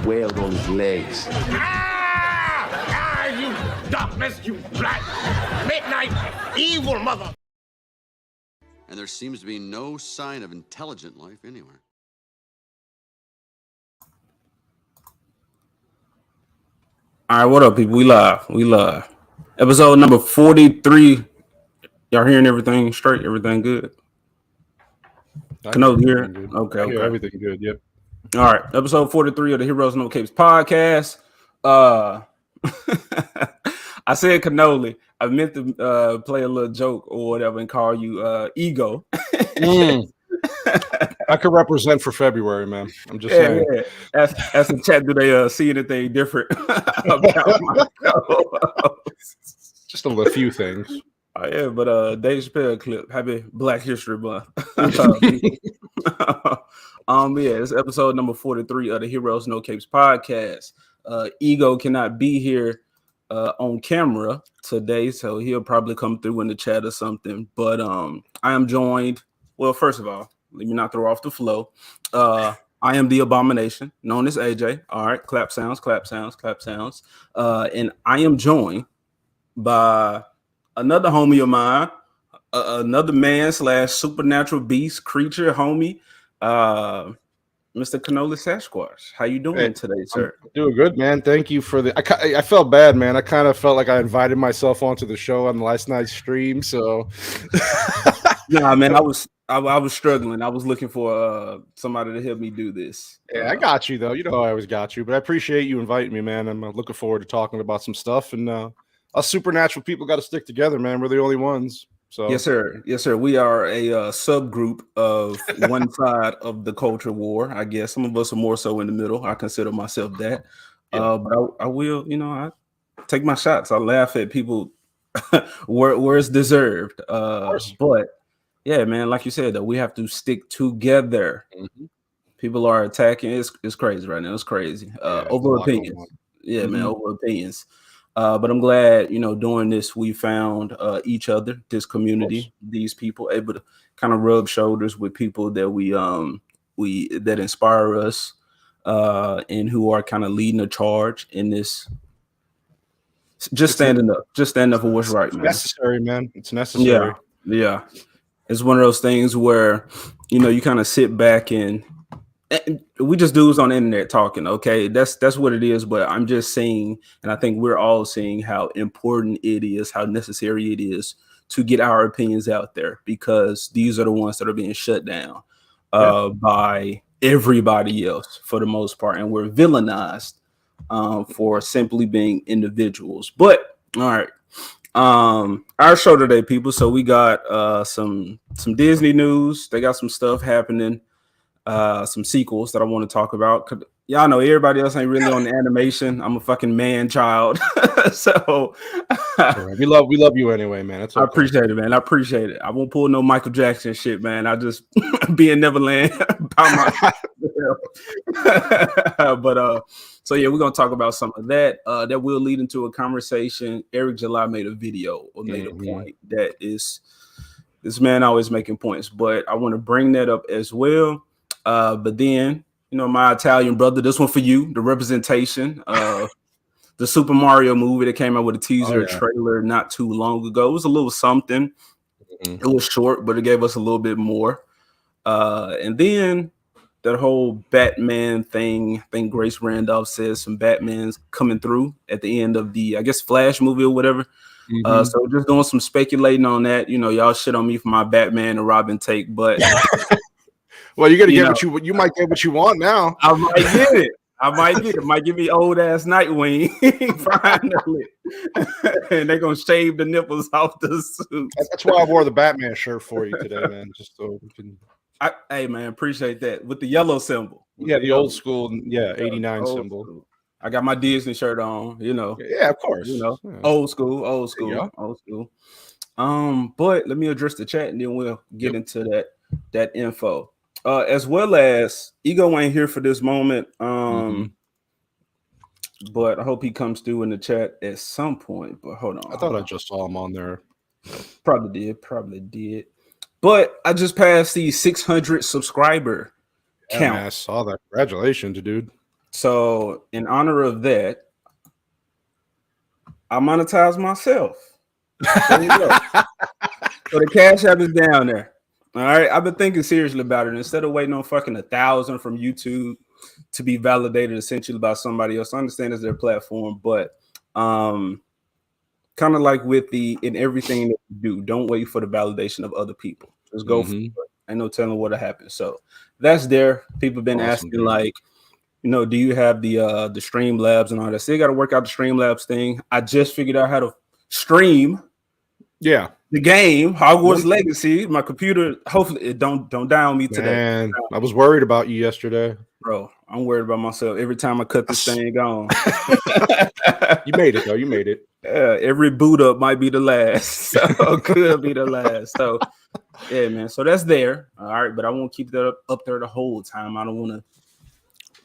wailed on his legs. You darkness, you black midnight evil mother. And there seems to be no sign of intelligent life anywhere. All right, what up, people? We live. Episode number 43. Y'all hearing everything straight? Everything good? Canoe here? Okay. Everything good, yep. All right, episode 43 of the Heroes No Capes podcast. I said cannoli. I meant to play a little joke or whatever and call you ego. I could represent for February, man. I'm just saying. Yeah. As the chat, do they see anything different about my just a few things. Oh, yeah, but Dave Chappelle clip. Happy Black History Month. Yeah, it's episode number 43 of the Heroes No Capes podcast. Ego cannot be here on camera today, so he'll probably come through in the chat or something. But I am joined. Well, first of all, let me not throw off the flow. I am the Abomination, known as AJ. All right, clap sounds. And I am joined by another homie of mine, another man / supernatural beast creature homie, Mr. Cannoli Sasquatch. How you doing today, sir? I'm doing good, man. Thank you for the. I felt bad, man. I kind of felt like I invited myself onto the show on last night's stream, so. Nah, man, I was struggling. I was looking for somebody to help me do this. Yeah, I got you though. You know I always got you, but I appreciate you inviting me, man. I'm looking forward to talking about some stuff. And us supernatural people got to stick together, man. We're the only ones. So yes, sir. We are a subgroup of one side of the culture war. I guess some of us are more so in the middle. I consider myself that. Yeah. But I will, I take my shots. I laugh at people where it's deserved. But yeah, man, like you said, though, we have to stick together. Mm-hmm. People are attacking. It's crazy right now. It's crazy. Over opinions. Yeah, man, over opinions. But I'm glad, doing this, we found each other, this community, these people, able to kind of rub shoulders with people that we that inspire us and who are kind of leading a charge in this. Just standing up for what's right, man. Necessary, man. It's necessary. Yeah. It's one of those things where, you kind of sit back and we just dudes on the internet talking. Okay, that's what it is. But I'm just saying, and I think we're all seeing how important it is, how necessary it is to get our opinions out there, because these are the ones that are being shut down by everybody else for the most part, and we're villainized for simply being individuals. But all right. Our show today, people. So we got some Disney news. They got some stuff happening, some sequels that I want to talk about. Y'all know everybody else ain't really on the animation. I'm a fucking man child. So we love you anyway, man. That's okay. I appreciate it, man. I appreciate it. I won't pull no Michael Jackson shit, man. I just be in Neverland by myself. But so yeah, we're gonna talk about some of that. That will lead into a conversation. Eric July made a video or made a point that is this man always making points, but I want to bring that up as well. But then, my Italian brother, this one for you, the representation of the Super Mario movie that came out with a teaser trailer not too long ago. It was a little something. It was short, but it gave us a little bit more. And then that whole Batman thing, I think Grace Randolph says some Batman's coming through at the end of the, I guess, Flash movie or whatever. So just doing some speculating on that. Y'all shit on me for my Batman and Robin take, but well, you're gonna get you might get what you want now. I might get it. Might give me old ass Nightwing finally, and they're gonna shave the nipples off the suit. That's why I wore the Batman shirt for you today, man. Just so we can. Hey man, appreciate that with the yellow symbol. Yeah, the old school, 89 symbol. School. I got my Disney shirt on, Yeah, of course. Old school. But let me address the chat and then we'll get into that info. As well as Ego ain't here for this moment. But I hope he comes through in the chat at some point. But hold on. I thought I just saw him on there. Probably did. But I just passed the 600 subscriber count. I saw that. Congratulations, dude. So in honor of that, I monetize myself. There you go. So the Cash App is down there. All right. I've been thinking seriously about it. Instead of waiting on fucking 1,000 from YouTube to be validated essentially by somebody else, I understand it's their platform, but kind of like with in everything that you do, don't wait for the validation of other people. Just go for it. Ain't no telling what'll happen. So that's there. People been asking, dude. Like, do you have the Streamlabs and all that? Still got to work out the Streamlabs thing. I just figured out how to stream. Yeah. The game, Hogwarts Legacy. My computer, hopefully it don't die on me today. Man, I was worried about you yesterday. Bro, I'm worried about myself every time I cut this thing on. You made it, though. You made it. Every boot up might be the last. So could be the last. So yeah, man. So that's there. All right, but I won't keep that up there the whole time. I don't want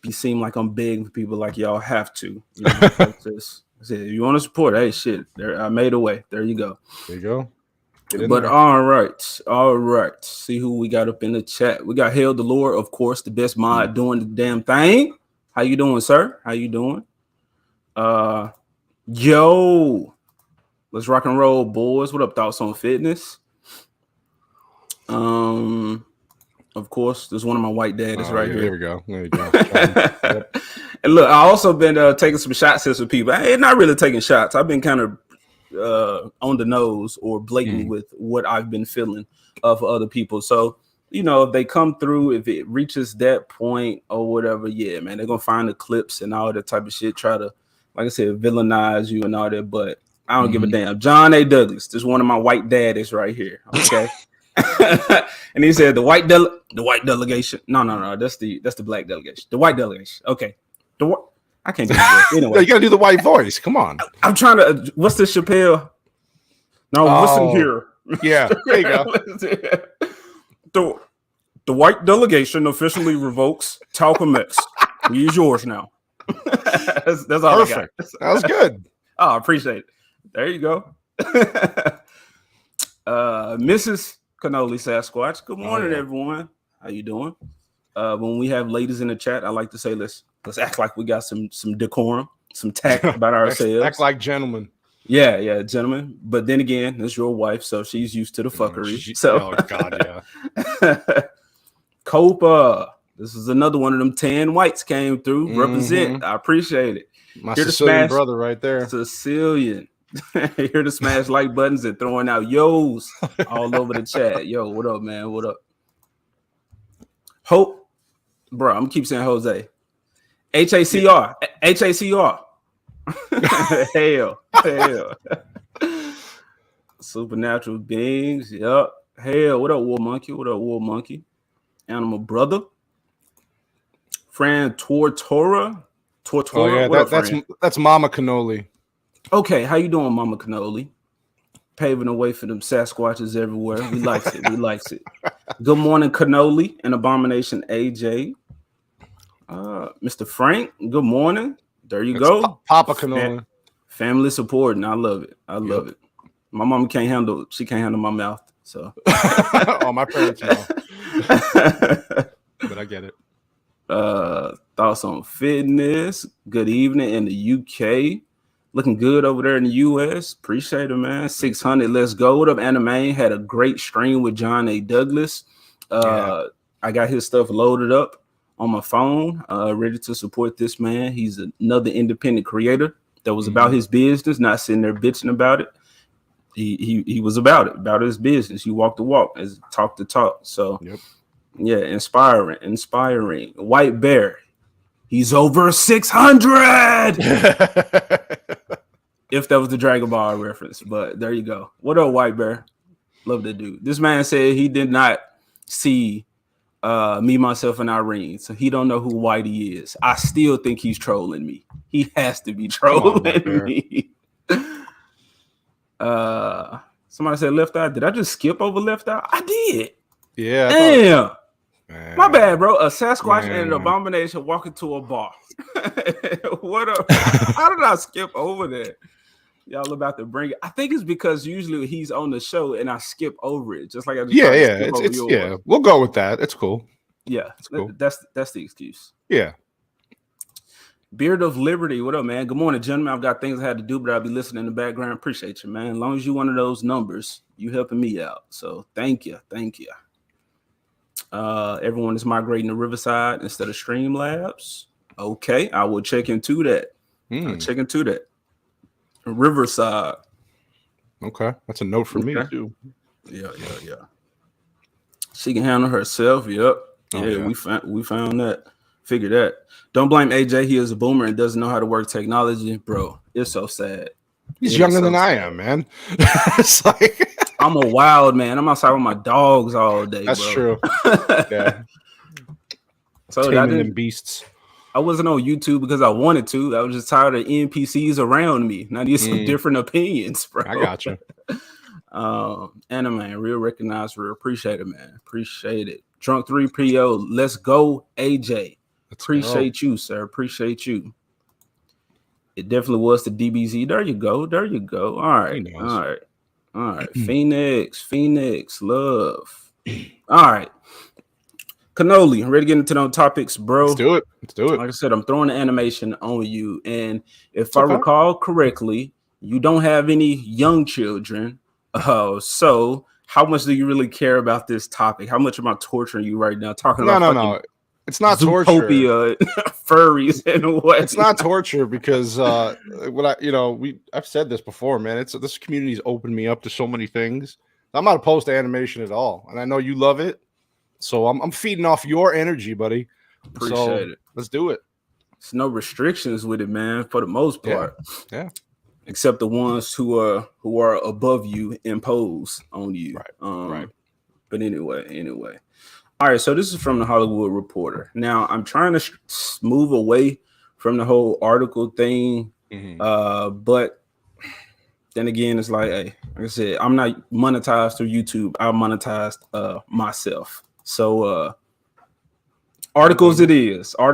to seem like I'm begging for people like y'all have to. If you want to support, hey, shit. There, I made a way. There you go. There you go. But there. All right. See who we got up in the chat. We got Hail the Lord, of course, the best mod doing the damn thing. How you doing, sir? How you doing? Yo, let's rock and roll, boys. What up, Thoughts on Fitness? Of course, there's one of my white daddies right here. There we go. There you go. And look, I also been taking some shots with people. I ain't not really taking shots. I've been kind of on the nose or blatant with what I've been feeling for other people. So, if they come through, if it reaches that point or whatever, yeah, man, they're gonna find the clips and all that type of shit, try to, like I said, villainize you and all that. But I don't give a damn. John A. Douglas, this is one of my white daddies right here. Okay. And he said the white delegation. No, that's the black delegation. The white delegation. Okay. I can't do that. Anyway, you gotta do the white voice. Come on. I'm trying to. What's the Chappelle? No, listen here. Yeah, there you go. The white delegation officially revokes Talcum X. He is yours now. that's all. Perfect. I got. That was good. Oh, I appreciate it. There you go. Mrs. Cannoli Sasquatch. Good morning, everyone. How you doing? When we have ladies in the chat, I like to say let's act like we got some decorum, some tact about ourselves. Act like gentlemen. Yeah, gentlemen. But then again, it's your wife, so she's used to the fuckery. Oh God, yeah. Copa. This is another one of them 10 whites came through. Represent. I appreciate it. My Sicilian brother right there. Sicilian. Here to smash like buttons and throwing out yo's all over the chat. Yo, what up, man? What up? Hope. Bro, I'm keep saying Jose. HACR. HACR. Hell. Supernatural beings. Yup. Hell. What up, War Monkey? Animal brother. Fran Tortora. Oh, yeah, that's Mama Cannoli. Okay, how you doing, Mama Cannoli? Paving the way for them Sasquatches everywhere. We likes it. Good morning, Cannoli and Abomination AJ. Mr. Frank, good morning. There you go. Papa Cannoli. Family support, and I love it. I love it. My mom can't handle my mouth. So oh, my parents know. But I get it. Thoughts on Fitness. Good evening in the UK. Looking good over there in the US. Appreciate it, man. 600. Let's go. What up, Anime? Had a great stream with John A. Douglas. I got his stuff loaded up on my phone, ready to support this man. He's another independent creator that was about his business, not sitting there bitching about it. He was about his business. He walked the walk, as talk the talk. So, yeah, inspiring. White Bear. He's over 600. If that was the Dragon Ball reference, but there you go. What up, White Bear? Love that dude. This man said he did not see Me, Myself, and Irene, so he don't know who Whitey is. I still think he's trolling me. He has to be trolling me. Somebody said Left Eye. Did I just skip over Left Eye? I did. Yeah. Damn. My bad, bro. A Sasquatch and an abomination walking to a bar. What up? How did I skip over that? Y'all about to bring it. I think it's because usually he's on the show and I skip over it. Just like I just We'll go with that. It's cool. Yeah, it's cool. That's the excuse. Yeah. Beard of Liberty, what up, man? Good morning, gentlemen. I've got things I had to do, but I'll be listening in the background. Appreciate you, man. As long as you one of those numbers, you helping me out. So thank you. Everyone is migrating to Riverside instead of Streamlabs. Okay, I will check into that. Riverside. Okay, that's a note for me too. Yeah. She can handle herself. Yep. Yeah. We found that. Figure that. Don't blame AJ. He is a boomer and doesn't know how to work technology, bro. It's so sad. He's younger than I am, man. It's like I'm a wild man. I'm outside with my dogs all day. That's bro. true. Yeah. So Taming them beasts. I wasn't on YouTube because I wanted to. I was just tired of NPCs around me. Now these some different opinions, bro. I got you. Anna, man, real recognize, real appreciate it, man. Appreciate it. Drunk 3 PO. Let's go, AJ. Appreciate you, sir. Appreciate you. It definitely was the DBZ. There you go. All right. Phoenix, love. All right. Cannoli, ready to get into those topics, bro? Let's do it. Like I said, I'm throwing the animation on you. And if I recall correctly, you don't have any young children. So how much do you really care about this topic? How much am I torturing you right now? No. It's not torture. Furries and what? It's not torture because I've said this before, man. This community's opened me up to so many things. I'm not opposed to animation at all, and I know you love it. So I'm feeding off your energy, buddy. Appreciate it. Let's do it. There's no restrictions with it, man, for the most part. Yeah. Except the ones who are above you impose on you. Right. But anyway. All right, so this is from the Hollywood Reporter. Now, I'm trying to move away from the whole article thing, but then again, it's like, hey, like I said, I'm not monetized through YouTube. I monetized myself. So articles it is. All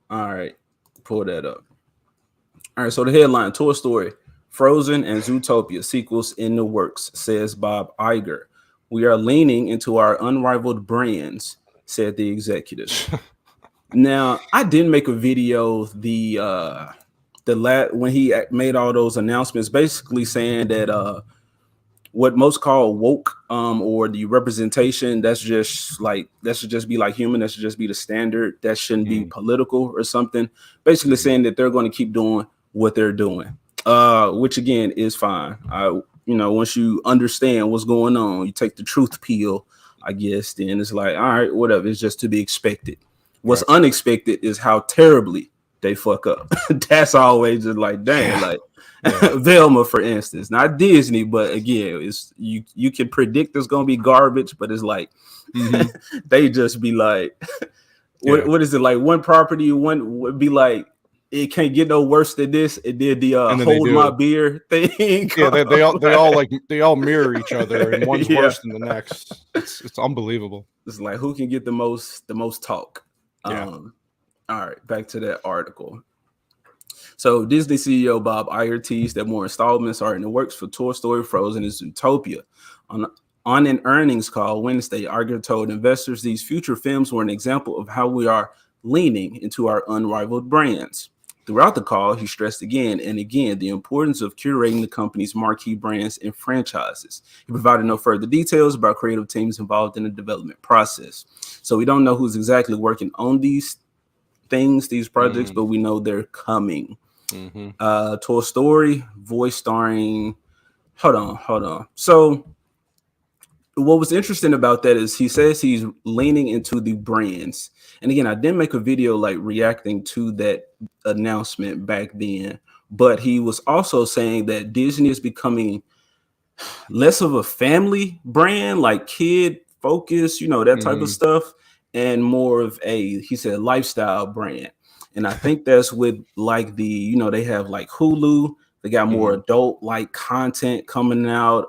right, pull that up. All right, so the headline, Toy Story, Frozen and Zootopia sequels in the works, says Bob Iger. We are leaning into our unrivaled brands, said the executive. Now, I did make a video when he made all those announcements, basically saying that what most call woke or the representation, that should just be like human, that should just be the standard, that shouldn't be political or something. Basically saying that they're going to keep doing what they're doing. Which again is fine. Once you understand what's going on, you take the truth pill, I guess, then it's like, all right, whatever. It's just to be expected. What's unexpected is how terribly they fuck up. That's always just like, damn, like Velma, for instance, not Disney, but again, it's you can predict it's gonna be garbage, but it's like they just be like, what is it like? One property, one would be like, it can't get no worse than this. It did the hold my beer thing. Yeah, they all mirror each other, and one's worse than the next. It's unbelievable. It's like, who can get the most talk? Yeah. All right, back to that article. So Disney CEO Bob Iger teased that more installments are in the works for Toy Story, Frozen, and Zootopia. On an earnings call Wednesday, Iger told investors these future films were an example of how we are leaning into our unrivaled brands. Throughout the call, he stressed again and again the importance of curating the company's marquee brands and franchises. He provided no further details about creative teams involved in the development process. So we don't know who's exactly working on these projects, but we know they're coming. Toy Story, voice starring. Hold on. So what was interesting about that is he says he's leaning into the brands. And again, I didn't make a video like reacting to that announcement back then, but he was also saying that Disney is becoming less of a family brand, like kid focus, that type of stuff, and more of he said, lifestyle brand. And I think that's with like they have like Hulu. They got more adult like content coming out.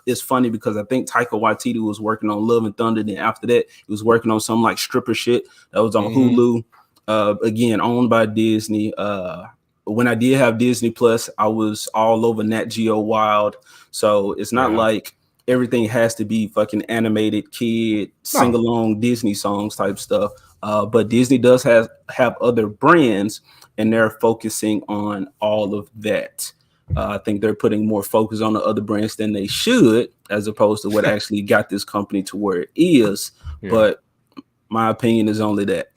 It's funny because I think Taika Waititi was working on Love and Thunder. Then after that, he was working on some like stripper shit that was on Hulu. Again, owned by Disney. When I did have Disney Plus, I was all over Nat Geo Wild. So it's not like everything has to be fucking animated kid sing along Disney songs type stuff. But Disney does have other brands, and they're focusing on all of that. I think they're putting more focus on the other brands than they should, as opposed to what actually got this company to where it is. Yeah. But my opinion is only that.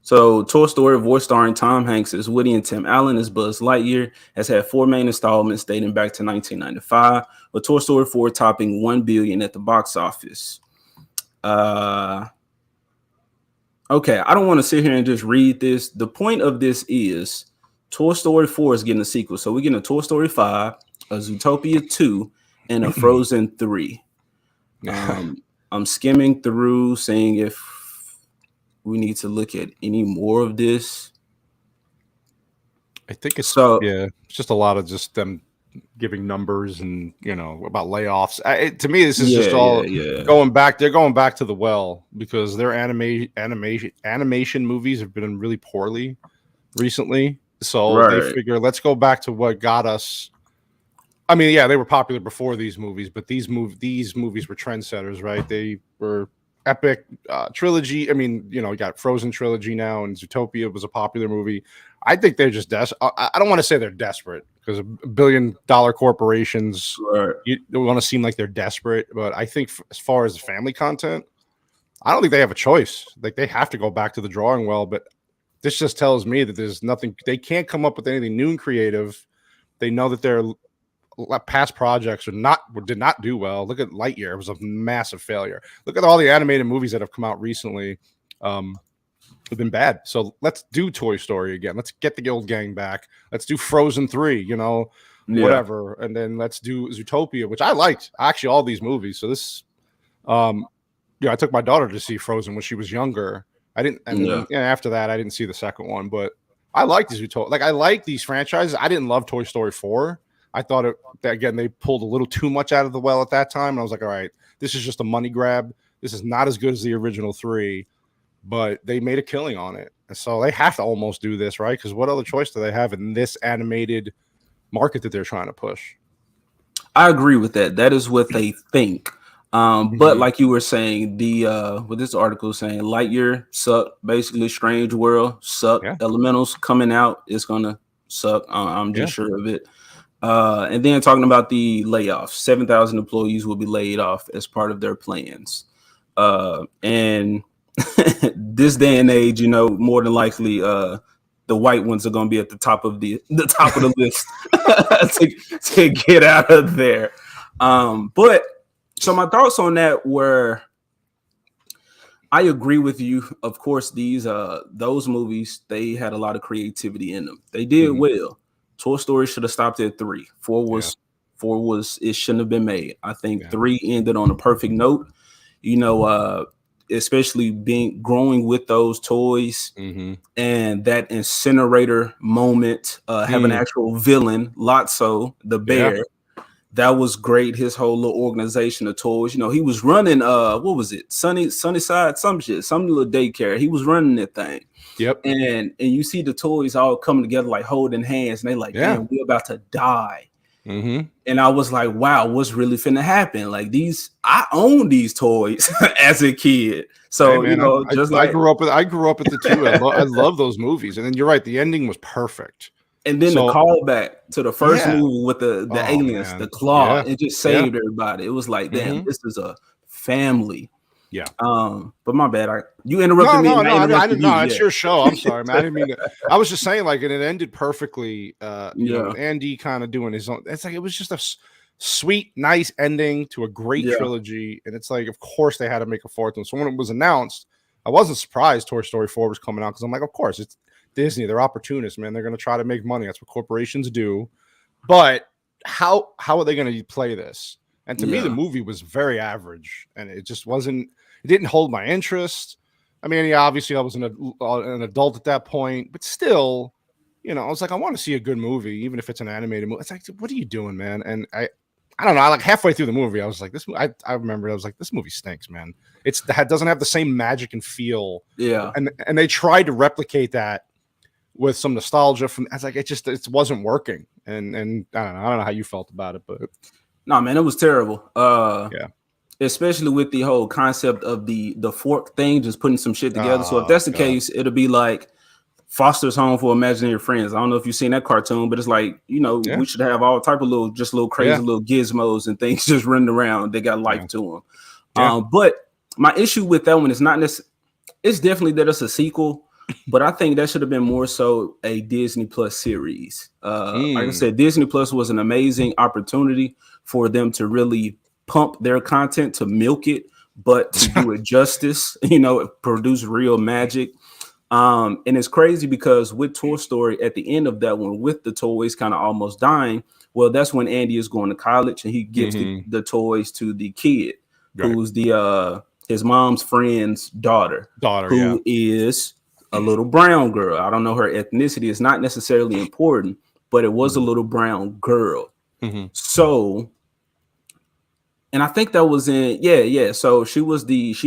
So Toy Story, voice starring Tom Hanks as Woody and Tim Allen as Buzz Lightyear, has had 4 main installments dating back to 1995, with Toy Story 4 topping $1 billion at the box office. Okay, I don't want to sit here and just read this. The point of this is Toy Story 4 is getting a sequel. So we're getting a Toy Story 5, a Zootopia 2, and a Frozen 3. I'm skimming through, seeing if we need to look at any more of this. I think it's just a lot of just them giving numbers and about layoffs. To me, this is just all going back. They're going back to the well because their animation movies have been really poorly recently. So they figure let's go back to what got us. I mean, yeah, they were popular before these movies, but these movies were trendsetters, right? They were epic trilogy. I mean, you got Frozen trilogy now, and Zootopia was a popular movie. I think they're just I don't want to say they're desperate because $1 billion corporations they want to seem like they're desperate, but I think as far as the family content, I don't think they have a choice. Like they have to go back to the drawing well. But this just tells me that there's nothing. They can't come up with anything new and creative. They know that their past projects did not do well. Look at Lightyear; it was a massive failure. Look at all the animated movies that have come out recently. Have been bad. So let's do Toy Story again. Let's get the old gang back. Let's do Frozen 3, whatever. And then let's do Zootopia, which I liked actually all these movies. So this, I took my daughter to see Frozen when she was younger. I didn't, and then, after that, I didn't see the second one, but I like these Zootopia. Like I like these franchises. I didn't love Toy Story 4. I thought again, they pulled a little too much out of the well at that time. And I was like, all right, this is just a money grab. This is not as good as the original 3. But they made a killing on it. And so they have to almost do this, right? Because what other choice do they have in this animated market that they're trying to push? I agree with that. That is what they think. But like you were saying, what this article is saying, Lightyear sucked. Basically, Strange World sucked. Yeah. Elementals coming out is going to suck. I'm just sure of it. And then talking about the layoffs, 7,000 employees will be laid off as part of their plans. And this day and age, more than likely, the white ones are going to be at the top of the list to get out of there. But so my thoughts on that were, I agree with you. Of course, those movies, they had a lot of creativity in them. They did well. Toy Story should have stopped at 3. 4 was it shouldn't have been made. I think 3 ended on a perfect note. Especially growing with those toys and that incinerator moment, have an actual villain, Lotso, the bear. Yeah. That was great. His whole little organization of toys. He was running what was it? Sunnyside, some little daycare. He was running that thing. Yep. And you see the toys all coming together like holding hands, and they like, man, we're about to die. And I was like, wow, what's really finna happen? Like I own these toys as a kid. So, hey, man, I grew up with the 2. I love those movies. And then you're right, the ending was perfect. And then the callback to the first movie with the aliens, the claw, it just saved everybody. It was like, damn, this is a family. Yeah. But my bad. You interrupted me. No, it's your show. I'm sorry, man. I didn't mean to. I was just saying, like, and it ended perfectly. Andy kind of doing his own. It's like it was just a sweet, nice ending to a great trilogy. And it's like, of course, they had to make a 4th one. So when it was announced, I wasn't surprised Toy Story 4 was coming out because I'm like, of course, it's Disney. They're opportunists, man. They're going to try to make money. That's what corporations do. But how are they going to play this? And to me, the movie was very average, and it just wasn't. It didn't hold my interest. I mean, obviously, I was an adult at that point, but still, I was like, I want to see a good movie, even if it's an animated movie. It's like, what are you doing, man? And I don't know. Like halfway through the movie, I was like, I remember I was like, this movie stinks, man. It doesn't have the same magic and feel. Yeah. And they tried to replicate that with some nostalgia from. I was like, it wasn't working. And I don't know how you felt about it, but no, man, it was terrible. especially with the whole concept of the fork thing, just putting some shit together. So if that's the God. case, it'll be like Foster's Home for Imaginary Friends. I don't know if you've seen that cartoon, but it's like, we should have all type of little crazy little gizmos and things just running around. They got life to them. Yeah. But my issue with that one is not necessarily, it's definitely that it's a sequel, but I think that should have been more so a Disney Plus series. Like I said, Disney Plus was an amazing opportunity for them to really pump their content, to milk it, but to do it justice, produce real magic. And it's crazy because with Toy Story at the end of that one, with the toys kind of almost dying, well, that's when Andy is going to college and he gives the toys to the kid who's his mom's friend's daughter who is a little brown girl. I don't know her ethnicity. It's not necessarily important, but it was a little brown girl. So, and I think that was in, so she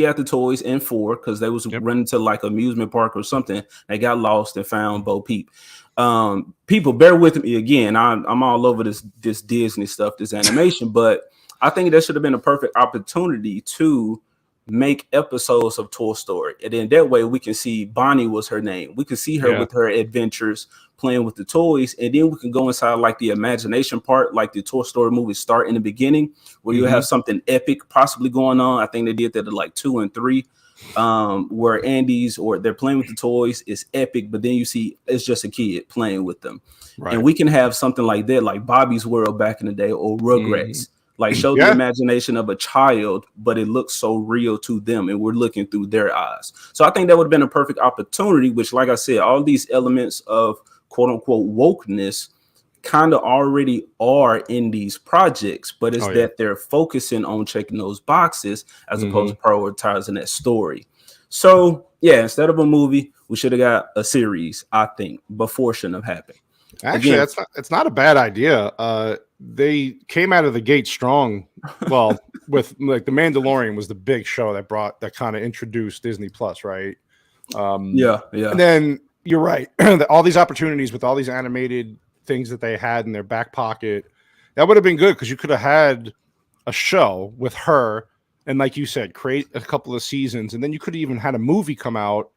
had the toys in 4 because they was running to like amusement park or something. They got lost and found Bo Peep. People bear with me again. I'm all over this Disney stuff, this animation, but I think that should have been a perfect opportunity to make episodes of Toy Story. And then that way we can see Bonnie was her name. We can see her with her adventures playing with the toys. And then we can go inside like the imagination part, like the Toy Story movies start in the beginning, where you have something epic possibly going on. I think they did that at like 2 and 3, where they're playing with the toys is epic, but then you see it's just a kid playing with them. Right. And we can have something like that, like Bobby's World back in the day or Rugrats. Like show the imagination of a child, but it looks so real to them and we're looking through their eyes. So I think that would have been a perfect opportunity, which, like I said, all these elements of quote unquote wokeness kind of already are in these projects, but it's that they're focusing on checking those boxes as opposed to prioritizing that story. So instead of a movie, we should have got a series, I think, before shouldn't have happened. Actually, it's not a bad idea. They came out of the gate strong. Well, with like The Mandalorian was the big show that kind of introduced Disney Plus, right? And then you're right. All these opportunities with all these animated things that they had in their back pocket, that would have been good because you could have had a show with her and, like you said, create a couple of seasons, and then you could have even had a movie come out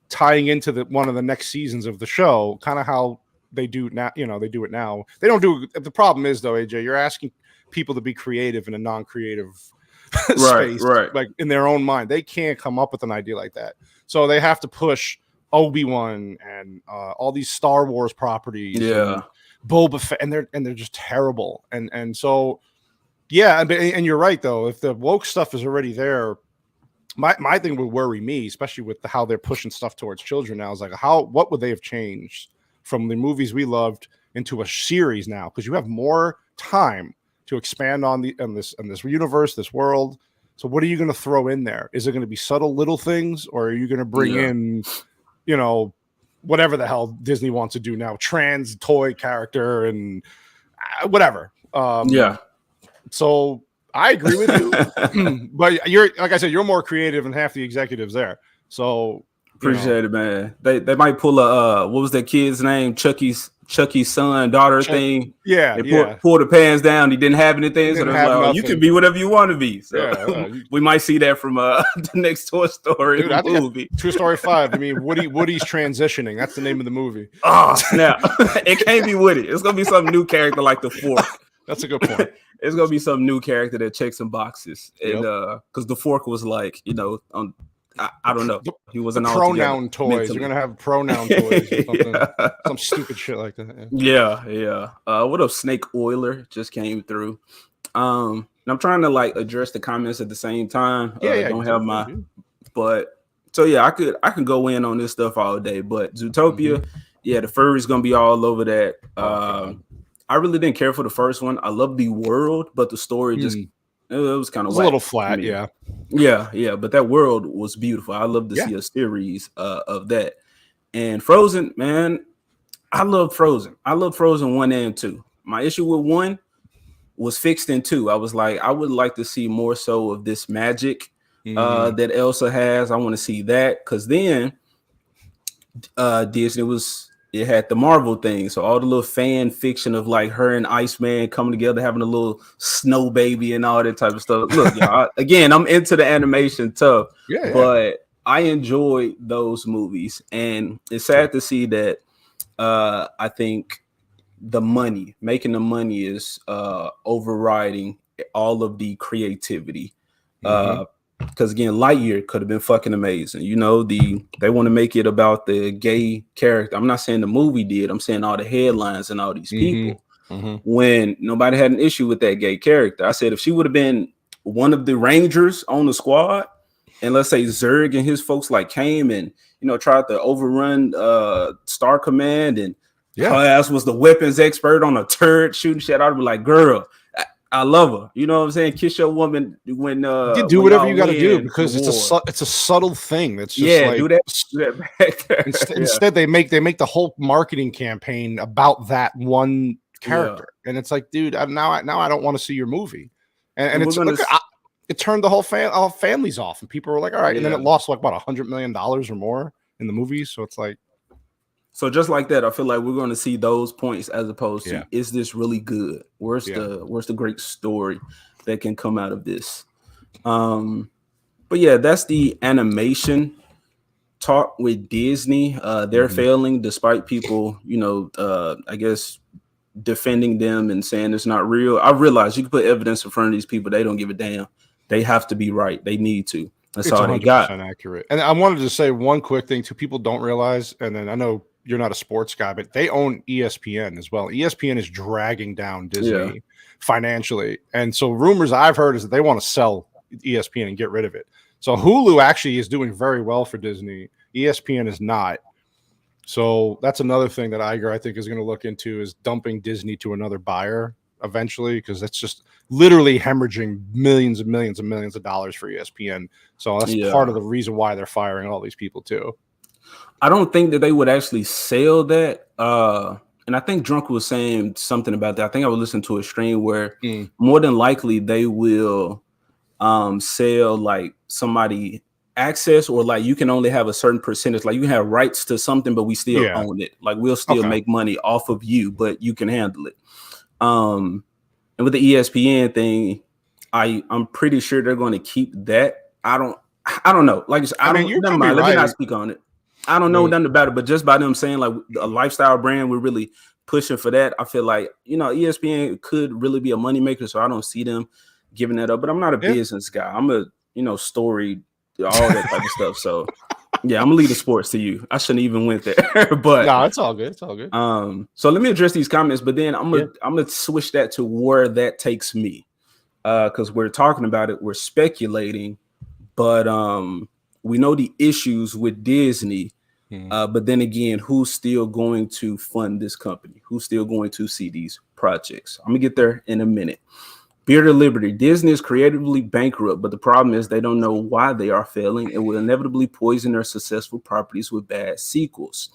tying into one of the next seasons of the show, kind of how they do now. They do it now. They don't do it. The problem is, though, AJ, you're asking people to be creative in a non-creative space, like in their own mind. They can't come up with an idea like that, so they have to push Obi-Wan and all these Star Wars properties, and Boba Fett, and they're just terrible. And so and you're right though. If the woke stuff is already there, my thing would worry me, especially with how they're pushing stuff towards children now. Is like what would they have changed from the movies we loved into a series now? Because you have more time to expand on this universe, this world. So what are you going to throw in there? Is it going to be subtle little things, or are you going to bring in, whatever the hell Disney wants to do now, trans toy character and whatever. So I agree with you, but you're, like I said, you're more creative than half the executives there. So appreciate it, man. They might pull a what was that kid's name? Chucky's son, daughter thing. Pull the pants down. He didn't have anything, so they're like, you can be whatever you want to be. So we might see that from the next Toy Story movie. Toy Story 5. I mean, Woody's transitioning. That's the name of the movie. Oh snap! It can't be Woody. It's gonna be some new character like the Fork. That's a good point. It's gonna be some new character that checks some boxes, and because the Fork was like, I don't know. He wasn't pronoun toys. Mentally. You're gonna have pronoun toys or something. Some stupid shit like that. Yeah. What up, Snake Oiler just came through. And I'm trying to like address the comments at the same time. Don't have my, but so I can go in on this stuff all day. But Zootopia, the furry's gonna be all over that. I really didn't care for the first one. I love the world, but the story just it was kind of a little flat. Yeah. But that world was beautiful. I love to see a series of that. And Frozen, man, I love Frozen. I love Frozen 1 and 2. My issue with 1 was fixed in 2. I was like, I would like to see more so of this magic that Elsa has. I want to see that because then Disney was it had the Marvel thing. So all the little fan fiction of like her and Iceman coming together, having a little snow baby and all that type of stuff. Look, y'all, again, I'm into the animation tough, but I enjoy those movies. And it's sad to see that I think making the money is overriding all of the creativity. Because again, Lightyear could have been fucking amazing. You know, they want to make it about the gay character. I'm not saying the movie did. I'm saying all the headlines and all these people. When nobody had an issue with that gay character. I said if she would have been one of the Rangers on the squad, and let's say Zurg and his folks like came and tried to overrun Star Command, and her ass was the weapons expert on a turret shooting shit, I'd be like, girl, I love her. You know what I'm saying? Kiss your woman when you do whatever you got to do, because it's a subtle thing. That's just like, do that back there. Instead, they make the whole marketing campaign about that one character, and it's like, dude, now I don't want to see your movie, and it's it turned the whole families off, and people were like, all right, and then it lost like about $100 million or more in the movies. So it's like. So just like that, I feel like we're going to see those points as opposed to, is this really good? Where's the great story that can come out of this? But yeah, that's the animation talk with Disney. They're failing despite people, I guess defending them and saying it's not real. I realize you can put evidence in front of these people. They don't give a damn. They have to be right. They need to. That's all they got. 100% accurate. And I wanted to say one quick thing too. People don't realize, and then I know you're not a sports guy, but they own ESPN as well. ESPN is dragging down Disney financially. And so rumors I've heard is that they want to sell ESPN and get rid of it. So Hulu actually is doing very well for Disney. ESPN is not. So that's another thing that Iger, I think, is going to look into, is dumping Disney to another buyer eventually, because that's just literally hemorrhaging millions and millions and millions of dollars for ESPN. So that's part of the reason why they're firing all these people too. I don't think that they would actually sell that. And I think Drunk was saying something about that. I think I would listen to a stream where more than likely they will sell like somebody access, or like you can only have a certain percentage. Like you can have rights to something, but we still own it. Like we'll still make money off of you, but you can handle it. And with the ESPN thing, I'm pretty sure they're going to keep that. I don't know. Like I mean, never mind. Let me not speak on it. I don't know nothing about it, but just by them saying like a lifestyle brand, we're really pushing for that. I feel like, ESPN could really be a moneymaker, so I don't see them giving that up. But I'm not a business guy. I'm a story, all that type of stuff. So yeah, I'm gonna leave the sports to you. I shouldn't even went there, but no, it's all good. It's all good. So let me address these comments, but then I'm gonna switch that to where that takes me, because we're talking about it, we're speculating, but we know the issues with Disney. But then again, who's still going to fund this company? Who's still going to see these projects? I'm gonna get there in a minute. Beard of Liberty. Disney is creatively bankrupt, but the problem is they don't know why they are failing and will inevitably poison their successful properties with bad sequels.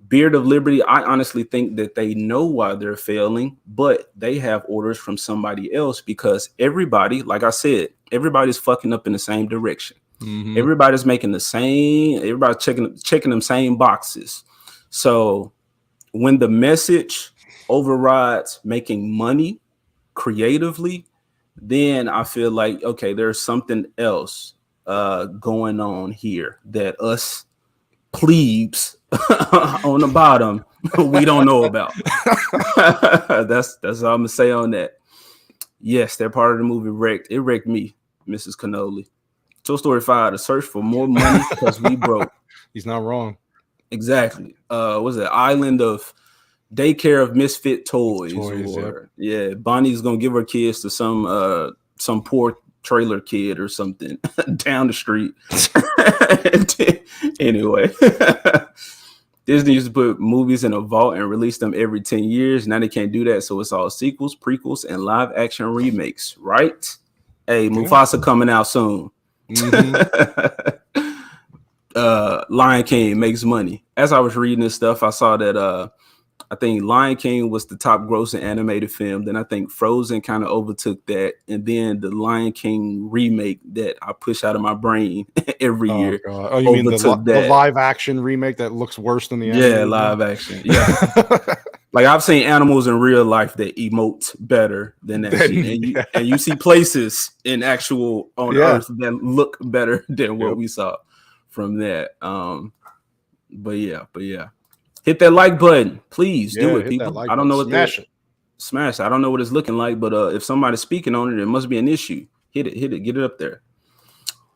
Beard of Liberty, I honestly think that they know why they're failing, but they have orders from somebody else, because everybody, like I said, everybody's fucking up in the same direction. Everybody's making the same, everybody's checking them same boxes. So when the message overrides making money creatively, then I feel like, okay, there's something else going on here that us plebes on the bottom we don't know about. That's all I'm gonna say on that. Yes, they're part of the movie Wrecked. It wrecked me, Mrs. Cannoli. Toy Story 5, the search for more money because we broke. He's not wrong. Exactly. What's it? Island of Daycare of Misfit Toys. Bonnie's gonna give her kids to some poor trailer kid or something down the street. Anyway, Disney used to put movies in a vault and release them every 10 years. Now they can't do that, so it's all sequels, prequels, and live action remakes, right? Hey, Mufasa coming out soon. Lion King makes money. As I was reading this stuff, I saw that I think Lion King was the top grossing animated film. Then I think Frozen kind of overtook that. And then the Lion King remake that I push out of my brain every year. God. Oh, you mean the live action remake that looks worse than the animated live one? action. Yeah. Like I've seen animals in real life that emote better than that shit. And you see places in actual on Earth that look better than what we saw from that. But yeah. Hit that like button, please. Do it, people. I don't know what smash. I don't know what it's looking like, but if somebody's speaking on it, it must be an issue. Hit it, get it up there.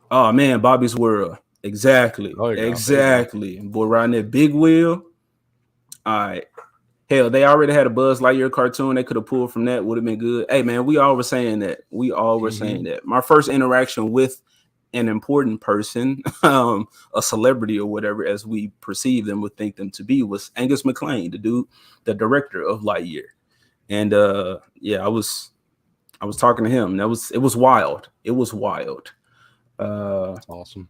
Oh man, Bobby's World. Exactly. Boy, riding that big wheel. All right. Hell, they already had a Buzz Lightyear cartoon they could have pulled from that. Would have been good. Hey man, we all were saying that. Saying that. My first interaction with an important person, a celebrity or whatever, as we perceive them, would think them to be, was Angus MacLane, the director of Lightyear. And I was talking to him. It was wild. It was wild. That's awesome.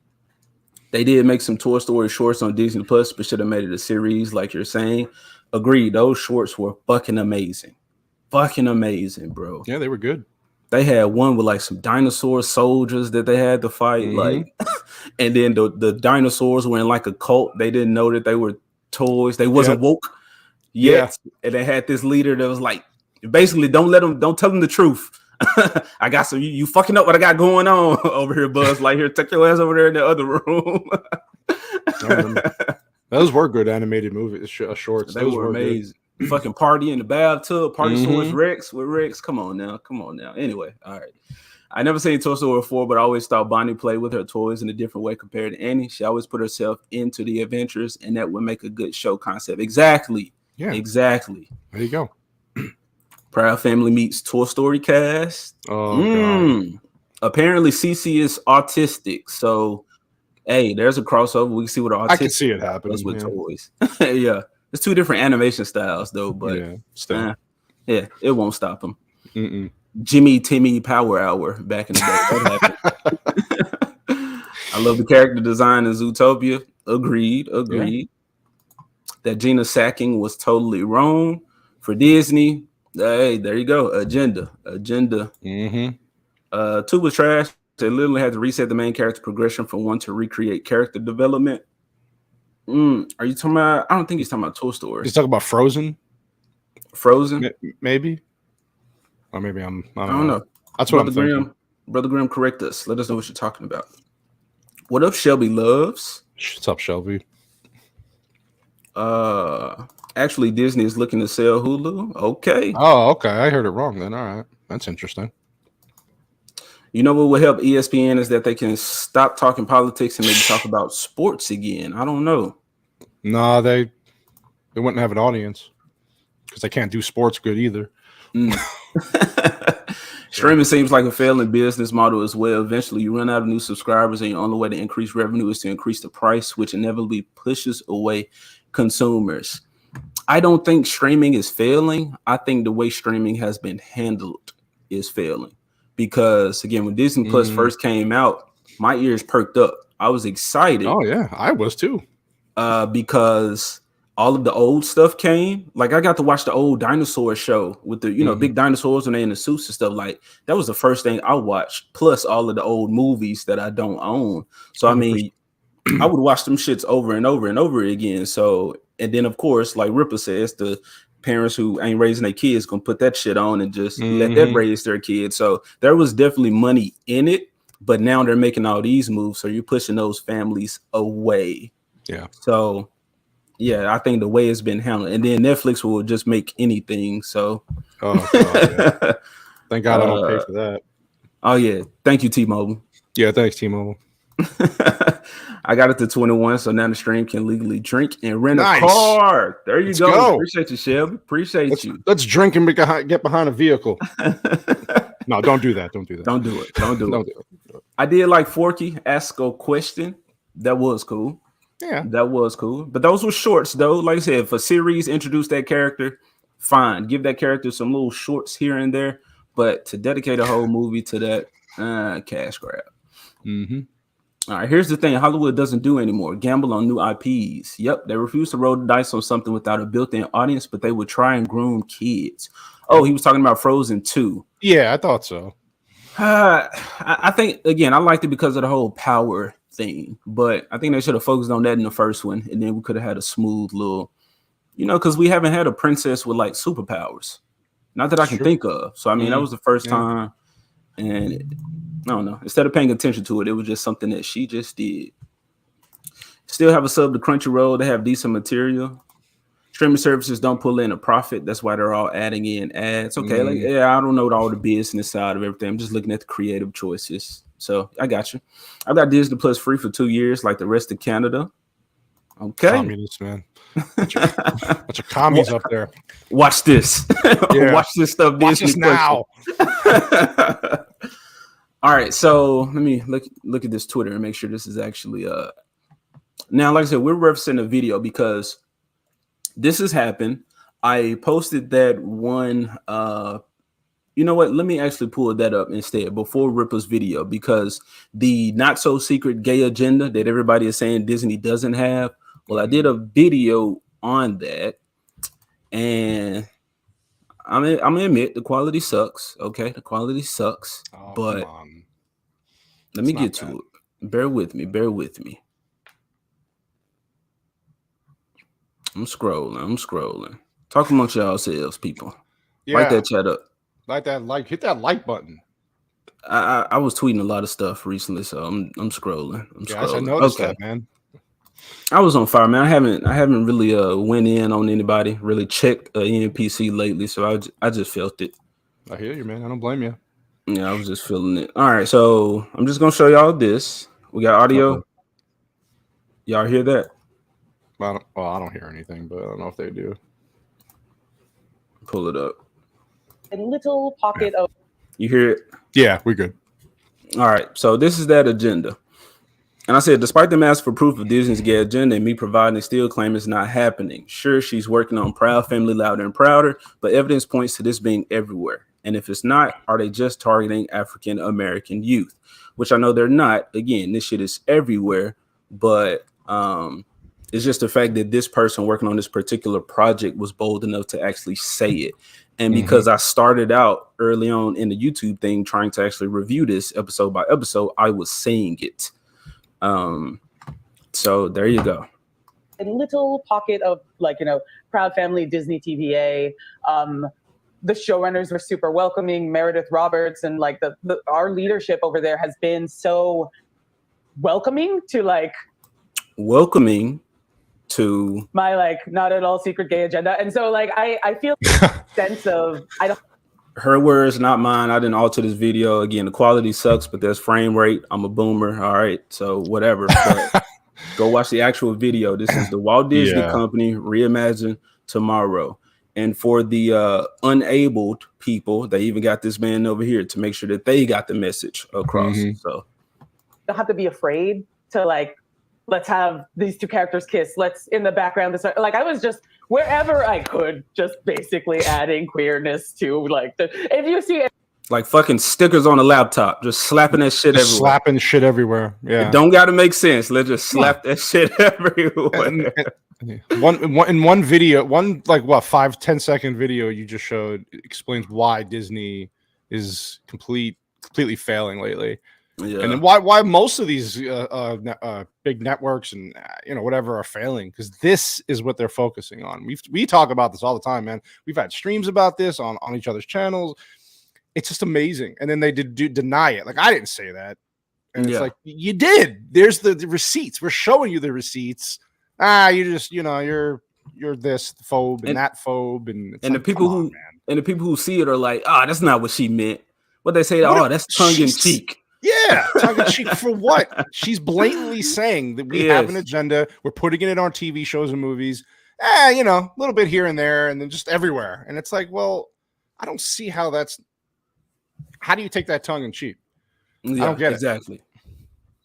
They did make some Toy Story shorts on Disney Plus, but should have made it a series, like you're saying. Agreed. Those shorts were fucking amazing, bro. Yeah, they were good. They had one with like some dinosaur soldiers that they had to fight, like, and then the dinosaurs were in like a cult. They didn't know that they were toys. They wasn't woke yet, and they had this leader that was like, basically, don't tell them the truth. I got some. You fucking up what I got going on over here, Buzz. Like here, take your ass over there in the other room. Those were good animated movies, shorts. They were amazing. Fucking party in the bathtub, Party Rex with Rex. Come on now. Anyway, all right. I never seen Toy Story 4, but I always thought Bonnie played with her toys in a different way compared to Annie. She always put herself into the adventures, and that would make a good show concept. Exactly. Yeah. Exactly. There you go. Proud Family meets Toy Story cast. God. Apparently, Cece is autistic, so hey, there's a crossover. We can see what autistic. I can see it happening with toys. Yeah. It's two different animation styles, though, but it won't stop them. Jimmy Timmy Power Hour back in the day. I love the character design in Zootopia. Agreed. Yeah. That Gina sacking was totally wrong for Disney. Hey, there you go. Agenda. 2 was trash. They literally had to reset the main character progression from 1 to recreate character development. Are you talking about? I don't think he's talking about Toy Story. He's talking about Frozen. Maybe. Or maybe I don't know. That's what I'm thinking. Brother Grimm, correct us. Let us know what you're talking about. What up, Shelby Loves? What's up, Shelby? Actually, Disney is looking to sell Hulu. Okay. Oh, okay. I heard it wrong then. All right. That's interesting. You know what will help ESPN is that they can stop talking politics and maybe talk about sports again. I don't know. No, they wouldn't have an audience because they can't do sports good either. Streaming seems like a failing business model as well. Eventually, you run out of new subscribers, and your only way to increase revenue is to increase the price, which inevitably pushes away consumers. I don't think streaming is failing. I think the way streaming has been handled is failing. Because again, when Disney Plus first came out, my ears perked up. I was excited. Oh yeah, I was too. Because all of the old stuff came. Like I got to watch the old dinosaur show with the big dinosaurs when they in the suits and stuff. Like that was the first thing I watched. Plus all of the old movies that I don't own. So I mean, I would watch them shits over and over and over again. So and then of course, like Ripper says, the parents who ain't raising their kids gonna put that shit on and just let them raise their kids. So there was definitely money in it, but now they're making all these moves, so you're pushing those families away. Yeah. So yeah, I think the way it's been handled, and then Netflix will just make anything. So God, yeah. Thank God I don't pay for that. Oh yeah, thank you, T-Mobile. Yeah, thanks, T-Mobile. I got it to 21, so now the stream can legally drink and rent a car. There you go. Appreciate you, Shelby. Appreciate you. Let's drink and get behind a vehicle. No, don't do that. Don't do that. Don't do it. I did like Forky ask a question. That was cool. Yeah, that was cool. But those were shorts, though. Like I said, if a series introduced that character, fine. Give that character some little shorts here and there. But to dedicate a whole movie to that, cash grab. All right, here's the thing Hollywood doesn't do anymore. Gamble on new IPs. Yep, they refuse to roll the dice on something without a built-in audience, but they would try and groom kids. Oh, he was talking about Frozen 2. Yeah, I thought so. I think, again, I liked it because of the whole power thing, but I think they should have focused on that in the first one, and then we could have had a smooth little, because we haven't had a princess with like superpowers. Not that I can think of. So, I mean, that was the first time, and I don't know. Instead of paying attention to it, it was just something that she just did. Still have a sub to Crunchyroll. They have decent material. Streaming services don't pull in a profit. That's why they're all adding in ads. Okay, I don't know all the business side of everything. I'm just looking at the creative choices. So I got you. I got Disney Plus free for 2 years, like the rest of Canada. Okay. Communist, man. Bunch of commies up there. Watch this. Watch this stuff. Watch this now. All right, so let me look at this Twitter and make sure this is actually now, like I said, we're referencing a video because this has happened. I posted that one. You know what? Let me actually pull that up instead before Ripper's video, because the not so secret gay agenda that everybody is saying Disney doesn't have. Well, I did a video on that, and I'm gonna admit the quality sucks. Okay, the quality sucks. But let me get to it. Bear with me. I'm scrolling. Talk amongst yourselves, people. Light that chat up. Hit that like button. I was tweeting a lot of stuff recently, so I'm scrolling. I noticed that, man. I was on fire, man. I haven't really went in on anybody, really checked NPC lately, so I just felt it. I hear you, man. I don't blame you. Yeah, I was just feeling it. All right, so I'm just gonna show y'all this. We got audio. Okay. Y'all hear that? I don't hear anything, but I don't know if they do. Pull it up. A little pocket of. You hear it? Yeah, we're good. All right, so this is that agenda. And I said, despite them asking for proof of Disney's gay agenda and me providing, still claim it's not happening. Sure, she's working on Proud Family Louder and Prouder, but evidence points to this being everywhere. And if it's not, are they just targeting African American youth? Which I know they're not. Again, this shit is everywhere, but it's just the fact that this person working on this particular project was bold enough to actually say it. And because I started out early on in the YouTube thing trying to actually review this episode by episode, I was saying it. So there you go. A little pocket of Proud Family, Disney TVA. The showrunners were super welcoming. Meredith Roberts and our leadership over there has been so welcoming to my not at all secret gay agenda. And so I feel sense of her words, not mine. I didn't alter this video. Again, the quality sucks, but there's frame rate. I'm a boomer. All right. So whatever. But go watch the actual video. This is the Walt Disney Company Reimagine Tomorrow. And for the unabled people, they even got this man over here to make sure that they got the message across. So don't have to be afraid to let's have these two characters kiss. Let's in the background. I was just wherever I could, just basically adding queerness to if you see fucking stickers on a laptop, just slapping that shit everywhere. Slapping shit everywhere. Yeah. It don't got to make sense. Let's just slap that shit everywhere. In one video, 5-10 second video you just showed explains why Disney is completely failing lately. Yeah. And then why most of these big networks and whatever are failing, because this is what they're focusing on. We talk about this all the time, man. We've had streams about this on each other's channels. It's just amazing. And then they deny it. I didn't say that. And it's you did. There's the receipts. We're showing you the receipts. You just you're this phobe and that phobe and the people who see it are like, that's not what she meant. What they say, that's tongue in cheek. Yeah, tongue in cheek for what? She's blatantly saying that we have an agenda. We're putting it on TV shows and movies. A little bit here and there, and then just everywhere. And it's well, I don't see how that's. How do you take that tongue in cheek? Yeah, I don't get exactly.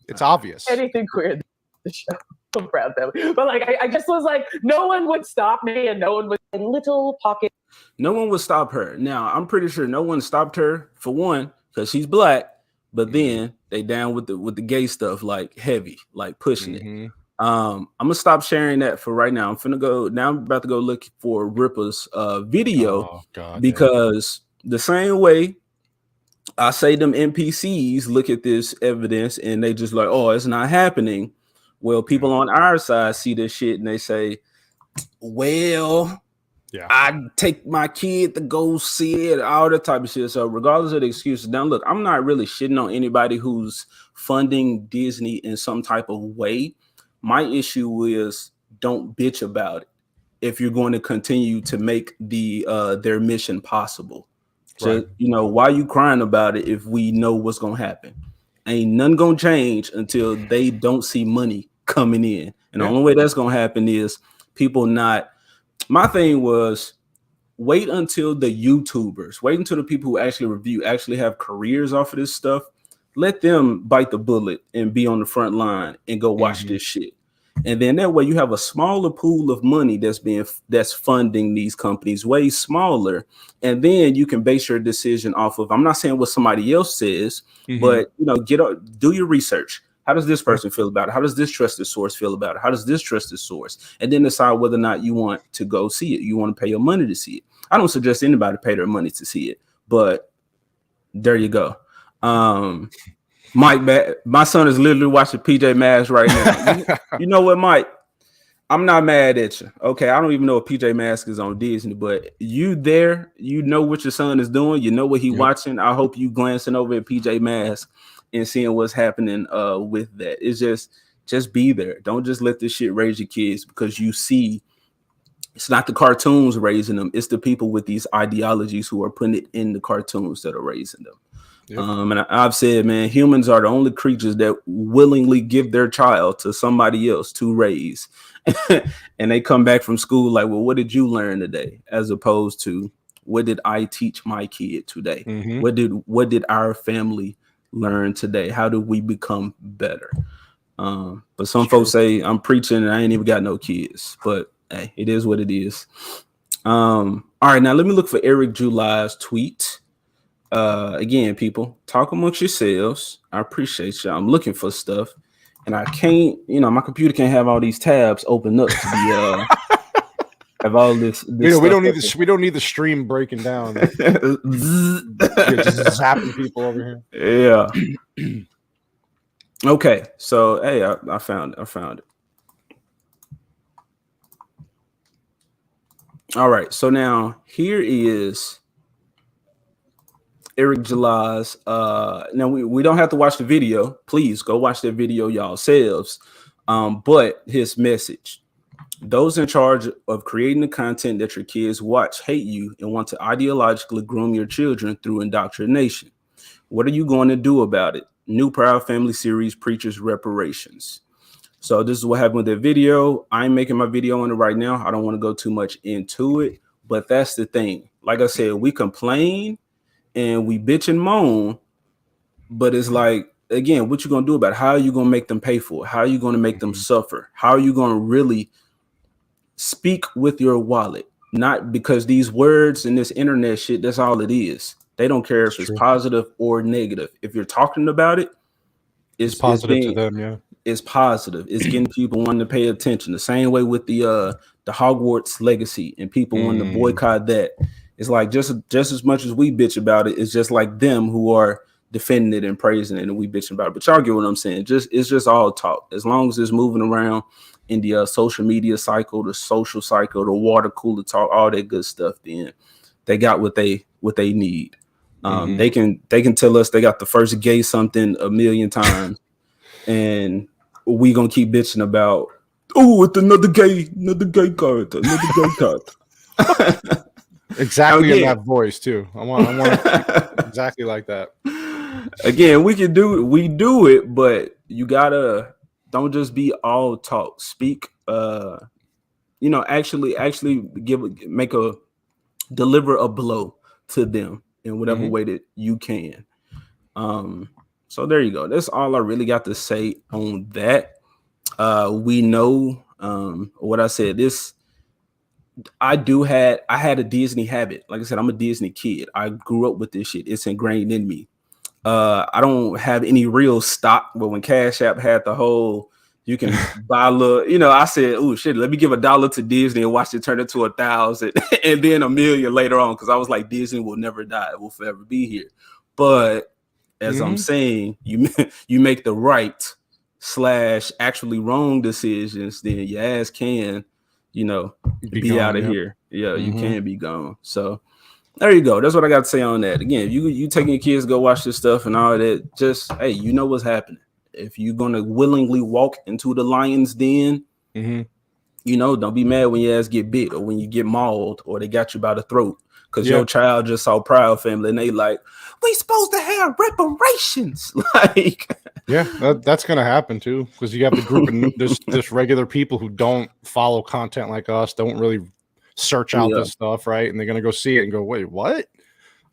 It's obvious. Anything queer, the show. I'm proud of them. But I just was no one would stop me, and no one would. A little pocket. No one would stop her. Now I'm pretty sure no one stopped her for one because she's black. But then They down with the gay stuff, like heavy, like pushing it. Mm-hmm. I'm gonna stop sharing that for right now. I'm about to go look for Ripper's video Oh God, yeah. because the same way I say them NPCs look at this evidence and they just like, oh, it's not happening. Well, people on our side see this shit and they say, well, Yeah. I take my kid to go see it, all that type of shit. So regardless of the excuses, now look, I'm not really shitting on anybody who's funding Disney in some type of way. My issue is don't bitch about it if you're going to continue to make their mission possible. Right. So, why you crying about it if we know what's gonna happen? Ain't nothing gonna change until they don't see money coming in. And the only way that's gonna happen is people not. My thing was wait until the YouTubers, wait until the people who actually review actually have careers off of this stuff. Let them bite the bullet and be on the front line and go watch this shit. And then that way you have a smaller pool of money that's funding these companies, way smaller. And then you can base your decision off of, I'm not saying what somebody else says, but do your research. How does this person feel about it? How does this trusted source feel about it? How does this trusted source? And then decide whether or not you want to go see it. You want to pay your money to see it. I don't suggest anybody pay their money to see it, but there you go. Mike, my son is literally watching PJ Masks right now. You know what, Mike? I'm not mad at you. Okay, I don't even know if PJ Masks is on Disney, but you there, you know what your son is doing. You know what he's watching. I hope you glancing over at PJ Masks and seeing what's happening with that. It's just be there. Don't just let this shit raise your kids because you see it's not the cartoons raising them. It's the people with these ideologies who are putting it in the cartoons that are raising them. And I've said, man, humans are the only creatures that willingly give their child to somebody else to raise. And they come back from school like, well, what did you learn today? As opposed to, what did I teach my kid today? What did our family learn today? How do we become better? But some folks say I'm preaching and I ain't even got no kids. But hey, it is what it is. All right, now let me look for Eric July's tweet. Again, people, talk amongst yourselves. I appreciate you. I'm looking for stuff, and I can't. My computer can't have all these tabs open up to be have all this. We don't need this. We don't need the stream breaking down. Just zapping people over here. Yeah. Okay, so hey, I found it. All right, so now here is Eric July's. Now we don't have to watch the video. Please go watch that video yourselves. But his message: those in charge of creating the content that your kids watch hate you and want to ideologically groom your children through indoctrination. What are you going to do about it? New Proud Family series preaches reparations. So this is what happened with that video. I'm making my video on it right now. I don't want to go too much into it, but that's the thing. Like I said, we complain and we bitch and moan, but it's like, again, what you gonna do about it? How are you gonna make them pay for it? How are you gonna make them suffer? How are you gonna really speak with your wallet? Not because these words and this internet shit, that's all it is. They don't care if it's positive or negative. If you're talking about it, it's positive to them, yeah. It's positive. It's getting people wanting to pay attention. The same way with the Hogwarts legacy and people wanting to boycott that. It's like just as much as we bitch about it, it's just like them who are defending it and praising it, and we bitching about it. But y'all get what I'm saying. It's just all talk. As long as it's moving around in the social media cycle, the social cycle, the water cooler talk, all that good stuff, then they got what they need. They can tell us they got the first gay something a million times, and we gonna keep bitching about, oh, it's another gay character, Exactly in that voice too. I want exactly like that. Again, we do it, but you gotta don't just be all talk. Speak, actually deliver a blow to them in whatever way that you can. So there you go. That's all I really got to say on that. We know what I said. I had a Disney habit. Like I said, I'm a Disney kid. I grew up with this shit. It's ingrained in me. I don't have any real stock, but when Cash App had the whole you can buy a little, I said, oh shit, let me give $1 to Disney and watch it turn into 1,000 and then 1,000,000 later on, because I was like, Disney will never die, it will forever be here. But as I'm saying, you make the right / actually wrong decisions, then your ass can, be gone, out of here. Yeah, you can be gone. So there you go. That's what I got to say on that. Again, if you taking your kids to go watch this stuff and all that, just hey, you know what's happening. If you're gonna willingly walk into the lion's den, don't be mad when your ass get bit or when you get mauled or they got you by the throat because your child just saw Proud Family and they like, we supposed to have reparations. Like, that's gonna happen too, because you have the group of this regular people who don't follow content like us, don't really search out this stuff, right? And they're gonna go see it and go, wait, what?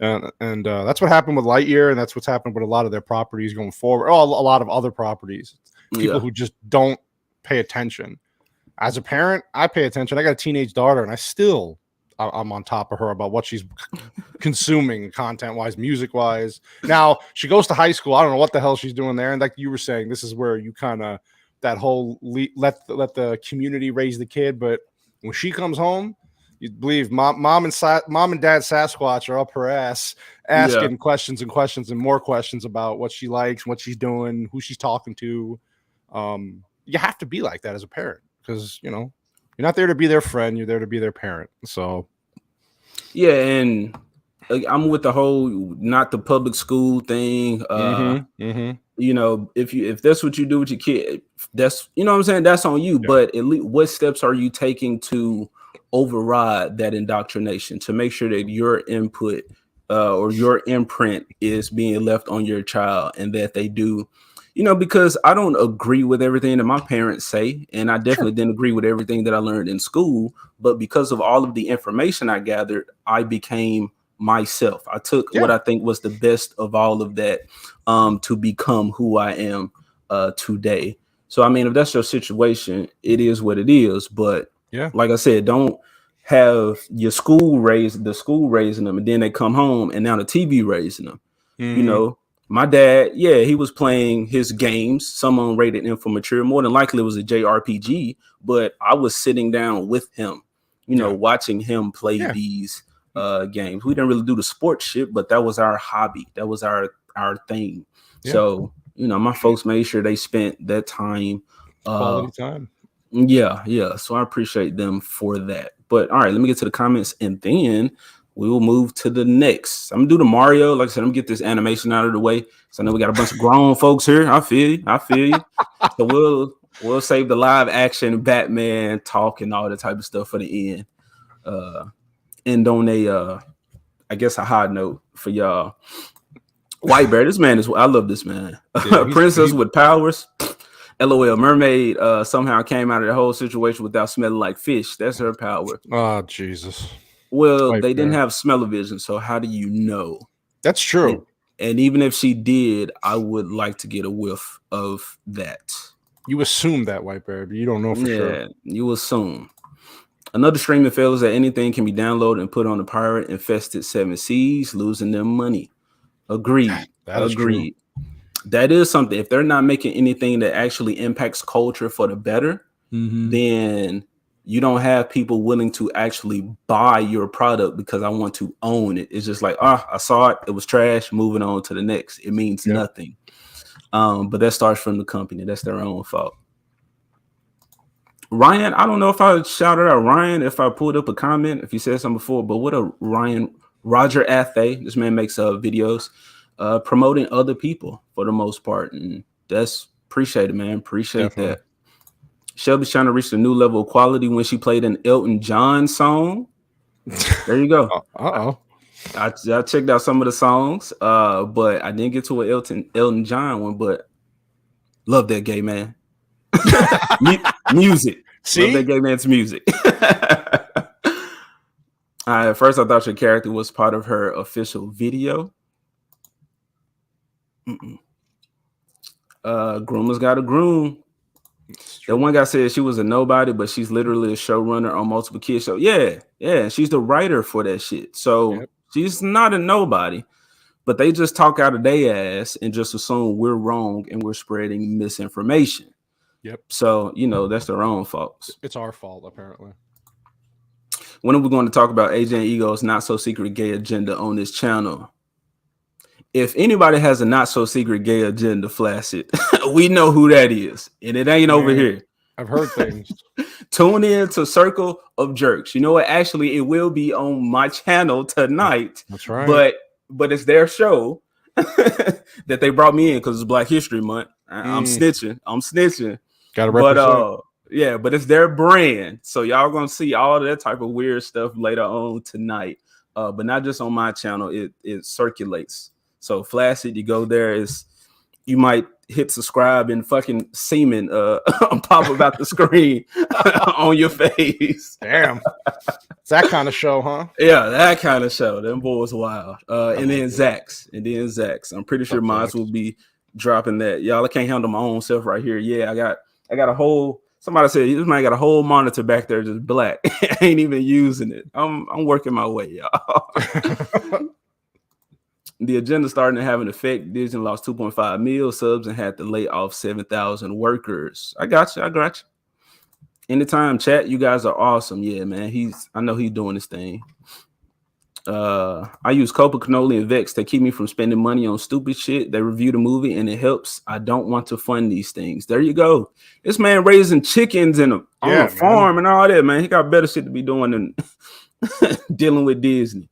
And that's what happened with Lightyear, and that's what's happened with a lot of their properties going forward. Oh, a lot of other properties. People who just don't pay attention. As a parent, I pay attention. I got a teenage daughter, and I'm on top of her about what she's consuming content-wise, music-wise. Now, she goes to high school. I don't know what the hell she's doing there. And like you were saying, this is where you kind of that whole let the community raise the kid. But when she comes home, you believe mom and dad Sasquatch are up her ass asking questions and questions and more questions about what she likes, what she's doing, who she's talking to. You have to be like that as a parent because, you're not there to be their friend. You're there to be their parent. So. Yeah. And I'm with the whole, not the public school thing. If that's what you do with your kid, that's, what I'm saying? That's on you. Yeah. But at least what steps are you taking to override that indoctrination to make sure that your input or your imprint is being left on your child and that they do, because I don't agree with everything that my parents say. And I definitely didn't agree with everything that I learned in school. But because of all of the information I gathered, I became myself. I took what I think was the best of all of that to become who I am today. So, I mean, if that's your situation, it is what it is. But like I said, don't have your school raising them and then they come home and now the TV raising them. My dad, he was playing his games, some unrated and for mature. More than likely it was a JRPG, but I was sitting down with him, watching him play these games. We didn't really do the sports shit, but that was our hobby. That was our thing. So, my folks made sure they spent that time. Quality time. Yeah. So I appreciate them for that. But all right, let me get to the comments and then we will move to the next. I'm gonna do the Mario. Like I said, I'm gonna get this animation out of the way. So I know we got a bunch of grown folks here. I feel you. So we'll save the live action Batman talk and all that type of stuff for the end. End on I guess a high note for y'all. White Bear, this man I love this man. Princess with powers. LOL, mermaid somehow came out of the whole situation without smelling like fish. That's her power. Oh, Jesus. Well, they didn't have smell-o-vision, so how do you know? That's true. And even if she did, I would like to get a whiff of that. You assume that, White Bear, but you don't know for sure. Yeah, you assume. Another streaming fail is that anything can be downloaded and put on the pirate infested 7 seas, losing them money. Agreed. That is true. That is something. If they're not making anything that actually impacts culture for the better, then you don't have people willing to actually buy your product because I want to own it. It's just like, I saw it. It was trash. Moving on to the next. It means nothing. But that starts from the company. That's their own fault. Ryan, I don't know if I shouted out Ryan, if I pulled up a comment, if you said something before, but what a Ryan, Roger Athay. This man makes videos promoting other people for the most part. And that's appreciated, man. Appreciate that. Shelby's trying to reach a new level of quality when she played an Elton John song. There you go. I checked out some of the songs, but I didn't get to an Elton John one, but love that gay man. Music. See? Love that gay man's music. At first I thought your character was part of her official video. Groomers got a groom. That one guy said she was a nobody, but she's literally a showrunner on multiple kids shows. Yeah. She's the writer for that shit. So she's not a nobody, but they just talk out of their ass and just assume we're wrong and we're spreading misinformation. Yep. So, that's their own fault. It's our fault, apparently. When are we going to talk about AJ and Ego's not so secret gay agenda on this channel? If anybody has a not so secret gay agenda, Flaccid, we know who that is, and it ain't over here. I've heard things. Tune in to Circle of Jerks. You know what? Actually, it will be on my channel tonight. That's right. But it's their show that they brought me in because it's Black History Month. I'm snitching. Gotta represent. But but it's their brand. So y'all gonna see all that type of weird stuff later on tonight. But not just on my channel. It circulates. So Flaccid, you go there, you might hit subscribe and fucking semen pop about the screen on your face. Damn. It's that kind of show, huh? Yeah, that kind of show. Them boys wild. And then Zax. I'm pretty sure mine will be dropping that. Y'all, I can't handle my own self right here. Yeah, I got a whole, somebody said this man got a whole monitor back there just black. I ain't even using it. I'm working my way, y'all. The agenda starting to have an effect. Disney lost 2.5 million subs and had to lay off 7,000 workers. I got you. Anytime, chat. You guys are awesome. Yeah, man. I know he's doing his thing. I use Copa Cannoli and Vex to keep me from spending money on stupid shit. They review the movie and it helps. I don't want to fund these things. There you go. This man raising chickens on a farm and all that, man. He got better shit to be doing than dealing with Disney.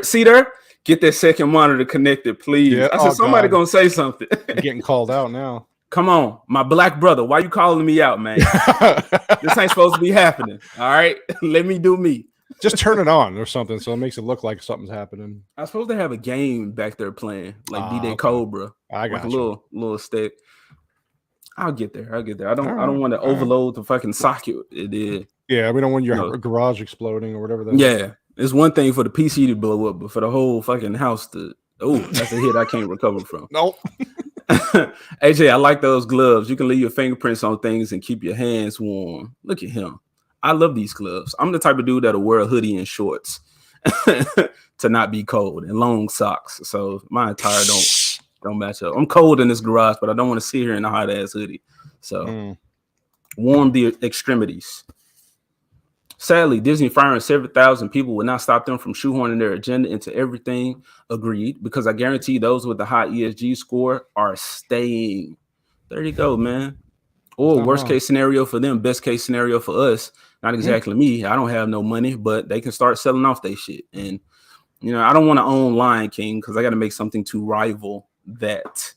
See there? Get that second monitor connected, please. Yeah. I said, somebody gonna say something. I'm getting called out now. Come on, my black brother. Why you calling me out, man? This ain't supposed to be happening. All right, let me do me. Just turn it on or something, so it makes it look like something's happening. I'm supposed to have a game back there playing, like B-Day Cobra. I got like a little stick. I'll get there. I don't want to overload the fucking socket. It is. Yeah, we don't want your garage exploding or whatever. It's one thing for the PC to blow up, but for the whole fucking house to that's a hit I can't recover from. Nope. AJ, I like those gloves. You can leave your fingerprints on things and keep your hands warm. Look at him. I love these gloves. I'm the type of dude that'll wear a hoodie and shorts to not be cold and long socks. So my attire don't match up. I'm cold in this garage, but I don't want to sit here in a hot ass hoodie. So warm the extremities. Sadly, Disney firing several thousand people will not stop them from shoehorning their agenda into everything. Agreed, because I guarantee those with the high ESG score are staying. There you go, man. Or worst case scenario for them, best case scenario for us. Not exactly me. I don't have no money, but they can start selling off their shit. And, I don't want to own Lion King because I got to make something to rival that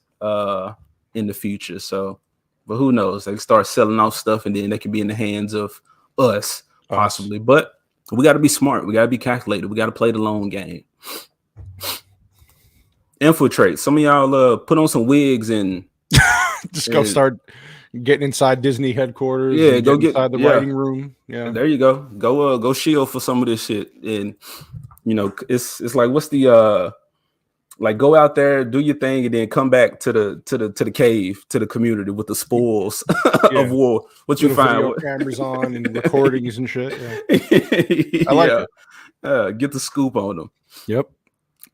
in the future. So, but who knows? They can start selling off stuff and then they can be in the hands of us. Possibly, but we got to be smart. We got to be calculated. We got to play the long game. Infiltrate. Some of y'all put on some wigs and just go start getting inside Disney headquarters. Yeah, go get inside the writing room. Yeah, there you go. Go shield for some of this shit. And it's like, what's the like, go out there, do your thing, and then come back to the cave, to the community with the spoils of war. What you find? Video cameras on and recordings and shit. Yeah. I like it. Get the scoop on them. Yep.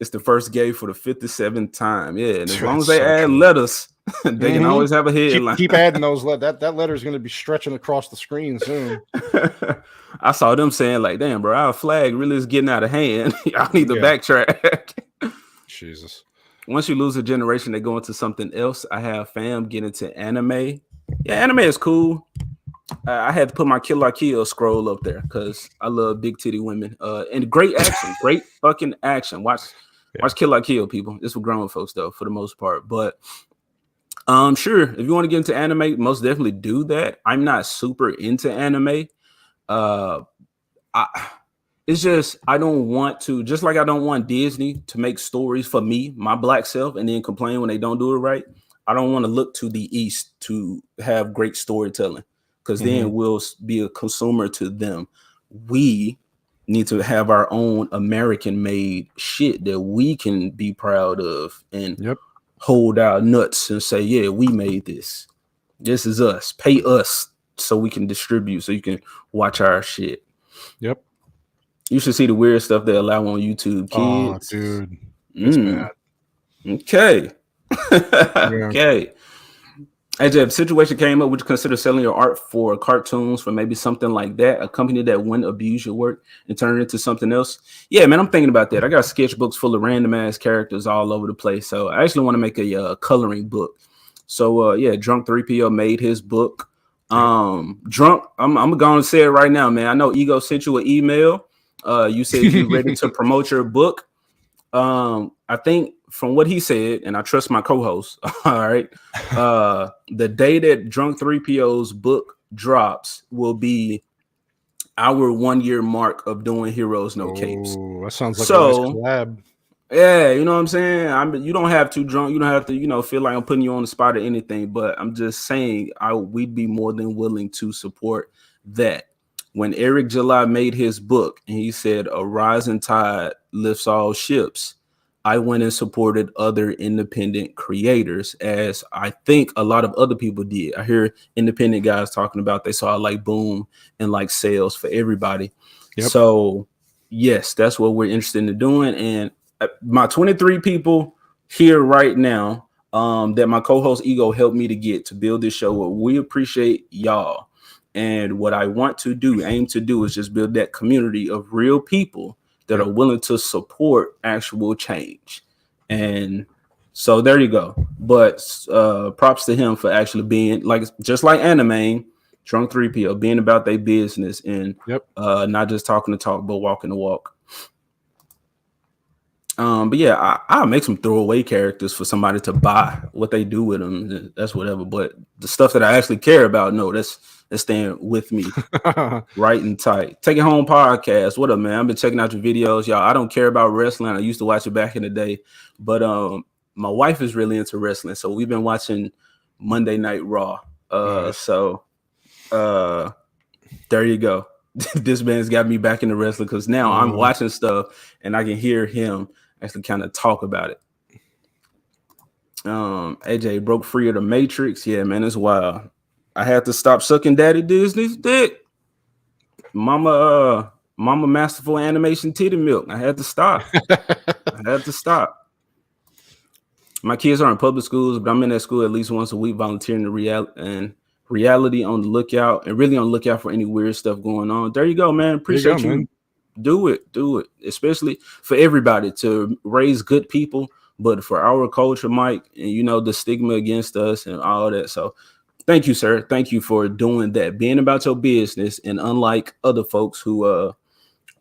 It's the first gay for the 57th time. Yeah, and as long as they add letters, they can always have a headline. Keep adding those letters. That letter is going to be stretching across the screen soon. I saw them saying like, "Damn, bro, our flag really is getting out of hand. I need to backtrack." Jesus. Once you lose a generation, they go into something else. I have fam get into anime. Yeah, anime is cool. I had to put my Kill la Kill scroll up there because I love big titty women. And great action, great fucking action. Watch Kill la Kill, people. This for grown folks though, for the most part. But sure, if you want to get into anime, most definitely do that. I'm not super into anime. It's just I don't want to, just like I don't want Disney to make stories for me, my black self, and then complain when they don't do it right. I don't want to look to the East to have great storytelling because then we'll be a consumer to them. We need to have our own American-made shit that we can be proud of and hold our nuts and say, yeah, we made this. This is us. Pay us so we can distribute, so you can watch our shit. Yep. You should see the weird stuff they allow on YouTube, kids. Oh, dude. It's bad. Okay. Yeah. Okay. As if a situation came up, would you consider selling your art for cartoons, for maybe something like that? A company that wouldn't abuse your work and turn it into something else? Yeah, man, I'm thinking about that. I got sketchbooks full of random ass characters all over the place. So I actually want to make a coloring book. So yeah, Drunk 3PO made his book. Drunk, I'm going to say it right now, man. I know Ego sent you an email. You said you're ready to promote your book. I think from what he said, and I trust my co-host. All right. The day that Drunk 3PO's book drops will be our 1 year mark of doing Heroes No Capes. Oh, that sounds like a nice So collab. yeah, you know what I'm saying? You don't have to drunk, you don't have to, feel like I'm putting you on the spot or anything, but I'm just saying we'd be more than willing to support that. When Eric July made his book and he said a rising tide lifts all ships, I went and supported other independent creators, as I think a lot of other people did. I hear independent guys talking about they saw like boom and like sales for everybody. Yep. So yes, that's what we're interested in doing. And my 23 people here right now that my co-host Ego helped me to get to build this show. We appreciate y'all. And what I want to do, aim to do, is just build that community of real people that are willing to support actual change. And so there you go. But props to him for actually being just like Anime, Drunk 3PO, being about their business and not just talking the talk, but walking the walk. But yeah, I'll make some throwaway characters for somebody to buy. What they do with them, that's whatever. But the stuff that I actually care about, no, that's staying with me right and tight. Take It Home podcast. What up, man? I've been checking out your videos, y'all. I don't care about wrestling. I used to watch it back in the day, but my wife is really into wrestling, so we've been watching Monday Night Raw. Nice. So there you go. This man's got me back into wrestling because now I'm watching stuff and I can hear him actually kind of talk about it. AJ broke free of the Matrix. Yeah, man, it's wild. I had to stop sucking Daddy Disney's dick. Mama masterful animation titty milk. I had to stop. My kids are in public schools, but I'm in that school at least once a week volunteering to reality on the lookout and really on the lookout for any weird stuff going on. There you go, man. Appreciate you. Man. Do it. Especially for everybody to raise good people, but for our culture, Mike, and the stigma against us and all that. So thank you, sir. Thank you for doing that, being about your business. And unlike other folks who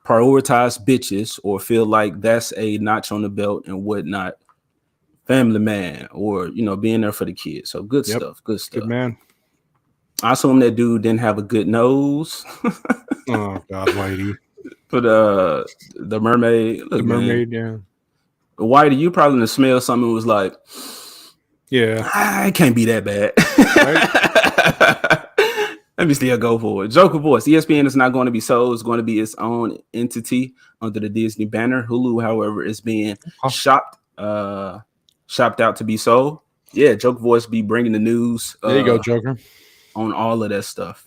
prioritize bitches or feel like that's a notch on the belt and whatnot, family man, or being there for the kids. So good stuff. Good stuff. Good man. I assume that dude didn't have a good nose. Oh God, Whitey. But the mermaid. Look, the mermaid, man, yeah. Whitey, you probably didn't smell something and was like, yeah, it can't be that bad. Right? Let me still go for it. Joker Voice. ESPN is not going to be sold. It's going to be its own entity under the Disney banner. Hulu, however, is being shopped out to be sold. Yeah, Joker Voice be bringing the news. There you go, Joker. On all of that stuff.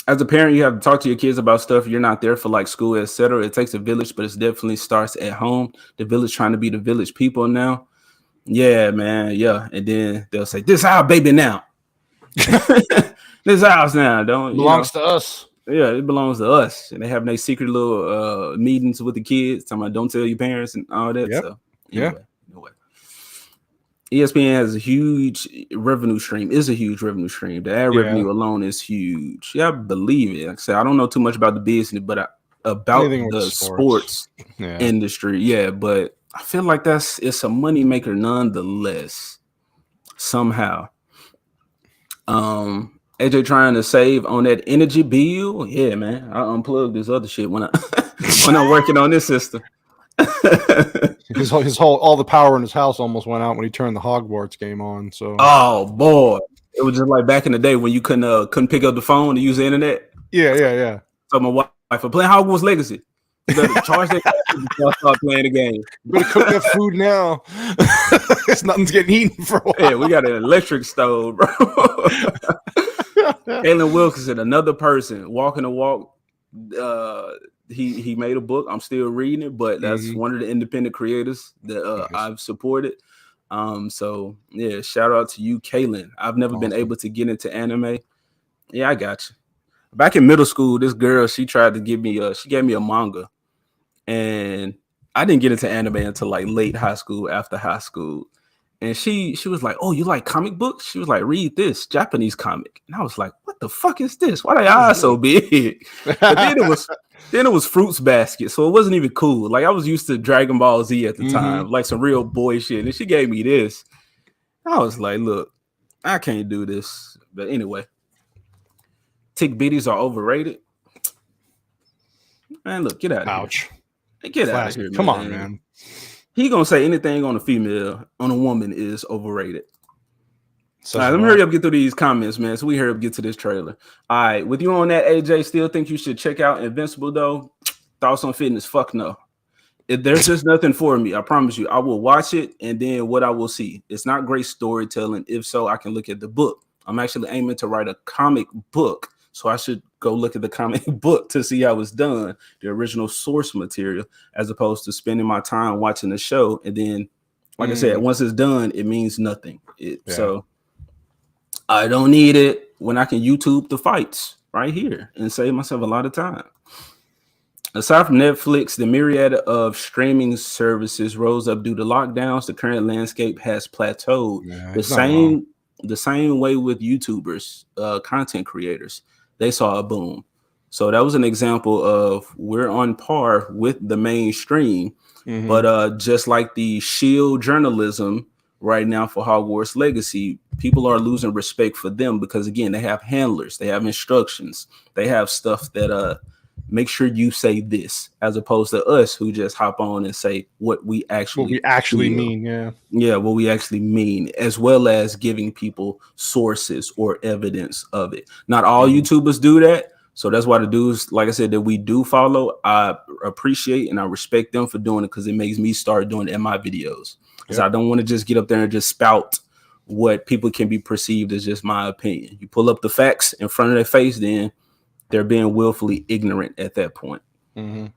As a parent, you have to talk to your kids about stuff. You're not there for like school, etc. It takes a village, but it definitely starts at home. The village trying to be the village people now. Yeah, man. Yeah. And then they'll say, this our baby now. This ours now. Don't belongs to us. Yeah, it belongs to us. And they have their secret little meetings with the kids. Talking about don't tell your parents and all that. So anyway. ESPN has a huge revenue stream. The ad revenue alone is huge. Yeah, I believe it. Like I said, I don't know too much about the business, but about the sports industry. Yeah, but I feel like it's a moneymaker nonetheless. Somehow. AJ trying to save on that energy bill. Yeah, man. I unplugged this other shit when I'm working on this system. all the power in his house almost went out when he turned the Hogwarts game on. So oh boy, it was just like back in the day when you couldn't pick up the phone to use the internet. Yeah. So my wife, for playing Hogwarts Legacy, you better charge that before I start playing the game. You better cook that food now. Nothing's getting eaten for a while. Yeah, we got an electric stove, bro. Caitlin Wilkinson, another person walking the walk, He made a book. I'm still reading it, but that's one of the independent creators that I've supported. So yeah, shout out to you, Kaylin. I've never been able to get into anime. Yeah, I got you. Back in middle school, this girl, she tried to give me she gave me a manga, and I didn't get into anime until like late high school, after high school. And she was like, "Oh, you like comic books?" She was like, "Read this Japanese comic." And I was like, "What the fuck is this? Why are their eyes so big?" But then it was Fruits Basket, so it wasn't even cool. Like I was used to Dragon Ball Z at the time, like some real boy shit. And she gave me this. I was like, "Look, I can't do this." But anyway, tick bitties are overrated. Man, look, get out of here. Get out of here, man. Come on, man. He gonna say anything on a female, on a woman is overrated. All right, let me hurry up, get through these comments, man. So we hurry up, get to this trailer. All right, with you on that, AJ, still think you should check out Invincible though? Thoughts on fitness? Fuck no. There's just nothing for me. I promise you. I will watch it, and then what I will see. It's not great storytelling. If so, I can look at the book. I'm actually aiming to write a comic book, so I should go look at the comic book to see how it's done, the original source material, as opposed to spending my time watching the show. And then, like I said, once it's done, it means nothing. So I don't need it when I can YouTube the fights right here and save myself a lot of time. Aside from Netflix, the myriad of streaming services rose up due to lockdowns. The current landscape has plateaued. The same way with YouTubers, content creators. They saw a boom. So that was an example of we're on par with the mainstream, but just like the shield journalism right now for Hogwarts Legacy, people are losing respect for them because again, they have handlers, they have instructions, they have stuff that make sure you say this, as opposed to us who just hop on and say what we actually mean. What we actually mean, as well as giving people sources or evidence of it. Not all YouTubers do that. So that's why the dudes, like I said, that we do follow, I appreciate and I respect them for doing it because it makes me start doing it in my videos. Because I don't want to just get up there and just spout what people can be perceived as just my opinion. You pull up the facts in front of their face, then they're being willfully ignorant at that point. Hey,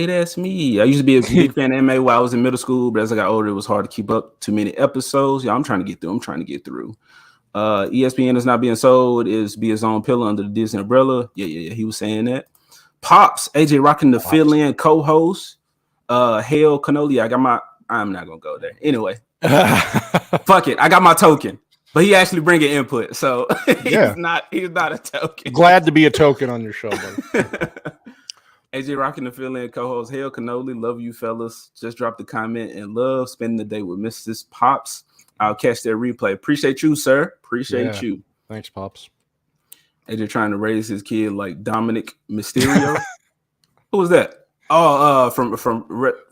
that's me. I used to be a big fan of anime while I was in middle school, but as I got older, it was hard to keep up. Too many episodes. Yeah, I'm trying to get through. ESPN is not being sold. Is be his own pillar under the Disney umbrella. Yeah. He was saying that. Pops, AJ rocking the fill-in co-host. Hail Cannoli. I'm not gonna go there. Anyway, fuck it. I got my token. But he actually bringing input, so he's not a token. Glad to be a token on your show, buddy. AJ rocking the fill-in co-host. Hail Cannoli, love you fellas. Just dropped a comment and love spending the day with Mrs. Pops. I'll catch that replay. Appreciate you, sir. Appreciate you. Thanks, Pops. AJ trying to raise his kid like Dominic Mysterio. Who was that? Oh, from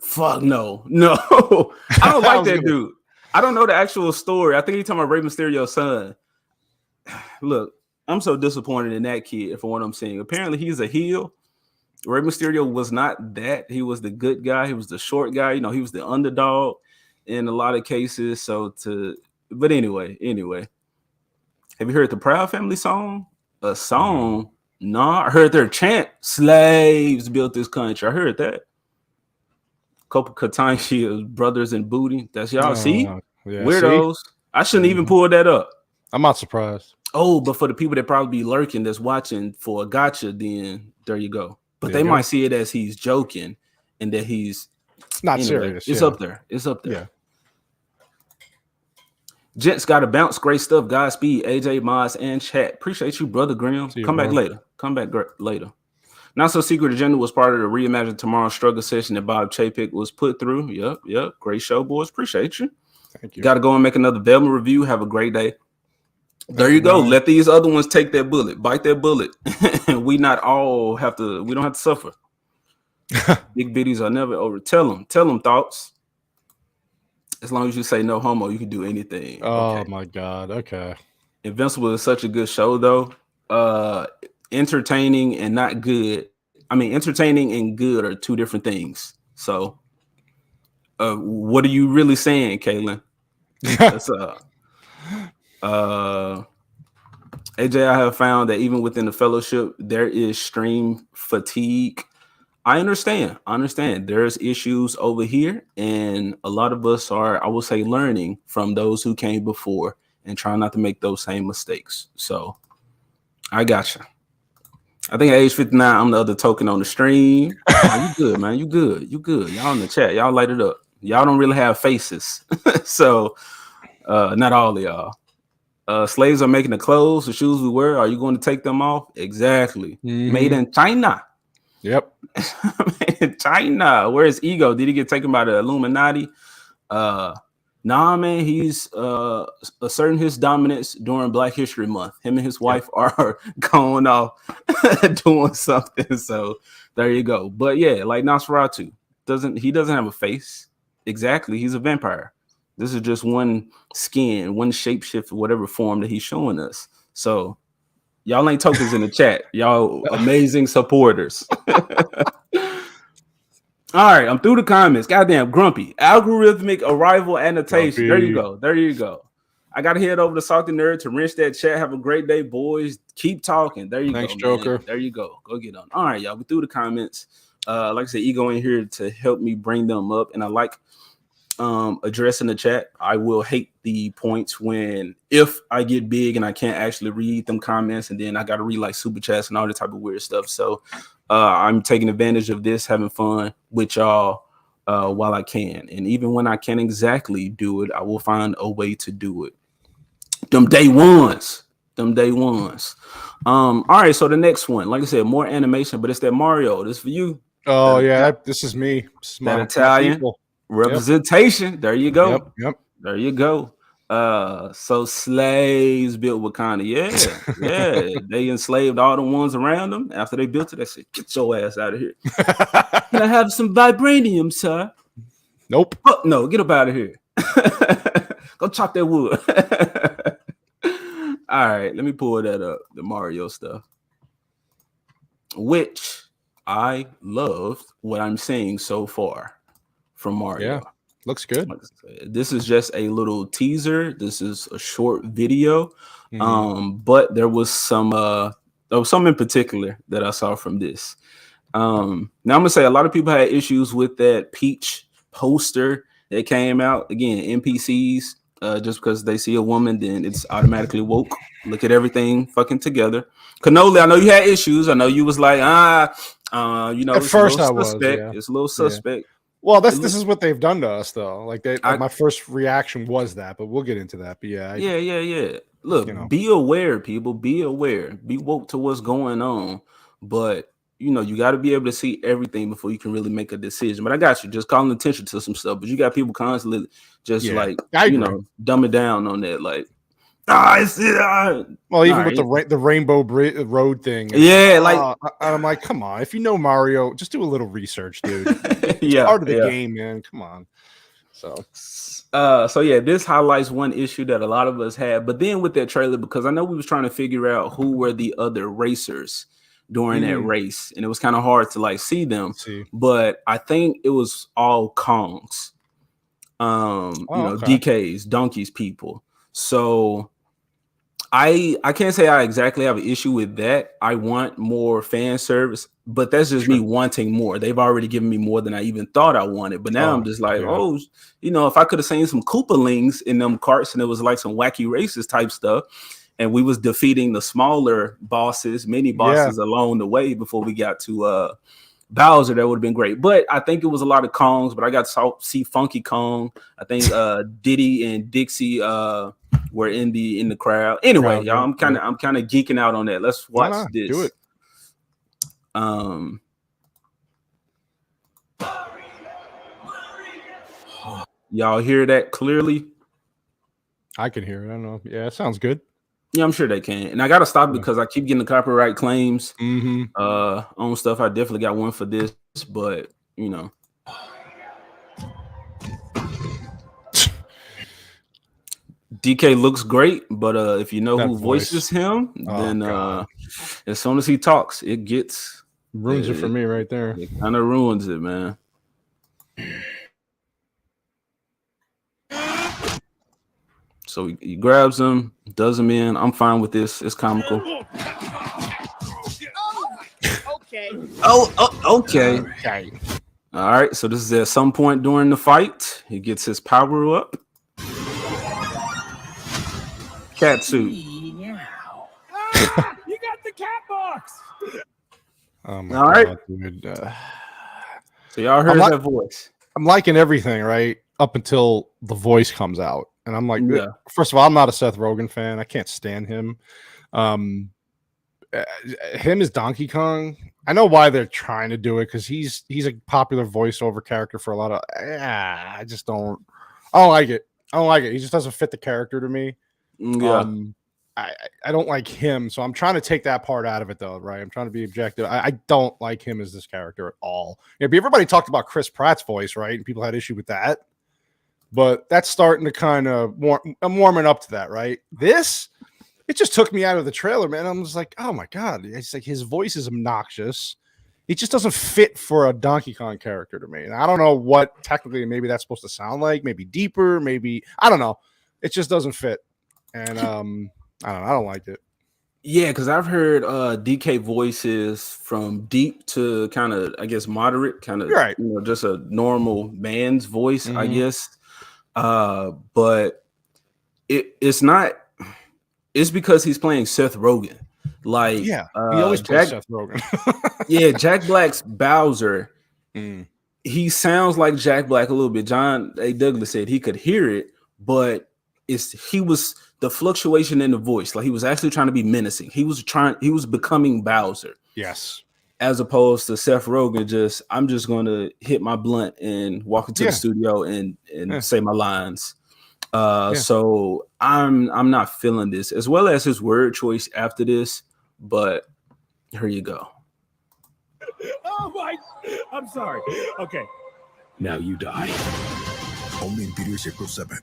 fuck no. I don't like that dude. I don't know the actual story. I think he's talking about Rey Mysterio's son. Look, I'm so disappointed in that kid for what I'm seeing. Apparently, he's a heel. Rey Mysterio was not that. He was the good guy. He was the short guy. You know, he was the underdog in a lot of cases. But anyway. Have you heard the Proud Family song? A song? No, I heard their chant. Slaves built this country. I heard that. Couple Katanshi brothers and booty. That's y'all. See? Weirdos. See? I shouldn't even pull that up. I'm not surprised. Oh, but for the people that probably be lurking that's watching for a gotcha, then there you go. But they might see it as he's joking and that he's not serious. It's up there. Yeah. Gents got to bounce. Great stuff. Godspeed, AJ, Moz, and chat. Appreciate you, brother Graham. Come back later. Not So Secret Agenda was part of the Reimagine Tomorrow struggle session that Bob Chapek was put through. Yep. Great show, boys. Appreciate you. Thank you. Got to go and make another Velma review. Have a great day. There you go. Let these other ones take that bullet. Bite that bullet. We don't have to suffer. Big biddies are never over. Tell them thoughts. As long as you say no homo, you can do anything. Oh my God. Okay. Invincible is such a good show though. Entertaining and not good. I mean, entertaining and good are two different things. So what are you really saying, Kaylin? That's AJ, I have found that even within the fellowship, there is stream fatigue. I understand. There's issues over here, and a lot of us are, I will say, learning from those who came before and trying not to make those same mistakes. So I gotcha. I think at age 59, I'm the other token on the stream. Oh, you good, man. You good. Y'all in the chat. Y'all light it up. Y'all don't really have faces. So not all of y'all. Slaves are making the clothes, the shoes we wear. Are you going to take them off? Exactly. Made in China. Yep. Made in China. Where's Ego? Did he get taken by the Illuminati? Nah, man, he's asserting his dominance during Black History Month. Him and his wife are going off doing something. So there you go. But yeah, like Nosferatu doesn't have a face. Exactly, he's a vampire. This is just one skin, one shapeshift, whatever form that he's showing us. So y'all ain't tokens in the chat. Y'all amazing supporters. All right, I'm through the comments. Goddamn, grumpy. Algorithmic arrival annotation. Grumpy. There you go. I gotta head over to Salty Nerd to wrench that chat. Have a great day, boys. Keep talking. There you Thanks, go, man. Joker. There you go. Go get on. All right, y'all. We through the comments. Like I said, Ego in here to help me bring them up, and I like addressing the chat. I will hate the points when if I get big and I can't actually read them comments, and then I gotta read like super chats and all that type of weird stuff. So I'm taking advantage of this, having fun with y'all while I can. And even when I can't exactly do it, I will find a way to do it. Them day ones. All right, so the next one, like I said, more animation, but it's that Mario. This for you. Oh, this is me. This is that Italian representation. Yep. There you go. Yep. There you go. So slaves built Wakanda. Yeah. They enslaved all the ones around them. After they built it, they said, "Get your ass out of here." Can I have some vibranium, sir? Nope. Oh, no, get up out of here. Go chop that wood. All right, let me pull that up. The Mario stuff, which I loved what I'm seeing so far from Mario. Yeah. Looks good. This is just a little teaser. This is a short video. But there was some in particular that I saw from this. Now I'm gonna say a lot of people had issues with that Peach poster that came out. Again, NPCs, just because they see a woman, then it's automatically woke. Look at everything fucking together. Cannoli, I know you had issues. I know you was like, at first I was, yeah. It's a little suspect. Yeah. Well, this is what they've done to us, though. Like my first reaction was that, but we'll get into that. But yeah, Look, be aware, people. Be aware. Be woke to what's going on. But you got to be able to see everything before you can really make a decision. But I got you, just calling attention to some stuff. But you got people constantly just dumb it down on that, like. Well, even with the Rainbow Road thing, I'm like, come on, if you know Mario, just do a little research, dude. It's part of the game, man. Come on. So yeah, this highlights one issue that a lot of us had. But then with that trailer, because I know we was trying to figure out who were the other racers during that race, and it was kind of hard to see them. But I think it was all Kongs, DKs, donkeys, people. So I can't say I exactly have an issue with that. I want more fan service, but that's just me wanting more. They've already given me more than I even thought I wanted. But now I'm just like, if I could have seen some Koopalings in them carts and it was like some wacky racist type stuff, and we was defeating the smaller bosses, mini bosses along the way before we got to Bowser, that would have been great. But I think it was a lot of Kongs, but I got to see Funky Kong. I think Diddy and Dixie were in the crowd. Anyway, y'all, I'm kind of geeking out on that. Let's watch this. Do it. Y'all hear that clearly? I can hear it. I don't know. Yeah, it sounds good. Yeah, I'm sure they can. And I gotta stop because I keep getting the copyright claims on stuff. I definitely got one for this, but DK looks great, but if you know who voices him, then as soon as he talks, it gets ruins it for me right there. It kind of ruins it, man. So he grabs him, does him in. I'm fine with this. It's comical. Okay. Okay. Okay. All right. So this is at some point during the fight. He gets his power up. Cat suit. You got the cat box. Oh my All God, right. dude. So y'all heard that voice. I'm liking everything, right? Up until the voice comes out. And I'm like, Yeah. first of all, I'm not a Seth Rogen fan. I can't stand him. Him as Donkey Kong. I know why they're trying to do it because he's a popular voiceover character for a lot of. I don't like it. I don't like it. He just doesn't fit the character to me. Yeah. I don't like him, so I'm trying to take that part out of it, though. Right? I'm trying to be objective. I don't like him as this character at all. Yeah, but everybody talked about Chris Pratt's voice, right? And people had issue with that. But that's starting to kind of I'm warming up to that, right? It just took me out of the trailer, man. I'm just like, oh my God. It's like his voice is obnoxious. It just doesn't fit for a Donkey Kong character to me. And I don't know what technically maybe that's supposed to sound like, maybe deeper, maybe I don't know. It just doesn't fit. And I don't know, I don't like it. Yeah, because I've heard DK voices from deep to kind of, I guess, moderate, kind of, Right. Just a normal man's voice, I guess. But it's not. It's because he's playing Seth Rogen. Like, he always plays Seth Rogen. Yeah, Jack Black's Bowser. He sounds like Jack Black a little bit. John A. Douglas said he could hear it, but he was the fluctuation in the voice. Like he was actually trying to be menacing. He was becoming Bowser. Yes. As opposed to Seth Rogen, I'm just gonna hit my blunt and walk into the studio and say my lines. So I'm not feeling this, as well as his word choice after this. But here you go. Oh my! I'm sorry. Okay. Now you die. Only in theaters April 7th.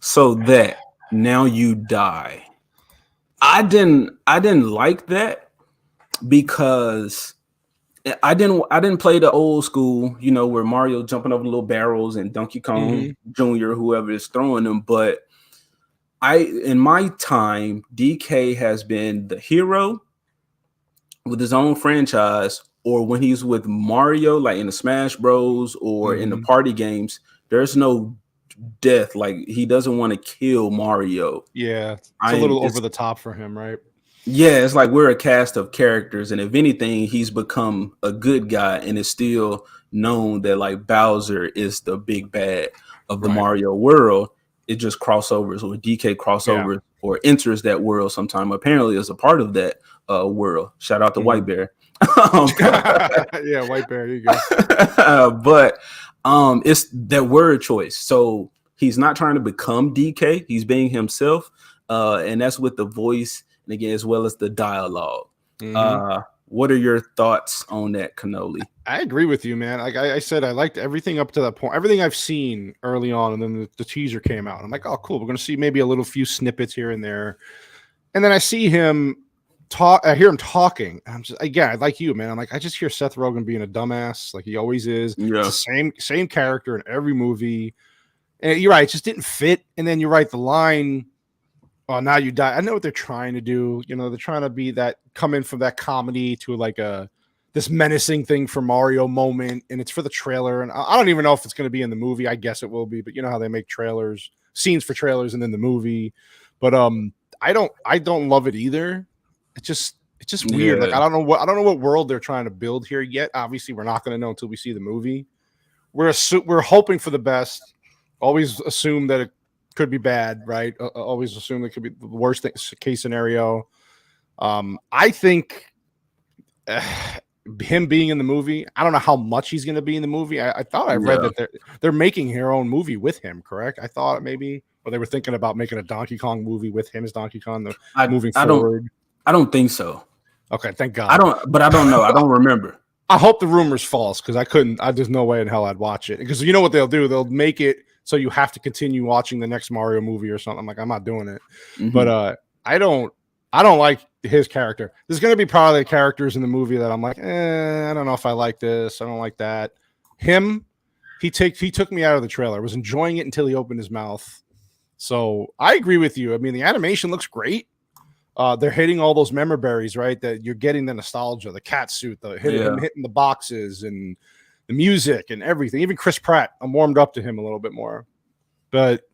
So that now you die. I didn't like that because I didn't play the old school, where Mario jumping over little barrels and Donkey Kong Jr., whoever is throwing them. But in my time, DK has been the hero with his own franchise, or when he's with Mario, like in the Smash Bros. Or in the party games, there's no death. Like he doesn't want to kill Mario. Yeah, it's a little over the top for him, right? Yeah, it's like we're a cast of characters, and if anything, he's become a good guy, and it's still known that like Bowser is the big bad of the Mario world. It just crossovers or DK crossovers or enters that world sometime. Apparently, is a part of that world. Shout out to White Bear. Yeah, White Bear. You go. But it's that word choice. So he's not trying to become DK. He's being himself, and that's with the voice. And again, as well as the dialogue. What are your thoughts on that, Cannoli? I agree with you, man. Like I said, I liked everything up to that point. Everything I've seen early on, and then the teaser came out. I'm like, oh, cool. We're going to see maybe a few snippets here and there. And then I see him talk. I hear him talking. I'm just, again, like you, man. I'm like, I just hear Seth Rogen being a dumbass, like he always is. Yeah. It's the same character in every movie. And you're right. It just didn't fit. And then you're right. The line, oh, now you die. I know what they're trying to do. They're trying to be that, come in from that comedy to like this menacing thing for Mario moment. And it's for the trailer. And I don't even know if it's going to be in the movie. I guess it will be, but you know how they make scenes for trailers and then the movie. But I don't love it either. It's just weird. Like I don't know what world they're trying to build here yet. Obviously, we're not going to know until we see the movie. We're hoping for the best. Always assume that it could be bad, right? Always assume it could be the worst case scenario. I think him being in the movie, I don't know how much he's going to be in the movie. I thought I read that they're making their own movie with him, correct? I thought maybe, or they were thinking about making a Donkey Kong movie with him as Donkey Kong moving forward. I don't think so. Okay, thank God. I don't know. I don't remember. I hope the rumor's false because there's no way in hell I'd watch it. Because you know what they'll do? They'll make it so you have to continue watching the next Mario movie or something. I'm like, I'm not doing it. But I don't like his character. There's going to be probably characters in the movie that I'm like, I don't know if I like this. I don't like that. Him, he took me out of the trailer. I was enjoying it until he opened his mouth. So I agree with you. I mean, the animation looks great. They're hitting all those memory berries, right? That you're getting the nostalgia, the cat suit, him hitting the boxes, and the music and everything. Even Chris Pratt, I'm warmed up to him a little bit more. But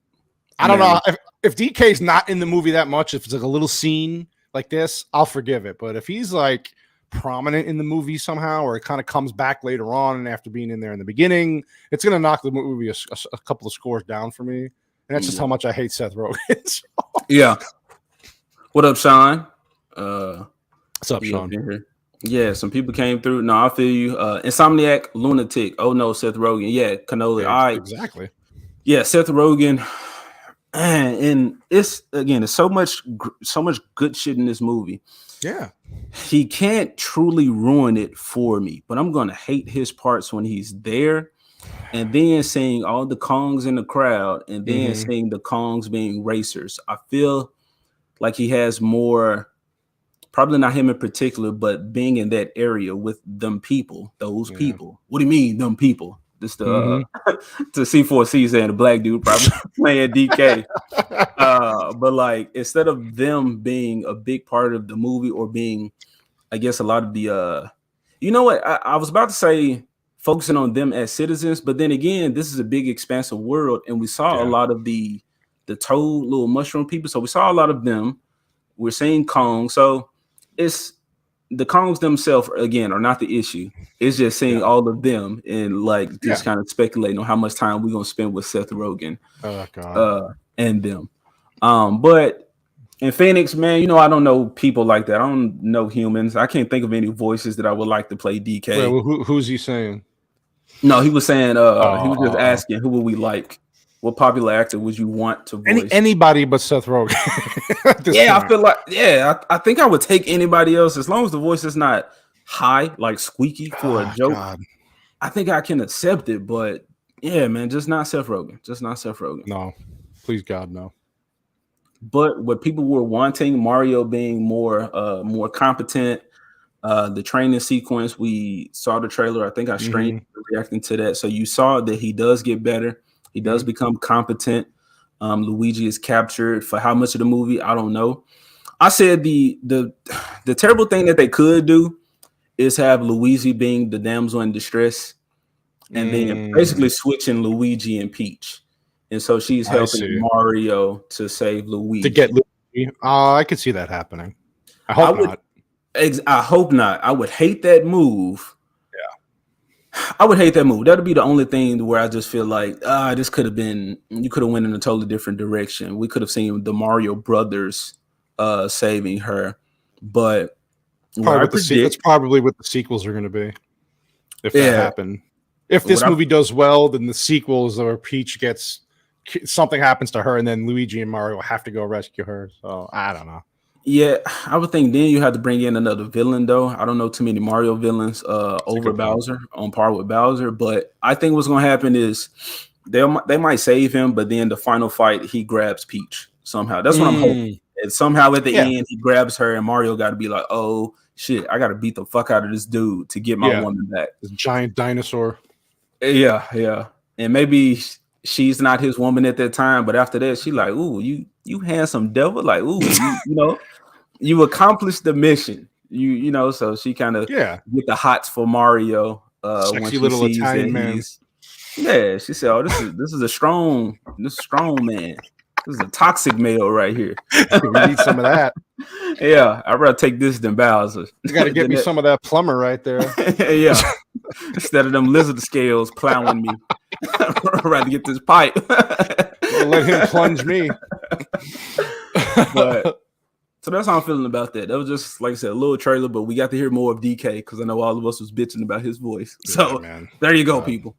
I don't know if DK's not in the movie that much. If it's like a little scene like this, I'll forgive it. But if he's like prominent in the movie somehow, or it kind of comes back later on and after being in there in the beginning, it's going to knock the movie a couple of scores down for me. And that's just how much I hate Seth Rogen. Yeah. What up, Sean? What's up, Sean? Yeah, some people came through. No, I feel you. Insomniac, Lunatic. Oh no, Seth Rogen. Yeah, Cannoli. Yeah, All right. Exactly. Yeah, Seth Rogen. And it's so much good shit in this movie. Yeah. He can't truly ruin it for me, but I'm gonna hate his parts when he's there. And then seeing all the Kongs in the crowd, and then seeing the Kongs being racers. I feel like he has more, probably not him in particular, but being in that area with them people, those people. What do you mean, them people? This the to C4C saying the black dude probably playing DK. But like, instead of them being a big part of the movie, or being, I guess, a lot of the you know what? I was about to say focusing on them as citizens, but then again, this is a big expansive world, and we saw a lot of the toad little mushroom people. So we saw a lot of them. We're seeing Kong. So it's the Kongs themselves, again, are not the issue. It's just seeing all of them and like just kind of speculating on how much time we're gonna spend with Seth Rogen and them. But in Phoenix, man, you know, I don't know people like that. I don't know humans. I can't think of any voices that I would like to play DK. Wait, well, who's he saying? No, he was saying he was just asking who would we like? What popular actor would you want to voice? Anybody but Seth Rogen. Yeah, I feel like I think I would take anybody else as long as the voice is not high, like squeaky for a joke. God. I think I can accept it, but yeah, man, just not Seth Rogen. Just not Seth Rogen. No, please God, no. But what people were wanting, Mario being more competent, the training sequence, we saw the trailer. I think I streamed reacting to that. So you saw that he does get better. He does become competent. Luigi is captured for how much of the movie? I don't know. I said the terrible thing that they could do is have Luigi being the damsel in distress, and then basically switching Luigi and Peach. And so she's helping Mario to save Luigi. To get Luigi. I could see that happening. I hope not. I hope not. I would hate that move. Yeah. I would hate that move. That'd be the only thing where I just feel like, this could have been, you could have went in a totally different direction. We could have seen the Mario brothers saving her. But that's probably what the sequels are going to be. If that happened. If this movie does well, then the sequels where Peach gets something happens to her, and then Luigi and Mario have to go rescue her. So I don't know. Yeah, I would think then you have to bring in another villain, though. I don't know too many Mario villains over Bowser, on par with Bowser. But I think what's going to happen is they might save him, but then the final fight, he grabs Peach somehow. That's what I'm hoping. And somehow at the end, he grabs her, and Mario got to be like, oh, shit, I got to beat the fuck out of this dude to get my woman back. This giant dinosaur. Yeah. And maybe she's not his woman at that time, but after that, she like, ooh, you handsome devil. Like, ooh, you know, you accomplished the mission. You know, so she kind of get the hots for Mario. Sexy when little Italian man. Yeah, she said, oh, this is a strong man. This is a toxic male right here. We need some of that. Yeah, I'd rather take this than Bowser. You got to get me some of that plumber right there. Yeah. Instead of them lizard scales plowing me. I'd rather get this pipe. Let him plunge me. But so that's how I'm feeling about that. That was just, like I said, a little trailer, but we got to hear more of DK because I know all of us was bitching about his voice. So there you go, people.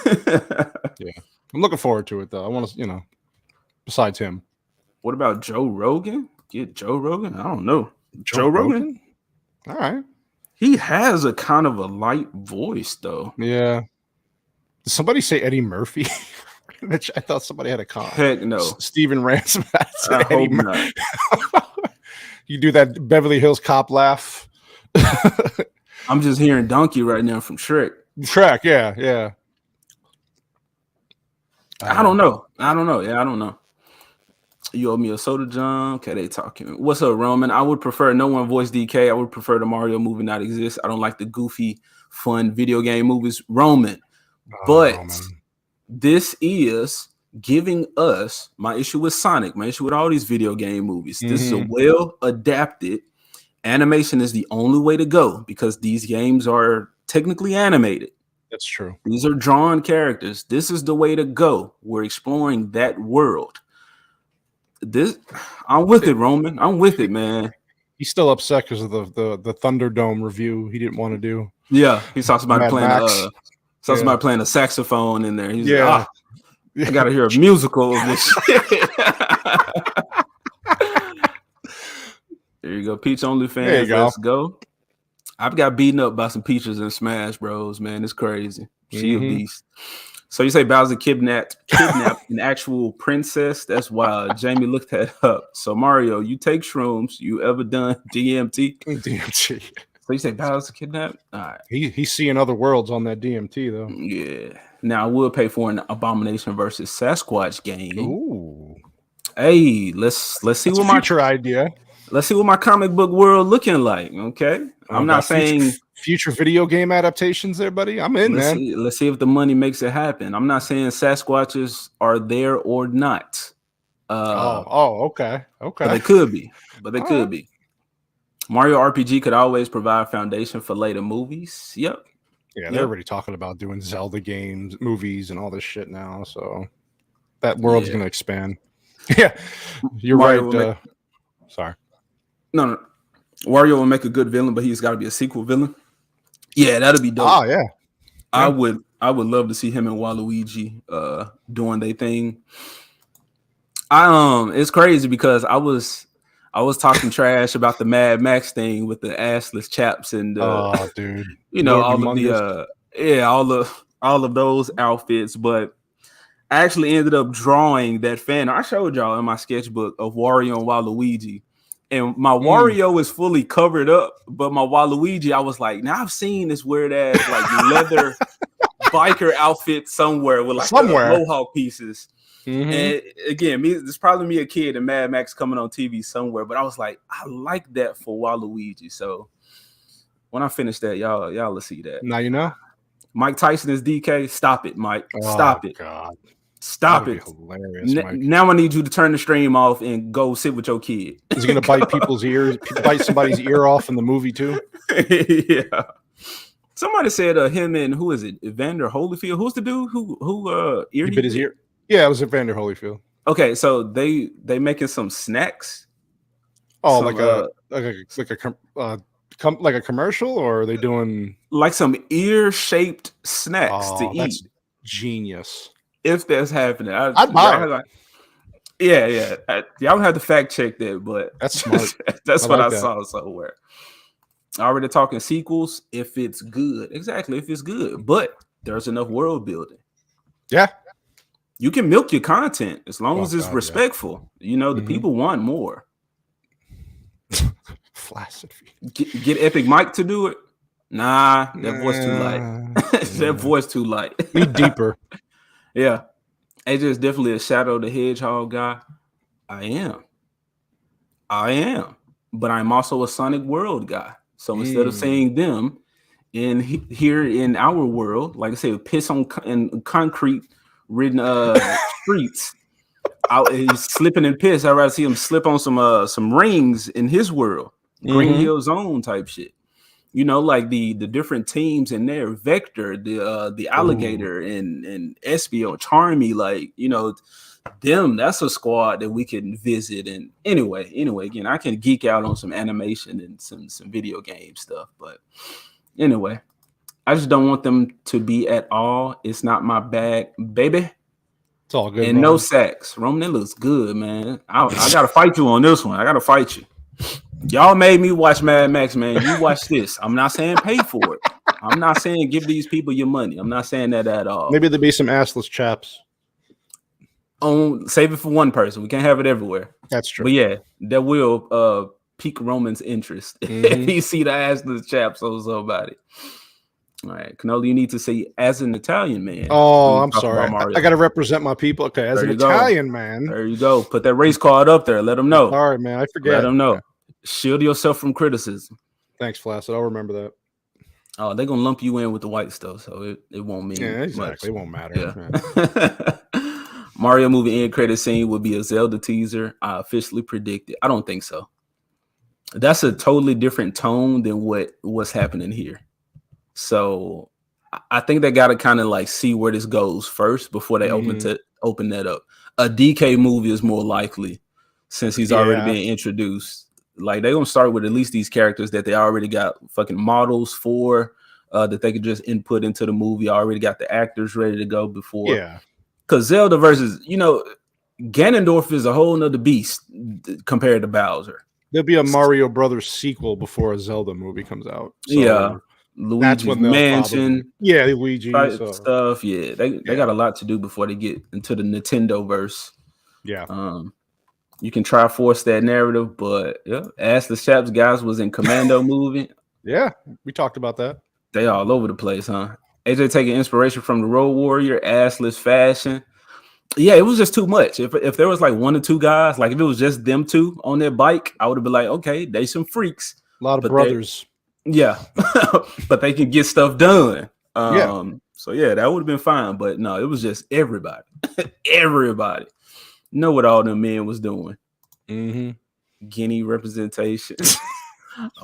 Yeah. I'm looking forward to it, though. I want to, besides him. What about Joe Rogan? Get Joe Rogan? I don't know. Joe Rogan? All right. He has a kind of a light voice, though. Yeah. Did somebody say Eddie Murphy? I thought somebody had a comment. Heck no. Steven Ransom. I hope not. You do that Beverly Hills Cop laugh. I'm just hearing Donkey right now from Shrek. Yeah. I don't know. Yeah, I don't know. You owe me a soda, John. Okay, they talking. What's up, Roman? I would prefer no one voice DK. I would prefer the Mario movie not exist. I don't like the goofy, fun video game movies. Roman. But this is giving us my issue with Sonic, my issue with all these video game movies. This is a well adapted animation is the only way to go because these games are technically animated. That's true. These are drawn characters. This is the way to go. We're exploring that world. I'm with it, Roman. I'm with it, man. He's still upset because of the Thunderdome review he didn't want to do. Yeah, he saw somebody playing a saxophone in there. He's like, I gotta hear a musical of this shit. There you go, Peach OnlyFans. Let's go. I've got beaten up by some Peaches in Smash Bros. Man, it's crazy. She a beast. So you say Bowser kidnapped an actual princess? That's wild. Jamie looked that up. So Mario, you take shrooms. You ever done DMT? DMT. So you say Bowser kidnapped? All right. He's seeing other worlds on that DMT though. Yeah. Now I will pay for an Abomination versus Sasquatch game. Ooh. Hey, let's see what my future idea. Let's see what my comic book world looking like. Okay. I'm not saying future video game adaptations there, buddy. I'm in, man. Let's see if the money makes it happen. I'm not saying Sasquatches are there or not. Okay. But they could be. Be. Mario RPG could always provide foundation for later movies. Yep. Yeah, they're already talking about doing Zelda games, movies, and all this shit now. So that world's gonna expand. Yeah, you're right. Sorry. No. Wario will make a good villain, but he's got to be a sequel villain. Yeah, that'd be dope. Oh yeah. I would love to see him and Waluigi doing their thing. It's crazy because I was talking trash about the Mad Max thing with the assless chaps and dude, you know, all of those outfits, but I actually ended up drawing that fan. I showed y'all in my sketchbook of Wario and Waluigi. And my Wario is fully covered up, but my Waluigi, I was like, now I've seen this weird ass like leather biker outfit somewhere with like mohawk pieces. And again, it's probably me a kid and Mad Max coming on TV somewhere, but I was like, I like that for Waluigi. So when I finish that, y'all will see that. Now you know. Mike Tyson is DK. Stop it, Mike. Stop it. God. Stop it. Hilarious, Mike. Now I need you to turn the stream off and go sit with your kid. Is he gonna bite people's ears, bite somebody's ear off in the movie too? Yeah. Somebody said him and who is it? Evander Holyfield. Who's the dude who he bit his ear? Yeah, it was Evander Holyfield. Okay, so they making some snacks. Oh, like a commercial, or are they doing like some ear-shaped snacks to eat? That's genius. If that's happening, I'd buy it. Y'all have to fact check that, but that's smart. That's what I saw somewhere. Already talking sequels. If it's good, exactly. If it's good, but there's enough world building. Yeah, you can milk your content as long as it's respectful. Yeah. You know, the people want more. Flaccid. Get Epic Mike to do it. Nah, that voice too light. That voice too light. Need deeper. Yeah. AJ is definitely a Shadow the Hedgehog guy. I am. But I'm also a Sonic World guy. So instead of saying them here in our world, like I said, piss on concrete ridden streets, he's slipping in piss. I'd rather see him slip on some rings in his world. Green Hill Zone type shit. You know, like the different teams in there, Vector, the Alligator, and Espio, Charmy, like, you know, them, that's a squad that we can visit. And anyway, again, I can geek out on some animation and some video game stuff. But anyway, I just don't want them to be at all. It's not my bag, baby. It's all good. And Roman. No sacks. Roman, that looks good, man. I got to fight you on this one. I got to fight you. Y'all made me watch Mad Max, man. You watch this. I'm not saying pay for it. I'm not saying give these people your money. I'm not saying that at all. Maybe there'll be some assless chaps. Save it for one person. We can't have it everywhere. That's true. But yeah, that will pique Roman's interest if he see the assless chaps on somebody. All right, Cannoli, you need to say as an Italian man. Oh, when you I'm talk about sorry. Mario. I got to represent my people. Okay, as There an you go. Italian man. There you go. Put that race card up there. Let them know. Sorry, man. I forget. Let them know. Shield yourself from criticism. Thanks, Flaccid. I'll remember that. Oh, they're gonna lump you in with the white stuff, so it won't mean exactly. much. It won't matter. Yeah. Mario movie end credit scene would be a Zelda teaser. I officially predicted. I don't think so. That's a totally different tone than what's happening here. So I think they got to kind of like see where this goes first before they open that up. A DK movie is more likely since he's already been introduced. Like they're gonna start with at least these characters that they already got fucking models for, that they could just input into the movie. Already got the actors ready to go before. Yeah, because Zelda versus Ganondorf is a whole nother beast compared to Bowser. There'll be a Mario Brothers sequel before a Zelda movie comes out. So yeah, Luigi's Mansion, Luigi stuff. Yeah, they got a lot to do before they get into the Nintendo verse. Yeah. You can try force that narrative, but Ask the Chaps guys was in Commando movie. Yeah, we talked about that. They all over the place, huh? AJ taking inspiration from the Road Warrior, assless fashion. Yeah, it was just too much. If there was like one or two guys, like if it was just them two on their bike, I would have been like, okay, they some freaks. A lot of brothers. Yeah, but they can get stuff done. Yeah. So yeah, that would have been fine. But no, it was just everybody. Everybody. Know what all them men was doing. Guinea representation.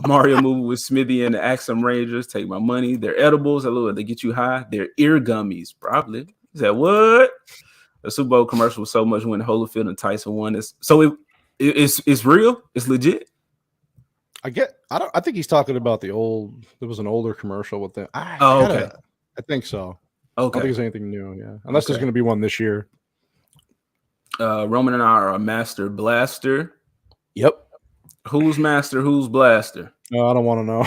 Mario movie with Smithy and the Axum Rangers. Take my money. They're edibles. Hello, they get you high. They're ear gummies, probably. Is that what? The Super Bowl commercial was so much when Holyfield and Tyson won. It's real. It's legit. I think he's talking about there was an older commercial with them. Okay. I think so. Okay. I don't think there's anything new. Yeah, unless there's going to be one this year. Roman and I are a master blaster. Yep. Who's master? Who's blaster? No, I don't want to know.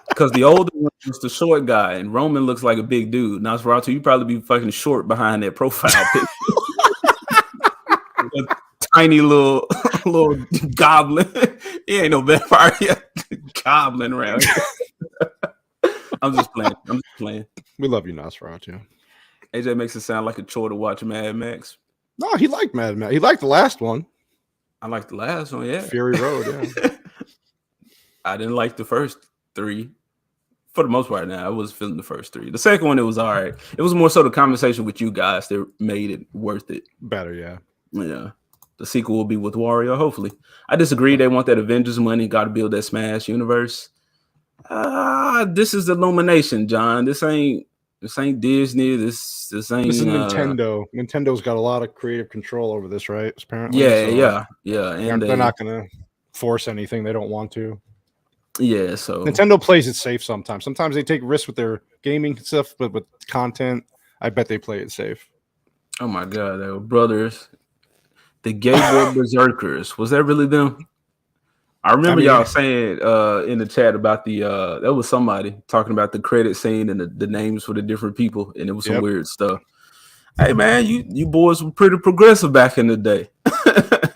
Because the older one is the short guy, and Roman looks like a big dude. Nosferatu, you probably be fucking short behind that profile picture. A tiny little goblin. He ain't no vampire yet. Goblin around here. I'm just playing. We love you, Nosferatu. AJ makes it sound like a chore to watch Mad Max. No, he liked Mad Max. He liked the last one. I liked the last one, yeah. Fury Road, yeah. I didn't like the first three. For the most part, now I was feeling the first three. The second one, it was all right. It was more so the conversation with you guys that made it worth it. Better, yeah. Yeah. The sequel will be with Wario, hopefully. I disagree. They want that Avengers money. Got to build that Smash universe. This is Illumination, John. This ain't Disney. This ain't. This is Nintendo. Nintendo's got a lot of creative control over this, right? Apparently. Yeah. And they're not going to force anything they don't want to. Yeah, so Nintendo plays it safe sometimes. Sometimes they take risks with their gaming stuff, but with content, I bet they play it safe. Oh my god, they were brothers. The Gay Boy Berserkers. Was that really them? I remember y'all saying in the chat about the that was somebody talking about the credit scene and the names for the different people, and it was some weird stuff. Hey man, you boys were pretty progressive back in the day.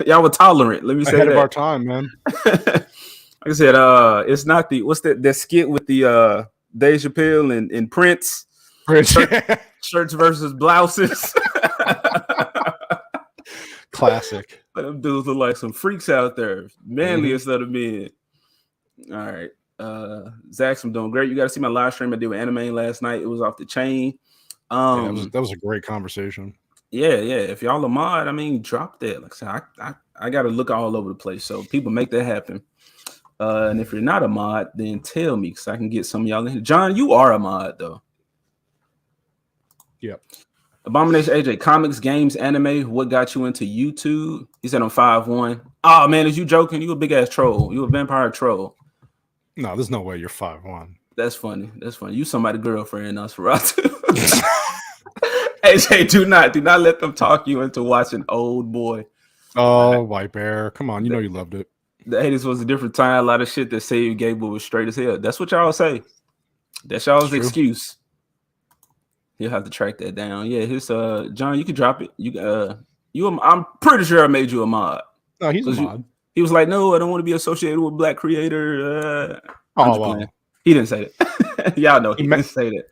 Y'all were tolerant. Let me say ahead that. of our time, man. Like I said, it's not what's that skit with the Dave Chappelle and Prince shirts versus blouses. Classic. Them dudes look like some freaks out there, manly instead of men. All right, Zach, I'm doing great. You got to see my live stream I did with Anime last night. It was off the chain. That was a great conversation. Yeah. If y'all a mod, I mean, drop that. Like I said, I got to look all over the place, so people make that happen. And if you're not a mod, then tell me because I can get some of y'all in here. John, you are a mod though. Yep. Abomination AJ, comics, games, anime. What got you into YouTube? He said I'm 5'1". Oh man, is you joking? You a big ass troll. You a vampire troll. No, there's no way you're 5'1". That's funny. You somebody's girlfriend, Nosferatu. AJ, do not let them talk you into watching Old Boy. Oh, White Bear. Come on, you know you loved it. The 80s was a different time. A lot of shit that saved Gable was straight as hell. That's what y'all say. That's y'all's excuse. You'll have to track that down. Yeah, his John, you can drop it. I'm pretty sure I made you a mod. No, he's a mod. He was like, no, I don't want to be associated with black creator. Well, He didn't say that. Y'all know he didn't say that.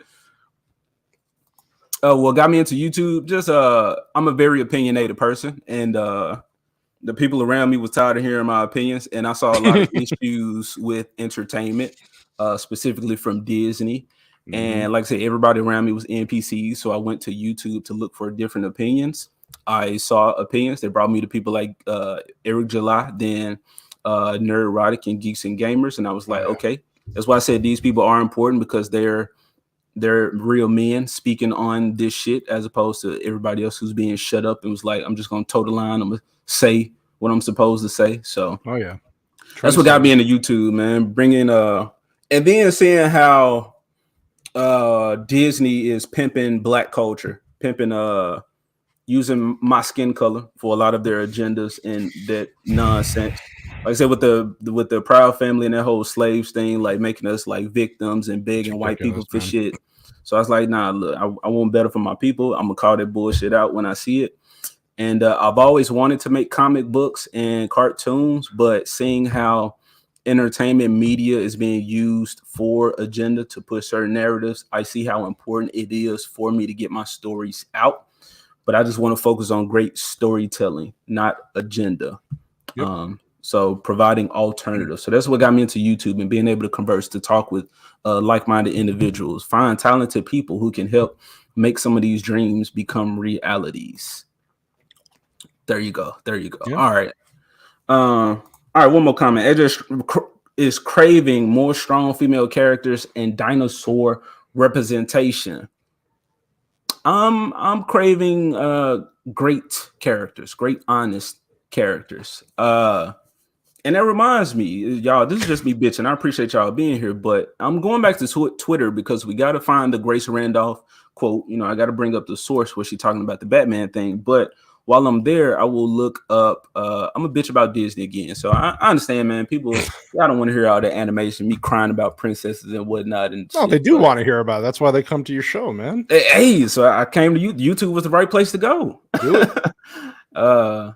What got me into YouTube? Just I'm a very opinionated person, and the people around me was tired of hearing my opinions, and I saw a lot of issues with entertainment, specifically from Disney. And like I said, everybody around me was NPCs, so I went to YouTube to look for different opinions. I saw opinions. They brought me to people like Eric July, then Nerd Erotic and Geeks and Gamers, and I was like, okay. That's why I said these people are important, because they're real men speaking on this shit, as opposed to everybody else who's being shut up and was like, I'm just gonna toe the line. I'm gonna say what I'm supposed to say. So that's what got me into YouTube, man. Bringing and then seeing how Disney is pimping black culture, pimping using my skin color for a lot of their agendas and that nonsense. Like I said, with the Proud Family and that whole slaves thing, like making us like victims and begging white people for shit. So I was like, nah, look, I want better for my people. I'm gonna call that bullshit out when I see it. And I've always wanted to make comic books and cartoons, but seeing how entertainment media is being used for agenda to push certain narratives, I see how important it is for me to get my stories out. But I just want to focus on great storytelling, not agenda. So providing alternatives. So that's what got me into YouTube and being able to converse, to talk with like-minded individuals, find talented people who can help make some of these dreams become realities. There you go. Yeah. All right. All right. One more comment. Edge is craving more strong female characters and dinosaur representation. I'm craving great characters, great honest characters. And that reminds me, y'all, this is just me bitching. I appreciate y'all being here, but I'm going back to Twitter because we got to find the Grace Randolph quote. You know, I got to bring up the source where she's talking about the Batman thing. But while I'm there, I will look up. I'm a bitch about Disney again. So I understand, man. People, I don't want to hear all the animation, me crying about princesses and whatnot. And no, they do want to hear about it. That's why they come to your show, man. Hey, so I came to you. YouTube was the right place to go. Do it.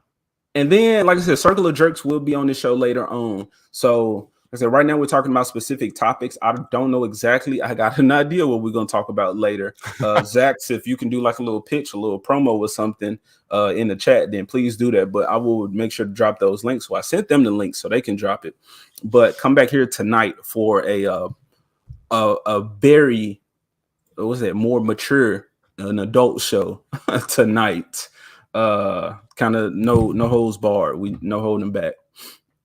And then, like I said, Circle of Jerks will be on the show later on. So, like I said, right now we're talking about specific topics. I don't know exactly. I got an idea what we're going to talk about later. Zax, if you can do like a little pitch, a little promo or something in the chat, then please do that. But I will make sure to drop those links. So I sent them the links so they can drop it. But come back here tonight for a very, more mature, an adult show tonight. Kind of no holds barred. We no holding back.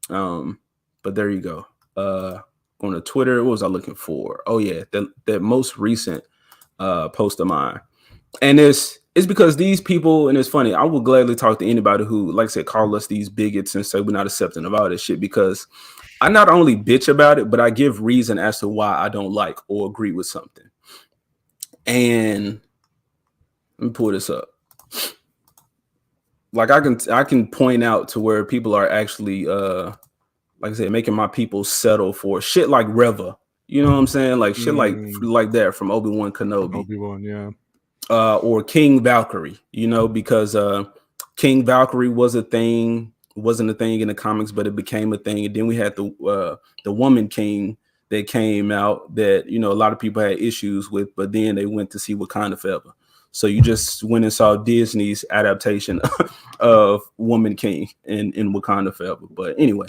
But there you go. On the Twitter, what was I looking for? Oh yeah, that most recent post of mine. And it's because these people, and it's funny, I will gladly talk to anybody who, like I said, call us these bigots and say we're not accepting of all this shit, because I not only bitch about it, but I give reason as to why I don't like or agree with something. And let me pull this up. Like I can point out to where people are actually like I said, making my people settle for shit like Reva. You know what I'm saying? Like shit like that from Obi-Wan Kenobi. Obi-Wan, yeah. Or King Valkyrie, you know, because King Valkyrie wasn't a thing in the comics, but it became a thing. And then we had the Woman King that came out that, you know, a lot of people had issues with, but then they went to see Wakanda Forever. So you just went and saw Disney's adaptation of Woman King in Wakanda Forever. But anyway,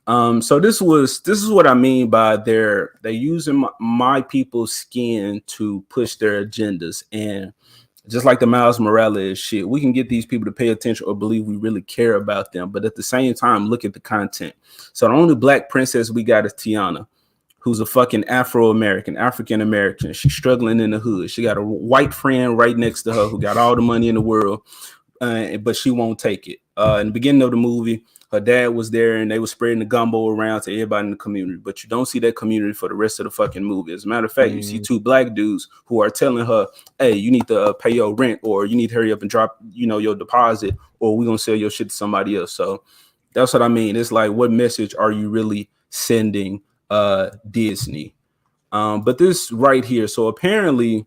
so this is what I mean by they're using my people's skin to push their agendas. And just like the Miles Morales shit, we can get these people to pay attention or believe we really care about them. But at the same time, look at the content. So the only black princess we got is Tiana, who's a fucking African-American. She's struggling in the hood. She got a white friend right next to her who got all the money in the world, but she won't take it. In the beginning of the movie, her dad was there and they were spreading the gumbo around to everybody in the community, but you don't see that community for the rest of the fucking movie. As a matter of fact, you see two black dudes who are telling her, hey, you need to pay your rent, or you need to hurry up and drop, you know, your deposit, or we're going to sell your shit to somebody else. So that's what I mean. It's like, what message are you really sending Disney? But this right here, so apparently,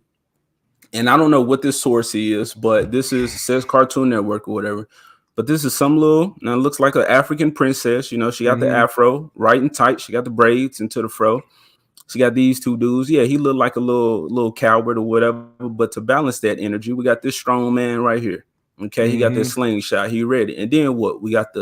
and I don't know what this source is, but says Cartoon Network or whatever, but this is some little, now it looks like an African princess, you know, she got the afro right and tight, she got the braids into the fro, So you got these two dudes. Yeah, he looked like a little coward or whatever. But to balance that energy, we got this strong man right here. Okay, he got this slingshot. He ready. And then what? We got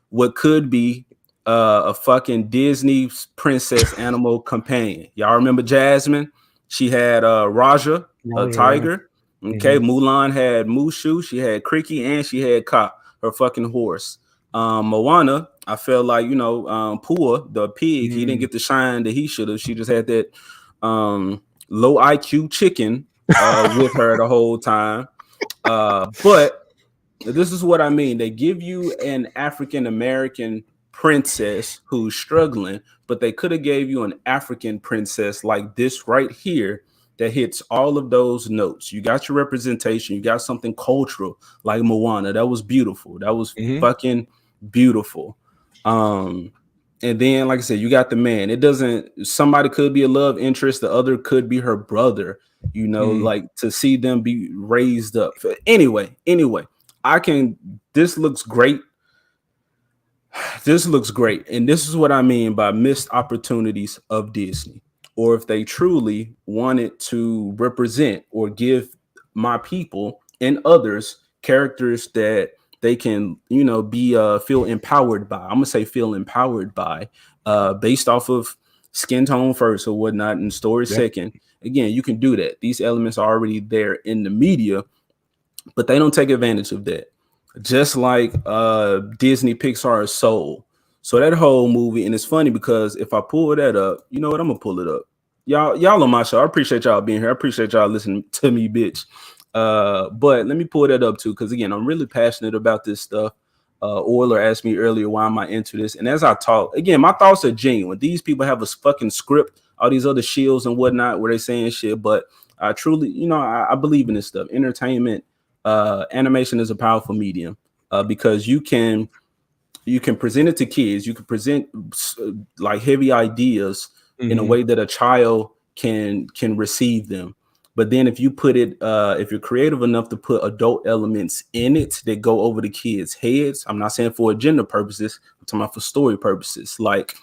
what could be a fucking Disney princess animal companion. Y'all remember Jasmine? She had Raja, a tiger. Okay, Mulan had Mushu. She had Cricky, and she had Ka, her fucking horse. Moana, I felt like, Pua, the pig, he didn't get the shine that he should have. She just had that low IQ chicken with her the whole time. But this is what I mean. They give you an African American princess who's struggling, but they could have gave you an African princess like this right here that hits all of those notes. You got your representation. You got something cultural like Moana. That was beautiful. That was fucking beautiful. And then, like I said, you got the man. Somebody could be a love interest. The other could be her brother, like to see them be raised up. Anyway, this looks great. This looks great. And this is what I mean by missed opportunities of Disney. Or if they truly wanted to represent or give my people and others characters that they can, feel empowered by. I'm gonna say feel empowered by, based off of skin tone first or whatnot, and story second. Again, you can do that. These elements are already there in the media, but they don't take advantage of that. Just like Disney Pixar's Soul. So that whole movie, and it's funny because if I pull that up, you know what? I'm gonna pull it up. Y'all on my show. I appreciate y'all being here. I appreciate y'all listening to me, bitch. But let me pull that up too, because again, I'm really passionate about this stuff. Euler asked me earlier, why am I into this? And as I talk, again, my thoughts are genuine. These people have a fucking script, all these other shields and whatnot, where they saying shit. But I truly, I believe in this stuff. Entertainment, animation is a powerful medium because you can present it to kids. You can present like heavy ideas in a way that a child can receive them. But then if you put it, if you're creative enough to put adult elements in it that go over the kids' heads, I'm not saying for agenda purposes, I'm talking about for story purposes, like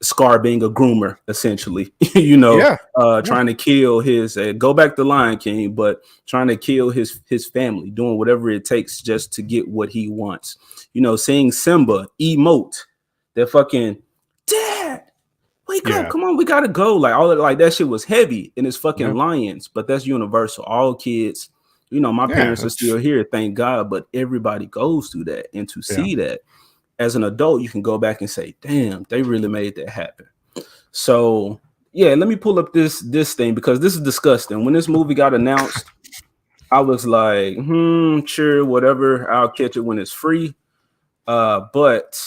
Scar being a groomer, essentially, trying to kill his, go back to Lion King, but trying to kill his family, doing whatever it takes just to get what he wants. Seeing Simba emote, that fucking dad, wake up, come on, we gotta go. Like all of, like that shit was heavy in his fucking lions, but that's universal. All kids, my parents are still here, thank God, but everybody goes through that, and to see that as an adult, you can go back and say, damn, they really made that happen. So yeah, let me pull up this thing because this is disgusting. When this movie got announced, I was like, sure, whatever, I'll catch it when it's free. But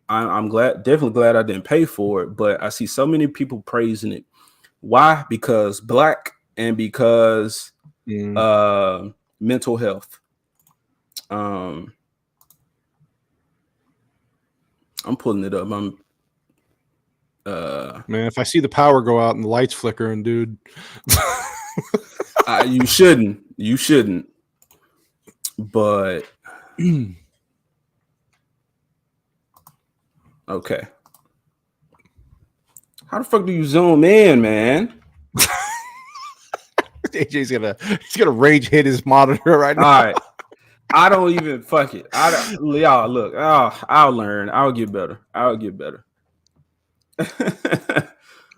I'm definitely glad I didn't pay for it. But I see so many people praising it. Why? Because Black and because mental health. I'm pulling it up. Man, if I see the power go out and the lights flickering, dude. You shouldn't. But okay. How the fuck do you zoom in, man? AJ's gonna rage hit his monitor right now. All right. I don't even fuck it. Y'all look. I'll learn. I'll get better.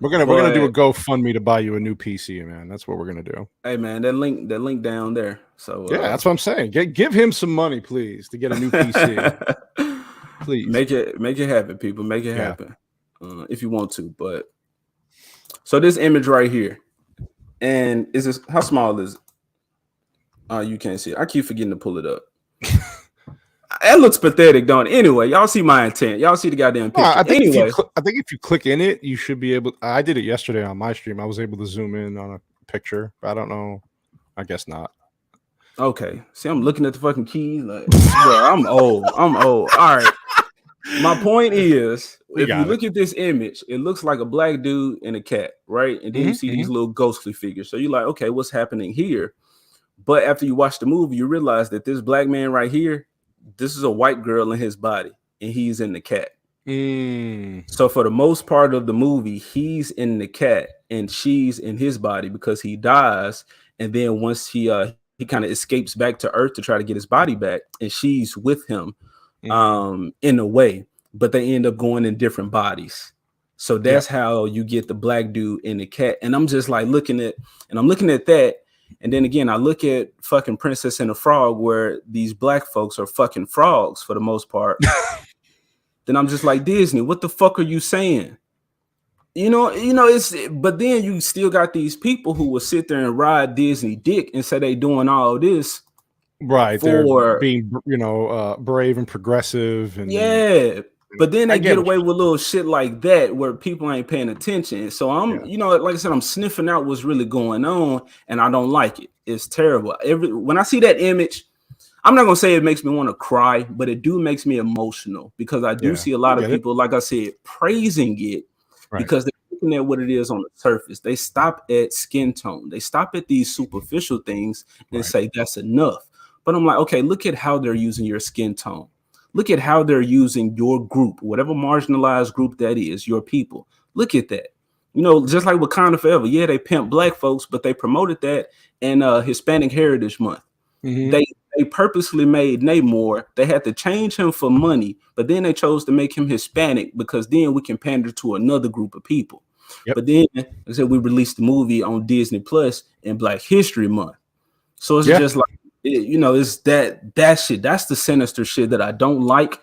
We're gonna do a GoFundMe to buy you a new PC, man. That's what we're gonna do. Hey, man, that link down there. So yeah, that's what I'm saying. Give him some money, please, to get a new PC. Please make it happen, people. Make it happen if you want to. But so this image right here, and is this how small is it? You can't see it. I keep forgetting to pull it up. That looks pathetic, don't it? Anyway, y'all see my intent. Y'all see the goddamn picture. I think if you click in it, you should be able. I did it yesterday on my stream. I was able to zoom in on a picture. I don't know. I guess not. Okay. See, I'm looking at the fucking keys. Like, bro, I'm old. All right. My point is, if you look at this image, it looks like a black dude and a cat, right? And then you see these little ghostly figures. So you're like, okay, what's happening here? But after you watch the movie, you realize that this black man right here, this is a white girl in his body, and he's in the cat. So for the most part of the movie, he's in the cat and she's in his body because he dies. And then once he kind of escapes back to Earth to try to get his body back, and she's with him in a way, but they end up going in different bodies. So that's how you get the black dude in the cat. And I'm just like looking at that. And then again, I look at fucking Princess and the Frog, where these black folks are fucking frogs for the most part. Then I'm just like, Disney, what the fuck are you saying? You know, it's, but then you still got these people who will sit there and ride Disney dick and say they doing all this. Right. They're being, brave and progressive. And but then they get away with little shit like that where people ain't paying attention. So I'm, like I said, I'm sniffing out what's really going on, and I don't like it. It's terrible. When I see that image, I'm not gonna say it makes me want to cry, but it makes me emotional because I do see a lot of people, like I said, praising it because they're looking at what it is on the surface. They stop at skin tone. They stop at these superficial things and say that's enough. But I'm like, okay, look at how they're using your skin tone. Look at how they're using your group, whatever marginalized group that is, your people. Look at that. Just like Wakanda Forever. Yeah, they pimp black folks, but they promoted that in Hispanic Heritage Month. They purposely made Namor. They had to change him for money, but then they chose to make him Hispanic because then we can pander to another group of people. But then, like I said, we released the movie on Disney Plus in Black History Month. So it's just like, it's that shit. That's the sinister shit that I don't like.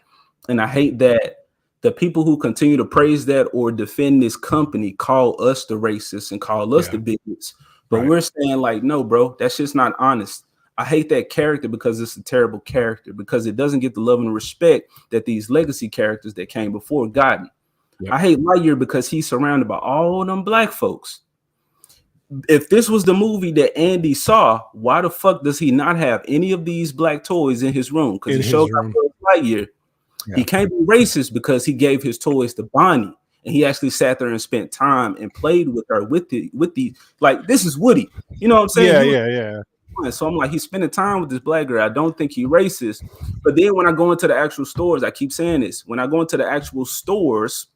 And I hate that the people who continue to praise that or defend this company call us the racists and call us the bigots. But we're saying like, no, bro, that shit's not honest. I hate that character because it's a terrible character, because it doesn't get the love and respect that these legacy characters that came before gotten. I hate Lightyear because he's surrounded by all them black folks. If this was the movie that Andy saw, why the fuck does he not have any of these black toys in his room? Because he showed up for Lightyear. He can't be racist because he gave his toys to Bonnie, and he actually sat there and spent time and played with her with the like, this is Woody. You know what I'm saying? Yeah. So I'm like, he's spending time with this black girl. I don't think he's racist. But then when I go into the actual stores, I keep saying this. When I go into the actual stores,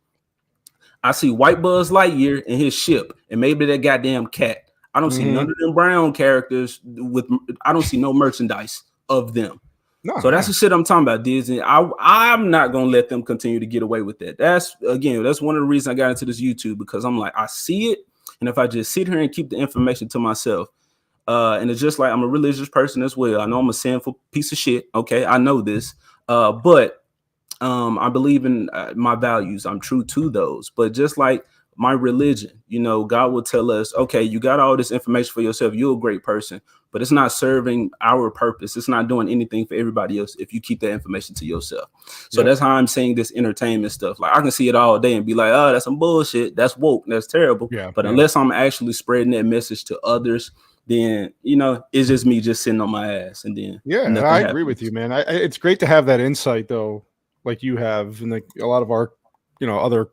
I see white Buzz Lightyear and his ship, and maybe that goddamn cat. I don't see none of them brown characters I don't see no merchandise of them. That's the shit I'm talking about, Disney. I'm not gonna let them continue to get away with that. That's one of the reasons I got into this YouTube, because I'm like, I see it, and if I just sit here and keep the information to myself, and it's just like, I'm a religious person as well. I know I'm a sinful piece of shit. Okay, I know this, but I believe in my values. I'm true to those. But just like my religion, God will tell us, okay, you got all this information for yourself. You're a great person, but it's not serving our purpose. It's not doing anything for everybody else if you keep that information to yourself. So that's how I'm saying this entertainment stuff. Like, I can see it all day and be like, oh, that's some bullshit. That's woke. That's terrible. But unless I'm actually spreading that message to others, then it's just me just sitting on my ass. And then I agree with you, man. It's great to have that insight though, like you have, and like a lot of our other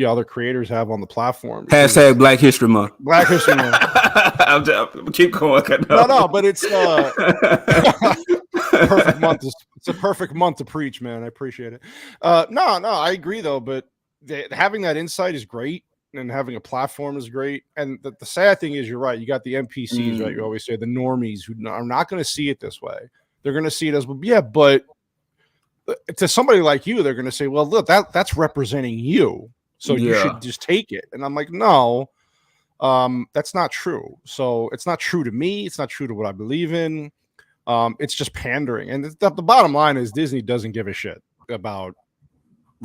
other creators have on the platform. Hashtag Black History Month. Black History Month. I'm keep going. No, but it's perfect month. It's a perfect month to preach, man. I appreciate it. No, I agree though. But having that insight is great, and having a platform is great. And the sad thing is, you're right. You got the NPCs, right? You always say the normies who are not going to see it this way. They're going to see it as, but to somebody like you, they're going to say, well, look, that's representing you, so you should just take it. And I'm like, no, that's not true. So it's not true to me. It's not true to what I believe in. It's just pandering. And the bottom line is, Disney doesn't give a shit about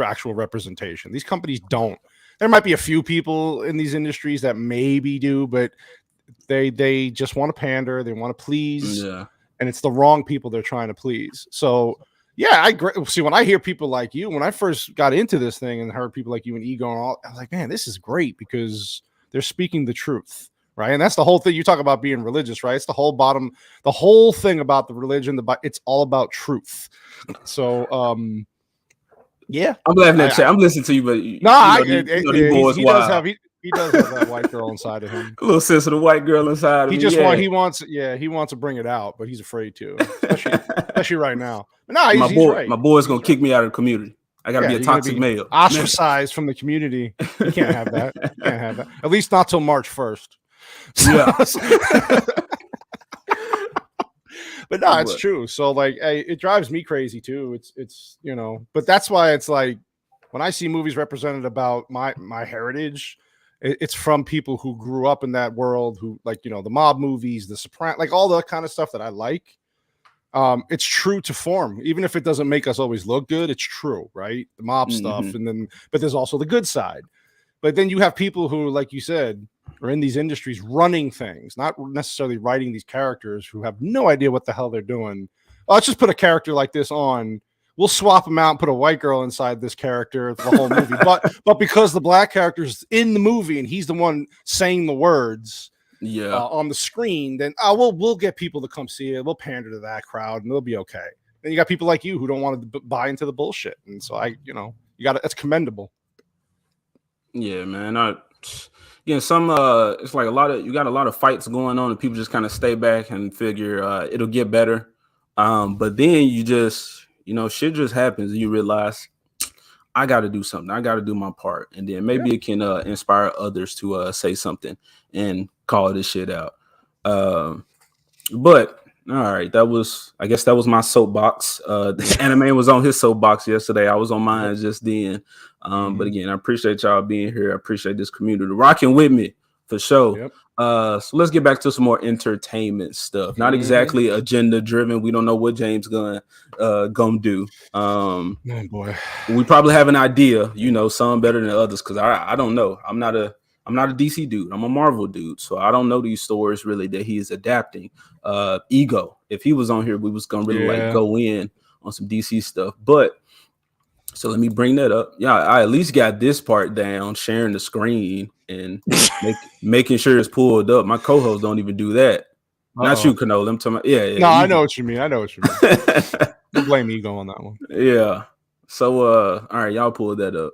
actual representation. These companies don't. There might be a few people in these industries that maybe do, but they just want to pander. They want to please, and it's the wrong people they're trying to please. So I agree. See, when I hear people like you, when I first got into this thing and heard people like you and Ego and all, I was like, man, this is great because they're speaking the truth, right? And that's the whole thing. You talk about being religious, right? It's the whole thing about the religion. It's all about truth. So, I'm laughing at chat. I'm listening to you, but he does have that white girl inside of him. A little sensitive white girl inside of him. He wants to bring it out, but he's afraid to, especially right now. But no, he's right. My boy's gonna kick me out of the community. I gotta be a you're gonna toxic be male. ostracized from the community. You can't have that. You can't have that. At least not till March 1st. Yeah. But no, it's true. So like, it drives me crazy too. It's but that's why it's like when I see movies represented about my heritage, it's from people who grew up in that world, who like the mob movies, the Sopranos, like all the kind of stuff that I like. It's true to form, even if it doesn't make us always look good. It's true, right? The mob stuff, but there's also the good side. But then you have people who, like you said, are in these industries running things, not necessarily writing these characters, who have no idea what the hell they're doing. Oh, let's just put a character like this on. We'll swap them out and put a white girl inside this character for the whole movie. But because the black character's in the movie and he's the one saying the words on the screen, then we'll get people to come see it. We'll pander to that crowd and they'll be okay. Then you got people like you who don't want to buy into the bullshit. And so you got it's commendable. Yeah, man. Some it's like you got a lot of fights going on and people just kind of stay back and figure it'll get better. But then you just, shit just happens and you realize I got to do something. I got to do my part. And then maybe it can inspire others to say something and call this shit out. But all right, I guess that was my soapbox. The anime was on his soapbox yesterday. I was on mine just then. But again, I appreciate y'all being here. I appreciate this community rocking with me for sure. Yep. So let's get back to some more entertainment stuff. Not exactly agenda driven. We don't know what James gonna do. Oh boy, we probably have an idea. Some better than others because I don't know. I'm not a DC dude. I'm a Marvel dude. So I don't know these stories really that he's adapting. Ego. If he was on here, we was gonna really like go in on some DC stuff. But so let me bring that up. Yeah, I at least got this part down, sharing the screen and making sure it's pulled up. My co-hosts don't even do that. Not you, Canola. I'm talking about, yeah. No, I know what you mean. Don't blame Ego on that one. Yeah. So all right, y'all pull that up.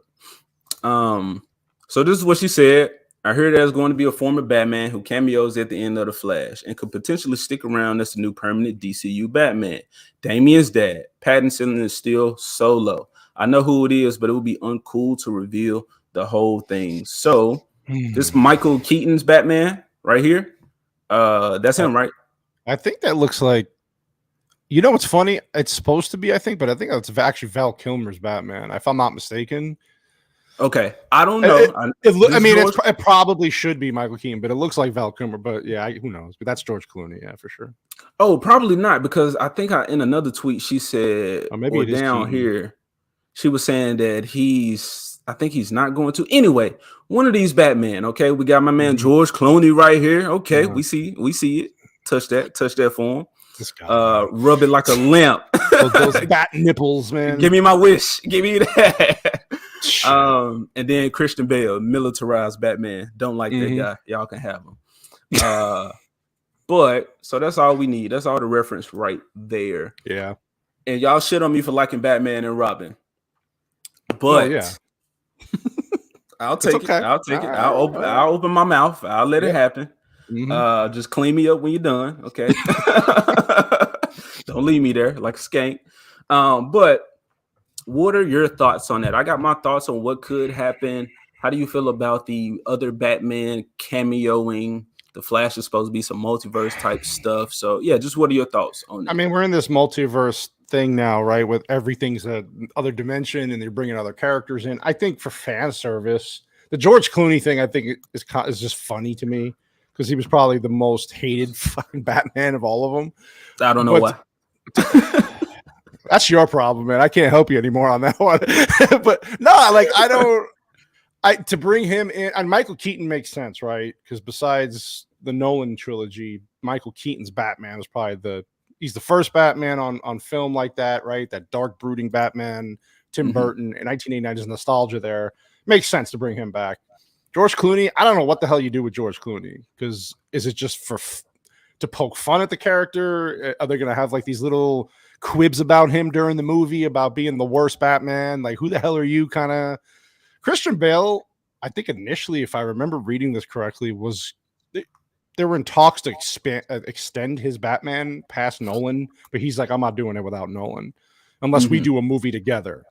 So this is what she said. I heard there's going to be a former Batman who cameos at the end of The Flash and could potentially stick around as the new permanent DCU Batman. Damian's dad. Pattinson is still Solo. I know who it is, but it would be uncool to reveal the whole thing. So this Michael Keaton's Batman right here. That's him, right? I think that looks like. What's funny? It's supposed to be, I think, but I think it's actually Val Kilmer's Batman, if I'm not mistaken. Okay, I don't know. It probably should be Michael Keaton, but it looks like Val Kilmer. But yeah, who knows? But that's George Clooney, yeah, for sure. Oh, probably not, because I think in another tweet she said, maybe it is down Keaton. Here, she was saying that I think he's not going to. Anyway, one of these Batman. Okay, we got my man George Clooney right here. Okay, we see it. Touch that for him. This guy, rub it like a lamp. those bat nipples, man. Give me my wish. Give me that. And then Christian Bale, militarized Batman. Don't like that guy. Y'all can have him. But so that's all we need. That's all the reference right there. Yeah. And y'all shit on me for liking Batman and Robin. But I'll take it. I'll take it. I'll open my mouth. I'll let it happen. Just clean me up when you're done. Okay. Don't leave me there like a skank. But what are your thoughts on that? I got my thoughts on what could happen. How do you feel about the other Batman cameoing? The Flash is supposed to be some multiverse type stuff. So yeah, just what are your thoughts on that? I mean, we're in this multiverse thing now, right? With everything's other dimension and they're bringing other characters in. I think for fan service, the George Clooney thing, I think is just funny to me because he was probably the most hated fucking Batman of all of them. I don't know why. That's your problem, man. I can't help you anymore on that one. But no, to bring him in, and Michael Keaton makes sense, right? Because besides the Nolan trilogy, Michael Keaton's Batman was probably he's the first Batman on film like that, right? That dark, brooding Batman. Tim Burton in 1989, there's nostalgia there. Makes sense to bring him back. George Clooney, I don't know what the hell you do with George Clooney, because is it just to poke fun at the character? Are they going to have like these little quibs about him during the movie about being the worst Batman? Like, who the hell are you? Kind of. Christian Bale, I think initially, if I remember reading this correctly, they were in talks to extend his Batman past Nolan, but he's like, I'm not doing it without Nolan unless we do a movie together,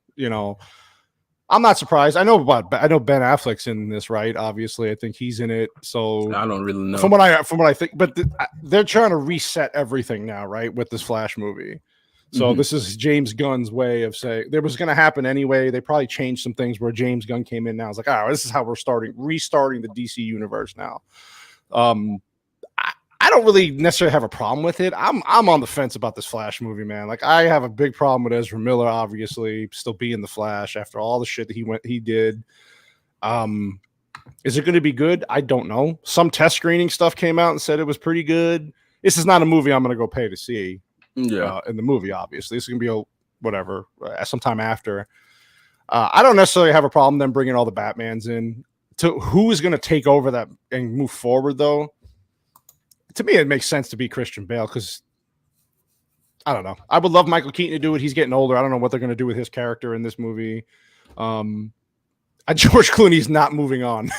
I'm not surprised. I know Ben Affleck's in this, right? Obviously, I think he's in it. So I don't really know. From what I think, but they're trying to reset everything now, right? With this Flash movie. So this is James Gunn's way of saying there was going to happen anyway. They probably changed some things where James Gunn came in now. It's like, oh, this is how we're restarting the DC universe now. I don't really necessarily have a problem with it. I'm on the fence about this Flash movie, man. Like, I have a big problem with Ezra Miller, obviously, still being the Flash after all the shit that he did. Is it going to be good? I don't know. Some test screening stuff came out and said it was pretty good. This is not a movie I'm going to go pay to see. Yeah, in the movie, obviously, this is going to be whatever sometime after. I don't necessarily have a problem them bringing all the Batmans in. To who is going to take over that and move forward, though? To me, it makes sense to be Christian Bale because I don't know. I would love Michael Keaton to do it. He's getting older. I don't know what they're going to do with his character in this movie. George Clooney's not moving on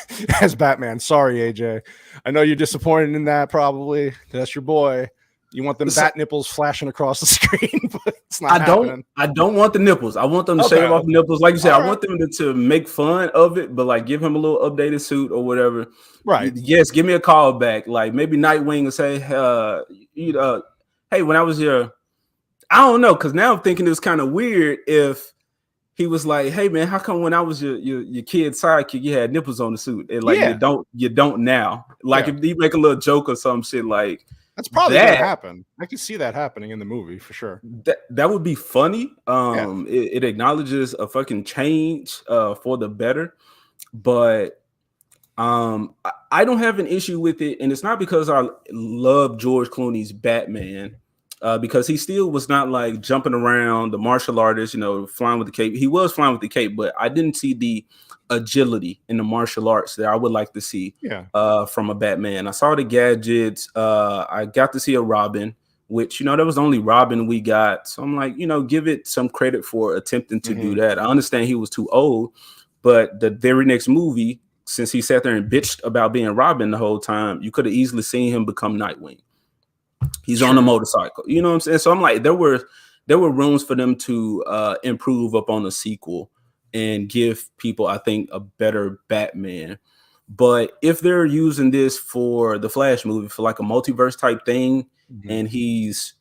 as Batman. Sorry, AJ. I know you're disappointed in that. Probably that's your boy. You want them bat nipples flashing across the screen, but it's not happening. I don't want the nipples. I want them to shave off the nipples. Like you said, I want them to make fun of it, but like give him a little updated suit or whatever. Right. Yes, give me a call back. Like maybe Nightwing will say, hey, when I was here, I don't know, because now I'm thinking it was kind of weird if he was like, hey man, how come when I was your kid's sidekick, you had nipples on the suit? And like you don't now. Like if you make a little joke or some shit like that's probably gonna happen. I can see that happening in the movie for sure. That would be funny. It acknowledges a fucking change for the better, but I don't have an issue with it, and it's not because I love George Clooney's Batman, because he still was not like jumping around the martial artist, flying with the cape. He was flying with the cape, but I didn't see the agility in the martial arts that I would like to see from a Batman. I saw the gadgets. I got to see a Robin, which, there was only Robin we got. So I'm like, give it some credit for attempting to do that. I understand he was too old, but the very next movie, since he sat there and bitched about being Robin the whole time, you could have easily seen him become Nightwing. He's on a motorcycle. You know what I'm saying? So I'm like, there were rooms for them to improve upon the sequel and give people, I think, a better Batman. But if they're using this for the Flash movie for like a multiverse type thing, and he's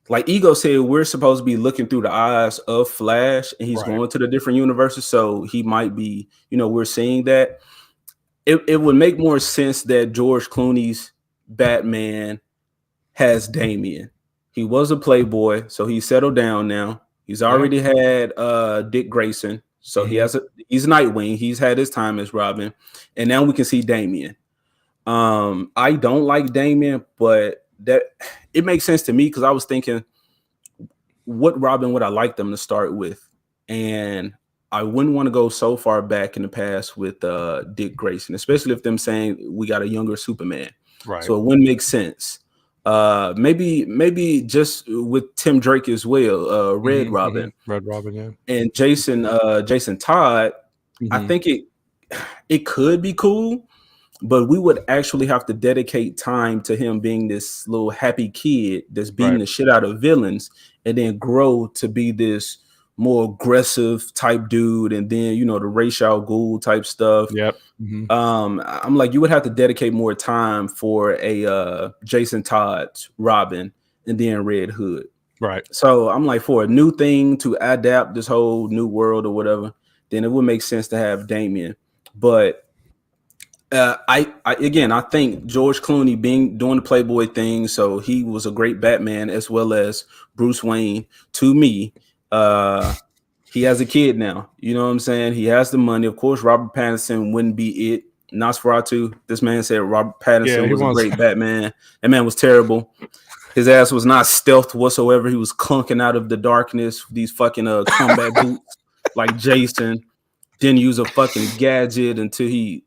like Ego said, we're supposed to be looking through the eyes of Flash, and he's going to the different universes, so he might be, we're seeing that. It would make more sense that George Clooney's Batman has Damian. He was a playboy, so he's settled down now. He's already had Dick Grayson. So he's Nightwing. He's had his time as Robin. And now we can see Damian. I don't like Damian, but that it makes sense to me because I was thinking, what Robin would I like them to start with? And I wouldn't want to go so far back in the past with Dick Grayson, especially if them saying we got a younger Superman. Right. So it wouldn't make sense. Maybe just with Tim Drake as well, Red Robin, and Jason Todd. I think it could be cool, but we would actually have to dedicate time to him being this little happy kid that's beating the shit out of villains, and then grow to be this more aggressive type dude, and then the Ra's al Ghul type stuff. I'm like, you would have to dedicate more time for a Jason Todd's Robin and then Red Hood. Right. So I'm like, for a new thing to adapt this whole new world or whatever, then it would make sense to have Damian. But I think George Clooney doing the Playboy thing, so he was a great Batman as well as Bruce Wayne to me. He has a kid now. You know what I'm saying? He has the money. Of course, Robert Pattinson wouldn't be it. Nosferatu, this man said Robert Pattinson was a great Batman. That man was terrible. His ass was not stealth whatsoever. He was clunking out of the darkness, these fucking combat boots like Jason. Didn't use a fucking gadget until he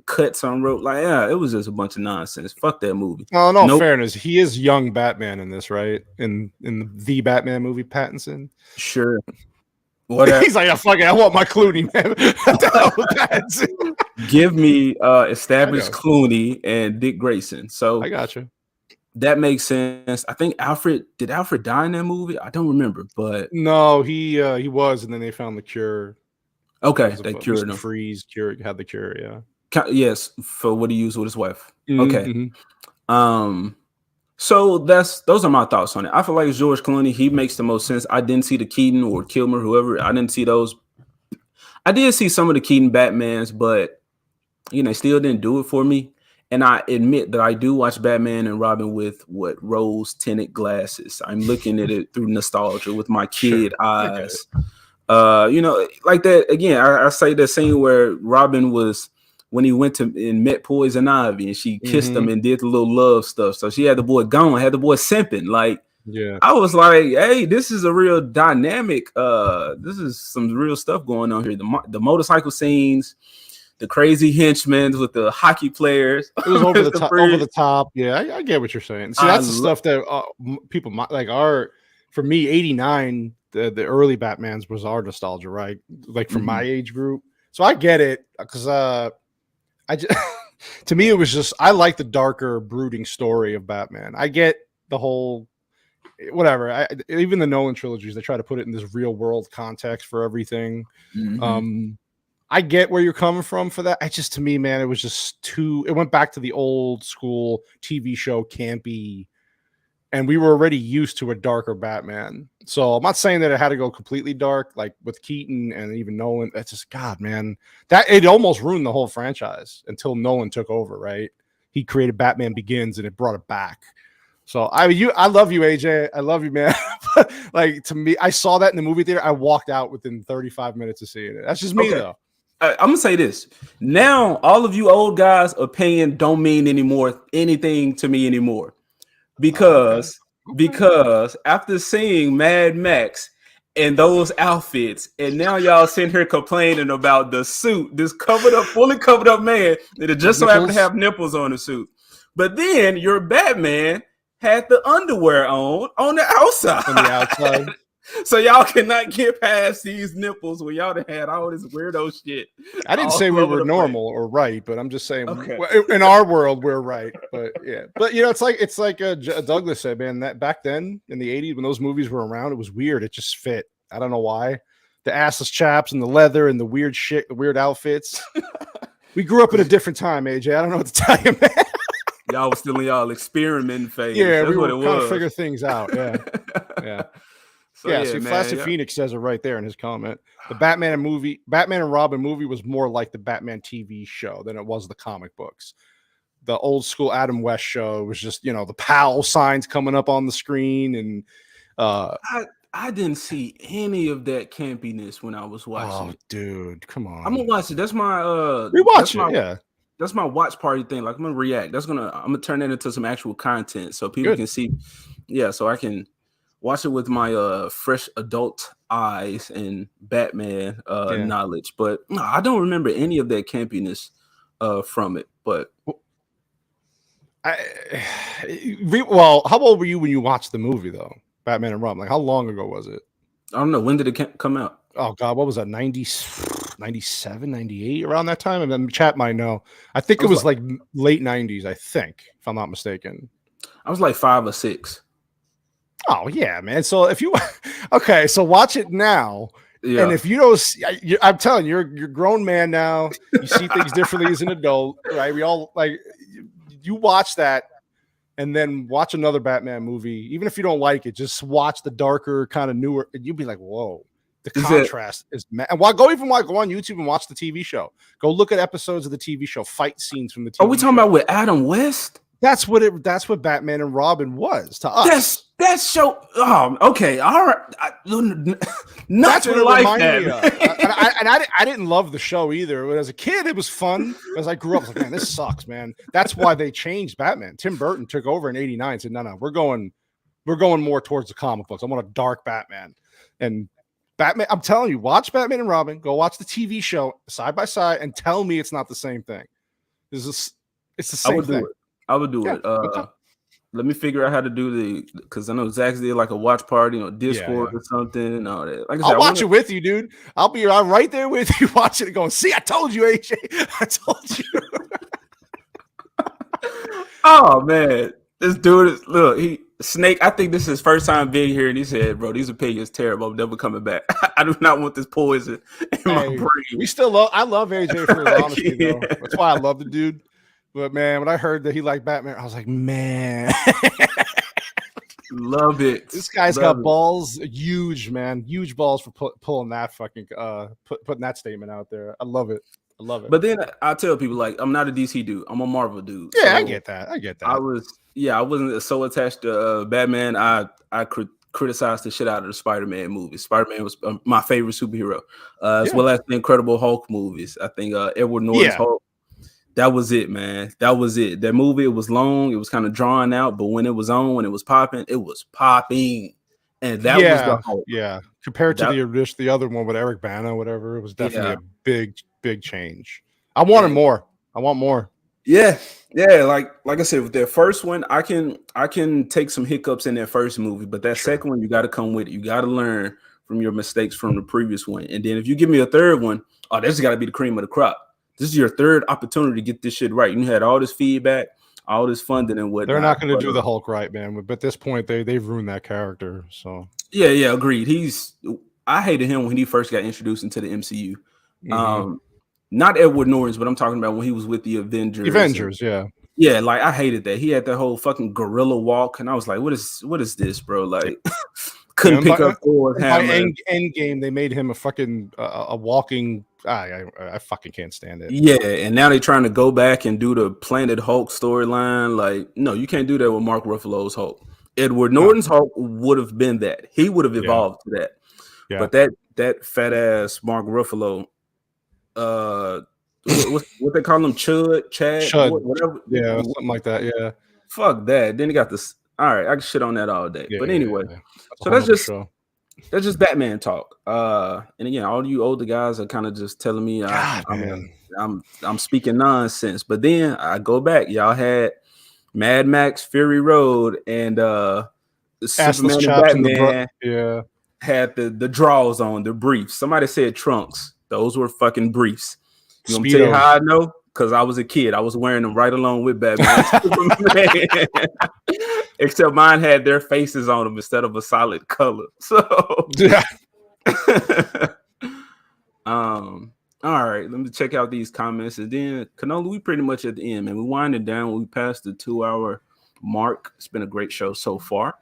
cut some rope. Like, it was just a bunch of nonsense. Fuck that movie. Oh, no, fairness. He is young Batman in this, right? In the Batman movie, Pattinson. Sure. He's like, fuck it, I want my Clooney, man. Give me established Clooney and Dick Grayson. So I got you. That makes sense. I think Alfred die in that movie? I don't remember, but no, he was, and then they found the cure. Okay, Because of they cured Mr. him. Freeze had the cure. Yeah. Yes, for what he used with his wife. Okay. Mm-hmm. So those are my thoughts on it. I feel like George Clooney, he makes the most sense. I didn't see the Keaton or Kilmer, whoever. I didn't see those. I did see some of the Keaton Batmans, but still didn't do it for me. And I admit that I do watch Batman and Robin with rose tinted glasses. I'm looking at it through nostalgia with my kid eyes. Like that again. I say the scene where Robin was when he went to and met Poison Ivy, and she kissed him and did the little love stuff. So she had the boy going, had the boy simping. Like, Yeah, I was like, hey, this is a real dynamic. This is some real stuff going on here. The motorcycle scenes, the crazy henchmen with the hockey players. it was over the top. Over the top. Yeah, I get what you're saying. See, that's the stuff that people like are. For me, '89, the early Batmans was our nostalgia, right? Like from my age group. So I get it because to me it was just I like the darker, brooding story of Batman. I get the whole whatever. Even the Nolan trilogies, they try to put it in this real world context for everything. I get where you're coming from for that. To me, man, it was just it went back to the old school TV show campy, and we were already used to a darker Batman. So I'm not saying that it had to go completely dark, like with Keaton and even Nolan. That's just, God, man, that it almost ruined the whole franchise until Nolan took over, right? He created Batman Begins and it brought it back. So I love you, AJ. I love you, man. Like, to me, I saw that in the movie theater. I walked out within 35 minutes of seeing it. That's just me, though. I'm gonna say this. Now, all of you old guys' opinion don't mean anything to me anymore. Because after seeing Mad Max and those outfits, and now y'all sitting here complaining about the suit, this fully covered up man that just so happened to have nipples on the suit. But then your Batman had the underwear on the outside. On the outside. So y'all cannot get past these nipples when y'all had all this weirdo shit. I didn't say we were normal or right, but I'm just saying in our world we're right. But yeah, but it's like Douglas said, man. That back then in the '80s when those movies were around, it was weird. It just fit. I don't know why. The assless chaps and the leather and the weird shit, the weird outfits. We grew up in a different time, AJ. I don't know what to tell you, man. Y'all was still in y'all experimenting phase. Yeah, that's we what were it trying was. to figure things out. Yeah, yeah. See, Flashy Phoenix says it right there in his comment. The Batman and Robin movie was more like the Batman TV show than it was the comic books. The old school Adam West show was just, the PAL signs coming up on the screen. And I didn't see any of that campiness when I was watching it. Dude, come on. I'm gonna watch it. That's my yeah. That's my watch party thing. Like, I'm gonna react. I'm gonna turn that into some actual content so people can see. Yeah, so I can watch it with my fresh adult eyes and Batman knowledge. But no, I don't remember any of that campiness from it. But how old were you when you watched the movie though? Batman and Robin. Like, how long ago was it? I don't know. When did it come out? Oh God, what was that? 97, 98, around that time? And then chat might know. I think it was like late 90s, I think, if I'm not mistaken. I was like 5 or 6. Oh yeah, man. So if you so watch it now. Yeah. And if you don't, I'm telling you, you're a grown man now. You see things differently as an adult, right? We all you watch that, and then watch another Batman movie. Even if you don't like it, just watch the darker, kind of newer, and you'll be like, "Whoa, the contrast is." And go on YouTube and watch the TV show. Go look at episodes of the TV show, fight scenes from the TV. Are we talking about with Adam West? That's what Batman and Robin was to us. That show. Oh, okay. All right. That's what it reminded me of. I didn't love the show either. But as a kid, it was fun. As I grew up, I was like, man, this sucks, man. That's why they changed Batman. Tim Burton took over in '89 and said, no, we're going more towards the comic books. I want a dark Batman. And Batman, I'm telling you, watch Batman and Robin. Go watch the TV show side by side and tell me it's not the same thing. It's the same thing. I would do it. Let me figure out how to do because I know Zach's did like a watch party on Discord or something and all that. Like I said, I'll watch it with you, dude. I'll be right there with you watching it going, see, I told you, AJ. I told you. Oh, man. This dude is, look, Snake, I think this is his first time being here, and he said, "Bro, these opinions terrible. I'm never coming back. I do not want this poison in my brain." I love AJ for his honesty, though. That's why I love the dude. But man, when I heard that he liked Batman, I was like, man, love it. This guy's love got balls, huge man, huge balls for pulling that fucking putting that statement out there. I love it. I love it. But then I tell people, like, I'm not a DC dude. I'm a Marvel dude. Yeah, so I get that. I wasn't so attached to Batman. I criticized the shit out of the Spider-Man movies. Spider-Man was my favorite superhero, as well as the Incredible Hulk movies. I think Edward Norton's Hulk. That was it, man. That was it. That movie, it was long. It was kind of drawn out, but when it was on, when it was popping, it was popping. And that was the Hulk. Yeah. Compared to the other one with Eric Bana, whatever, it was definitely a big change. I wanted more. I want more. Yeah. Like I said, with that first one, I can take some hiccups in that first movie, but that second one, you got to come with it. You got to learn from your mistakes from the previous one. And then if you give me a third one, this has got to be the cream of the crop. This is your third opportunity to get this shit right. You had all this feedback, all this funding, and whatnot. They're not going to do the Hulk right, man. But at this point, they've ruined that character. So yeah, agreed. I hated him when he first got introduced into the MCU. Not Edward Norton's, but I'm talking about when he was with the Avengers. Yeah, like I hated that. He had that whole fucking gorilla walk, and I was like, what is this, bro? Like, couldn't pick up Thor's hammer. By Endgame, they made him a fucking a walking. I fucking can't stand it. Yeah, and now they're trying to go back and do the Planet Hulk storyline. Like, no, you can't do that with Mark Ruffalo's Hulk. Edward Norton's Hulk would have been that. He would have evolved to that. Yeah. But that fat ass Mark Ruffalo, what they call him, Chad, whatever. Yeah, something like that. Yeah. Fuck that. Then he got this. All right, I can shit on that all day. But anyway, so that's just Batman talk. And again, all you older guys are kind of just telling me I'm speaking nonsense. But then I go back. Y'all had Mad Max Fury Road and Superman and Batman had the draws on, the briefs. Somebody said trunks. Those were fucking briefs. You want me to tell you how I know? Because I was a kid. I was wearing them right along with Batman. Except mine had their faces on them instead of a solid color. So all right, let me check out these comments. And then Canola, we pretty much at the end, man. We winding down. We passed the 2-hour mark. It's been a great show so far.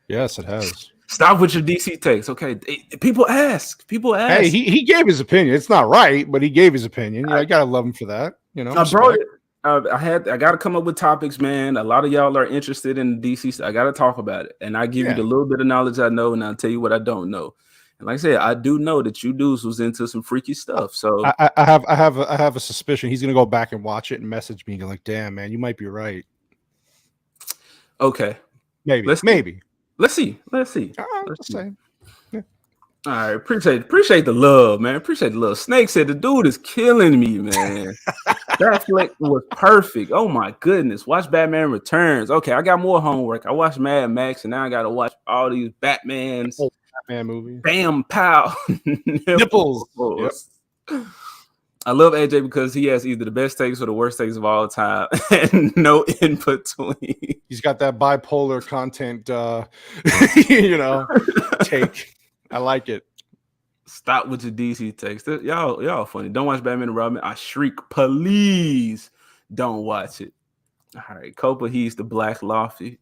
Yes, it has. Stop with your DC takes. Okay. People ask. Hey, he gave his opinion. It's not right, but he gave his opinion. I gotta love him for that. You know, I brought it. I got to come up with topics, man. A lot of y'all are interested in DC. I got to talk about it, and I give you the little bit of knowledge I know, and I'll tell you what I don't know. And like I said, I do know that you dudes was into some freaky stuff. So I have a suspicion he's gonna go back and watch it and message me and go like, "Damn, man, you might be right." Okay, maybe. Let's see. Let's see. All right, appreciate the love, man. Appreciate the love. Snake said the dude is killing me, man. That flick was perfect. Oh my goodness. Watch Batman Returns. Okay, I got more homework. I watched Mad Max, and now I gotta watch all these Batman movies. Bam pow nipples. Yep. I love AJ because he has either the best takes or the worst takes of all time, and no in between. He's got that bipolar content, take. I like it. Stop with your DC takes. Y'all funny. Don't watch Batman and Robin. I shriek. Please don't watch it. All right, Copa. He's the Black Lofty.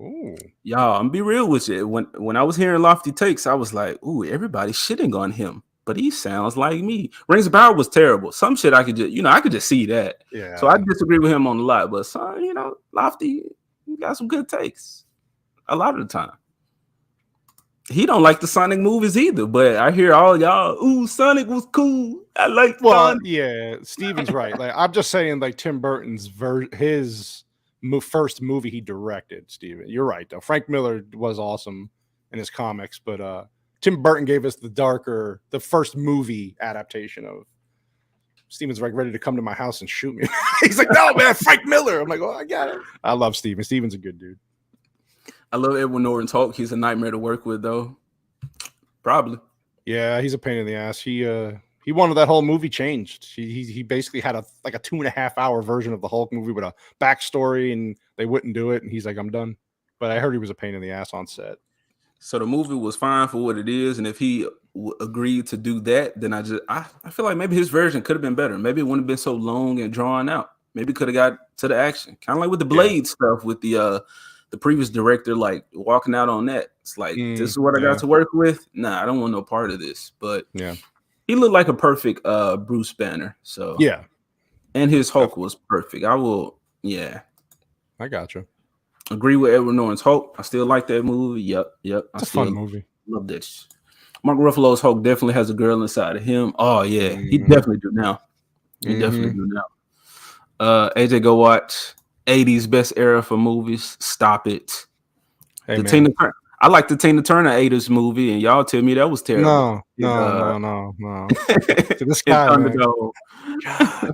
Ooh. Y'all, I'm be real with you. When I was hearing Lofty takes, I was like, ooh, everybody's shitting on him. But he sounds like me. Rings of Power was terrible. Some shit I could just see that. Yeah. So I disagree with him on a lot. But some, Lofty, you got some good takes. A lot of the time. He don't like the Sonic movies either, but I hear all y'all, ooh, Sonic was cool. I like Sonic. Yeah, Steven's right. Like I'm just saying, like Tim Burton's his first movie he directed, Steven. You're right, though. Frank Miller was awesome in his comics, but Tim Burton gave us the first movie adaptation of. Steven's like ready to come to my house and shoot me. He's like, no, man, Frank Miller. I'm like, oh, I got it. I love Steven. Steven's a good dude. I love Edward Norton's Hulk. He's a nightmare to work with, though. Probably. Yeah, he's a pain in the ass. He wanted that whole movie changed. He basically had a 2.5 hour version of the Hulk movie with a backstory, and they wouldn't do it. And he's like, I'm done. but I heard he was a pain in the ass on set. So the movie was fine for what it is, and if he agreed to do that, then I feel like maybe his version could have been better. Maybe it wouldn't have been so long and drawn out. Maybe could have got to the action, kind of like with the Blade stuff with the previous director, like walking out on that. It's like this is what I got to work with. Nah, I don't want no part of this. But he looked like a perfect Bruce Banner. So and his Hulk was perfect. I got you. Agree with Edward Norton's Hulk. I still like that movie. Yep. It's a fun movie. Love this. Mark Ruffalo's Hulk definitely has a girl inside of him. Oh yeah, he definitely do now. Definitely do now. AJ, go watch 80s best era for movies. Stop it. Hey, man. I like the Tina Turner 80s movie, and y'all tell me that was terrible. No. To this guy, man. God.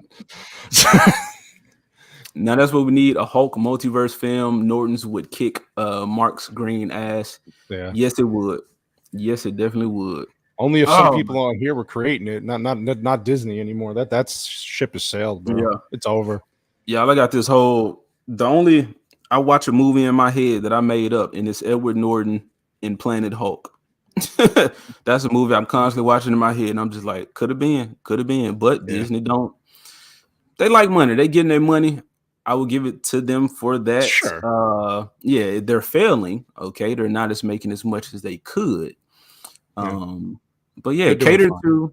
Now that's what we need, a Hulk multiverse film. Norton's would kick Mark's green ass. Yeah. Yes, it would. Yes, it definitely would. Only if some people on here were creating it, not Disney anymore. That ship has sailed, bro. Yeah. It's over. Yeah, I got this I watch a movie in my head that I made up, and it's Edward Norton in Planet Hulk. That's a movie I'm constantly watching in my head, and I'm just like, could have been, but Disney don't. They like money. They getting their money. I will give it to them for that. Sure. They're failing. Okay, they're not making as much as they could. But cater to.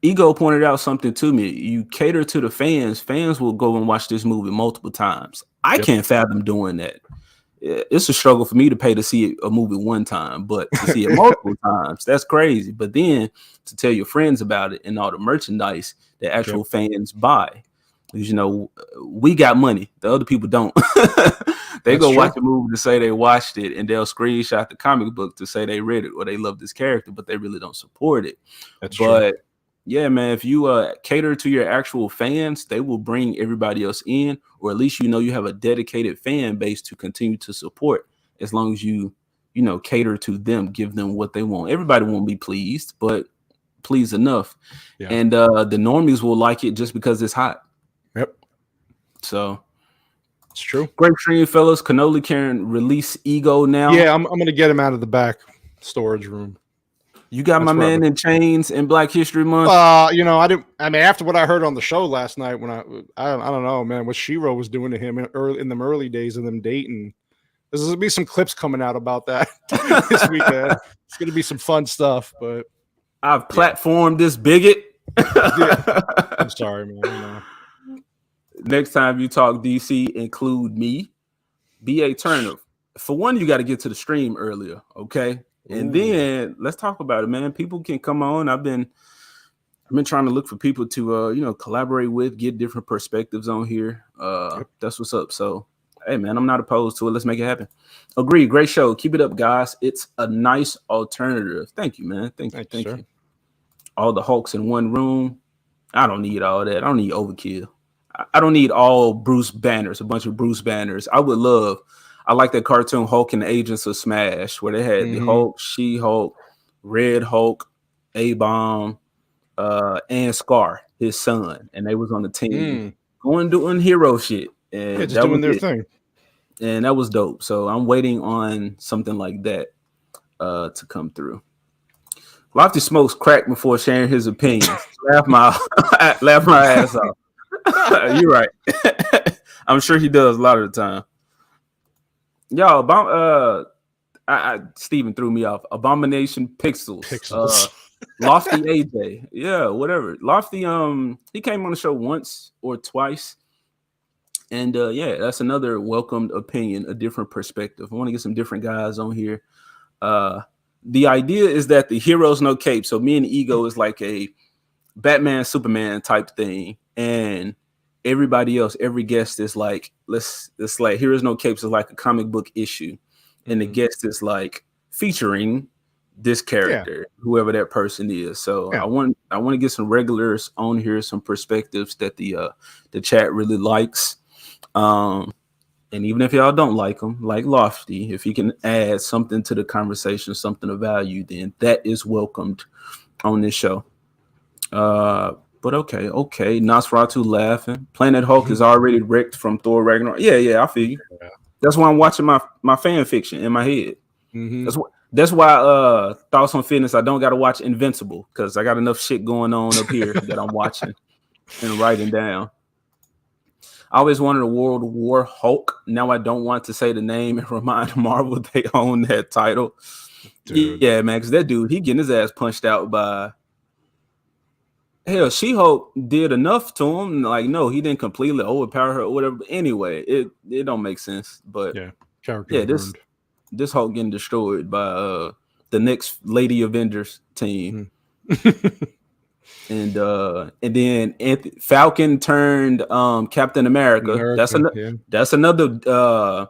Ego pointed out something to me. You cater to the fans. Fans will go and watch this movie multiple times. I can't fathom doing that. It's a struggle for me to pay to see a movie one time, but to see it multiple times, that's crazy. But then to tell your friends about it and all the merchandise that actual fans buy. Because, we got money. The other people don't. They go watch the movie to say they watched it, and they'll screenshot the comic book to say they read it or they love this character, but they really don't support it. That's true. Yeah, man, if you cater to your actual fans, they will bring everybody else in, or at least you have a dedicated fan base to continue to support as long as you cater to them, give them what they want. Everybody won't be pleased, but pleased enough. Yeah. And the normies will like it just because it's hot. Yep. So it's true. Great stream, fellas. Cannoli can release Ego now. Yeah, I'm gonna get him out of the back storage room. You got my man in chains in Black History Month. After what I heard on the show last night, when I don't know, man, what Shiro was doing to him in the early days of them dating. There's gonna be some clips coming out about that this weekend. It's gonna be some fun stuff, but I've platformed this bigot. I'm sorry, man. Next time you talk DC, include me. B.A. Turner. For one, you got to get to the stream earlier, okay? And then let's talk about it, man. People can come on. I've been trying to look for people to collaborate with, get different perspectives on here. That's what's up. So, hey, man, I'm not opposed to it. Let's make it happen. Agree. Great show. Keep it up, guys. It's a nice alternative. Thank you, man. Thank you. All the Hulks in one room. I don't need all that. I don't need overkill. I don't need all Bruce Banners, a bunch of Bruce Banners. I like that cartoon Hulk and the Agents of Smash, where they had the Hulk, She-Hulk, Red Hulk, A-Bomb, and Scar, his son, and they was on the team going doing hero shit. And just doing their thing. And that was dope. So I'm waiting on something like that to come through. Lofty smokes crack before sharing his opinions. laugh my ass off. You're right. I'm sure he does a lot of the time. Y'all, Steven threw me off. Abomination Pixels. Lofty AJ. Yeah, whatever. Lofty, he came on the show once or twice. And that's another welcomed opinion, a different perspective. I want to get some different guys on here. The idea is that the hero's no cape. So me and Ego is like a Batman, Superman type thing. And everybody else, every guest is like, it's like Heroes No Capes is like a comic book issue. And the guest is like featuring this character, whoever that person is. So I want to get some regulars on here, some perspectives that the chat really likes. And even if y'all don't like them, like Lofty, if you can add something to the conversation, something of value, then that is welcomed on this show. But okay. Nosferatu laughing. Planet Hulk is already wrecked from Thor Ragnarok. Yeah, I feel you. That's why I'm watching my fan fiction in my head. Mm-hmm. That's why Thoughts on Fitness, I don't got to watch Invincible because I got enough shit going on up here that I'm watching and writing down. I always wanted a World War Hulk. Now I don't want to say the name and remind Marvel they own that title. Dude. Yeah, man, because that dude, he getting his ass punched out by... Hell, She-Hulk did enough to him. Like, no, he didn't completely overpower her or whatever. But anyway, it don't make sense. But this Hulk getting destroyed by the next Lady Avengers team. And then Falcon turned Captain America. That's another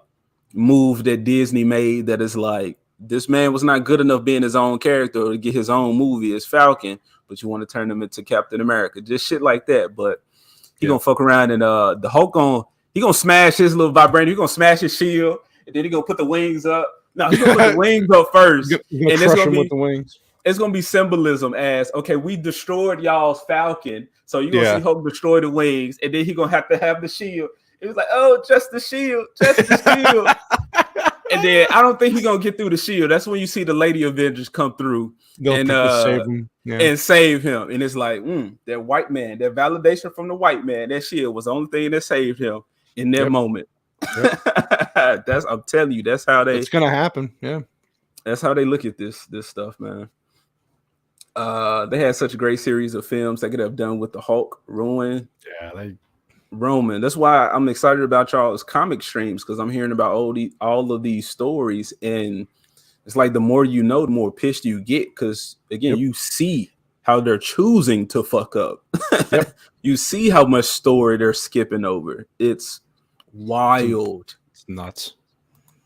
move that Disney made that is like, this man was not good enough being his own character to get his own movie as Falcon, but you want to turn him into Captain America. Just shit like that. But he gonna fuck around and the Hulk gonna smash his little vibrator. He gonna smash his shield, and then he gonna put the wings up. No, he's gonna put the wings up first. And it's gonna be with the wings. It's gonna be symbolism as, okay, we destroyed y'all's Falcon, so you're gonna see Hulk destroy the wings, and then he gonna have to have the shield. It was like, oh, just the shield. And then I don't think he's gonna get through the shield. That's when you see the Lady Avengers come through and save him. And save him. And it's like, that white man, that validation from the white man, that shield was the only thing that saved him in that moment. I'm telling you, that's how it's gonna happen. Yeah. That's how they look at this stuff, man. They had such a great series of films they could have done with the Hulk, Roman. That's why I'm excited about y'all's comic streams, because I'm hearing about all of these stories, and it's like the more you know, the more pissed you get, because again, you see how they're choosing to fuck up. You see how much story they're skipping over. It's wild. It's nuts.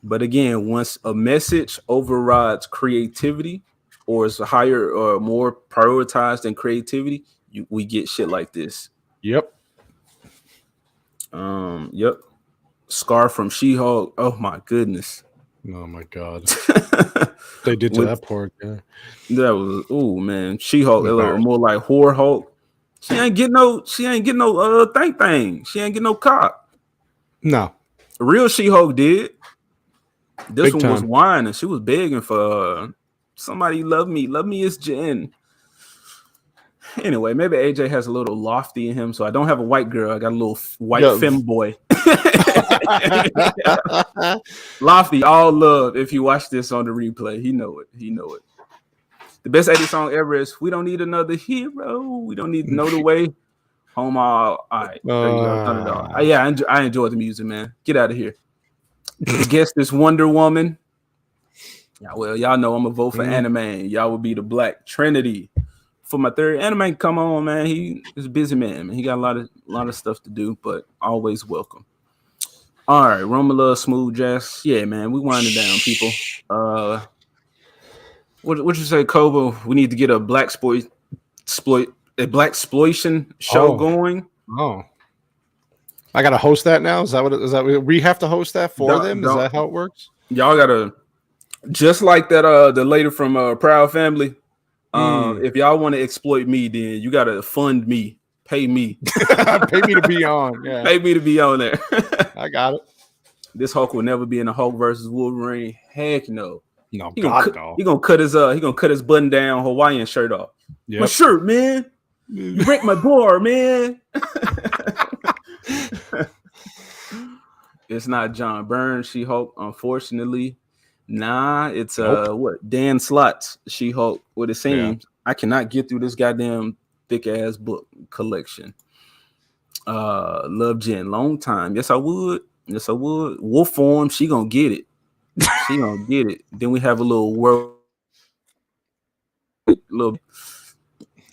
But again, once a message overrides creativity, or is higher or more prioritized than creativity, we get shit like this. Yep. Scar from She-Hulk. Oh my goodness. Oh my god. They did to that poor guy. That was, oh man, She-Hulk, a little more like Whore Hulk. She ain't get no thing. She ain't get no cock. No. Real She-Hulk did. This Big one time. was whining. She was begging for somebody love me as Jen. Anyway, maybe AJ has a little lofty in him, so I don't have a white girl. I got a little white femboy. Lofty, all love. If you watch this on the replay, he know it. The best 80s song ever is "We Don't Need Another Hero. We Don't Need No the Way Home." All right, there you go. Turn it off. Yeah, I enjoy the music, man. Get out of here. Guess this Wonder Woman. Yeah, well, y'all know I'm a vote for Anime. Y'all would be the Black Trinity. For my third Anime, come on, man. He is a busy man. He got a lot of stuff to do, but always welcome. All right, Romula, Smooth Jazz. Yeah, man, we winding down, people. What you say, Kobo? We need to get a black exploitation show going. Oh, I gotta host that now. Is that what we have to host that for them? Is that how it works? Y'all gotta, just like that. The lady from Proud Family. If y'all want to exploit me, then you gotta fund me, pay me, pay me to be on. Yeah, pay me to be on there. I got it. This Hulk will never be in a Hulk versus Wolverine. Heck no. No, he gonna cut his button down Hawaiian shirt off. Yep. My shirt, man. You break my bar, man. It's not John Byrne, She-Hulk, unfortunately. Nah, it's Dan Slott's She-Hulk. What it seems, I cannot get through this goddamn thick ass book collection. Love Jen, long time. Yes, I would. Wolf form, she gonna get it. Then we have a little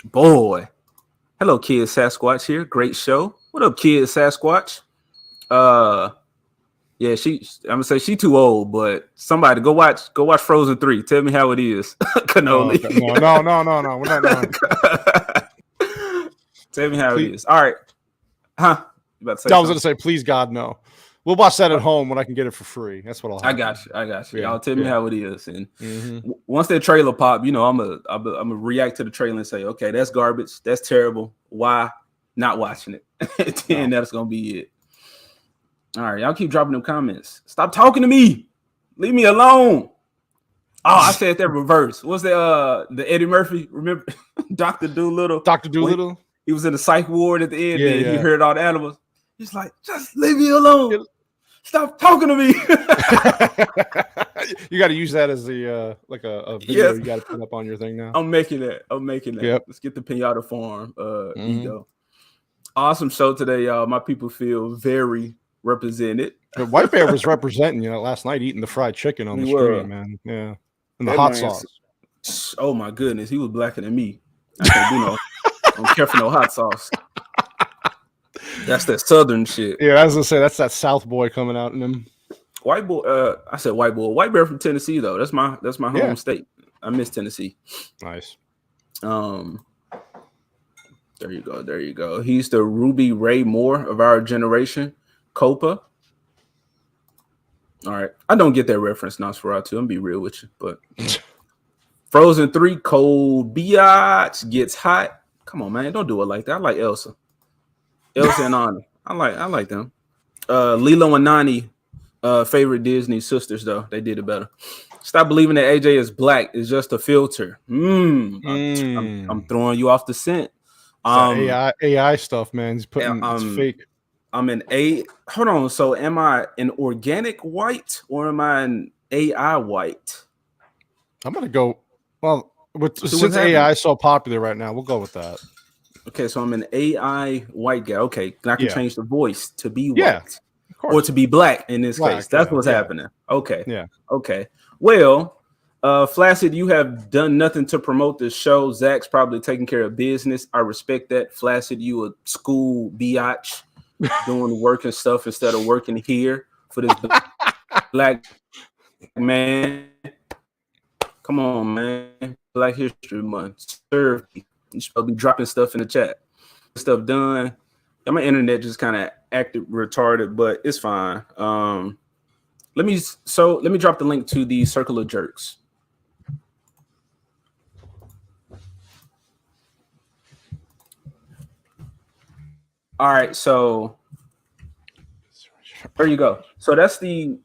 boy. Hello, Kid Sasquatch here. Great show. What up, Kid Sasquatch? Yeah, I'm gonna say she too old, but somebody go watch Frozen 3. Tell me how it is. Cannoli. No. We're not doing. Tell me how it is. All right. Huh? You about to say I was gonna say, please God, no. We'll watch that at home when I can get it for free. That's what I'll have. I got you. Y'all tell me how it is. And once that trailer pop, I'm gonna react to the trailer and say, okay, that's garbage. That's terrible. Why not watching it? Then that's gonna be it. All right, y'all keep dropping them comments. Stop talking to me. Leave me alone. Oh, I said that reverse. What's the Eddie Murphy? Remember Dr. Doolittle? Dr. Doolittle? He was in the psych ward at the end. Yeah, and yeah. He heard all the animals. He's like, just leave me alone. Stop talking to me. You got to use that as the like a video you got to put up on your thing now. I'm making that. Yep. Let's get the pinata farm ego. Awesome show today, y'all. My people feel very represented. The White Bear was representing, last night eating the fried chicken on the stream, man. Yeah. And the hot sauce. Oh my goodness, he was blacker than me. I can't do no. I don't care for no hot sauce. That's that southern shit. Yeah, I was gonna say that's that South boy coming out in him. White boy. I said white boy. White Bear from Tennessee though. That's my home state. I miss Tennessee. Nice. There you go. There you go. He's the Ruby Ray Moore of our generation. Copa. All right. I don't get that reference, Nosferatu. I'm gonna be real with you, but Frozen 3, Cold Biatch gets hot. Come on, man. Don't do it like that. I like Elsa and Anna. I like them. Lilo and Nani, favorite Disney sisters, though. They did it better. Stop believing that AJ is black. It's just a filter. I'm throwing you off the scent. AI stuff, man. He's putting it's fake. I'm an Hold on. So am I an organic white or am I an AI white? I'm gonna go. Well, since AI is so popular right now, we'll go with that. Okay, so I'm an AI white guy. Okay, and I can change the voice to be white. Yeah, or to be black in this case. That's what's happening. Okay. Yeah. Okay. Well, Flaccid, you have done nothing to promote the show. Zach's probably taking care of business. I respect that. Flaccid, you a school biatch doing work and stuff instead of working here for this black man. Come on, man. Black History Month. Serve me. You should be dropping stuff in the chat. Stuff done. Yeah, my internet just kind of acted retarded, but it's fine. Let me drop the link to the Circle of Jerks. All right, so there you go. So that's the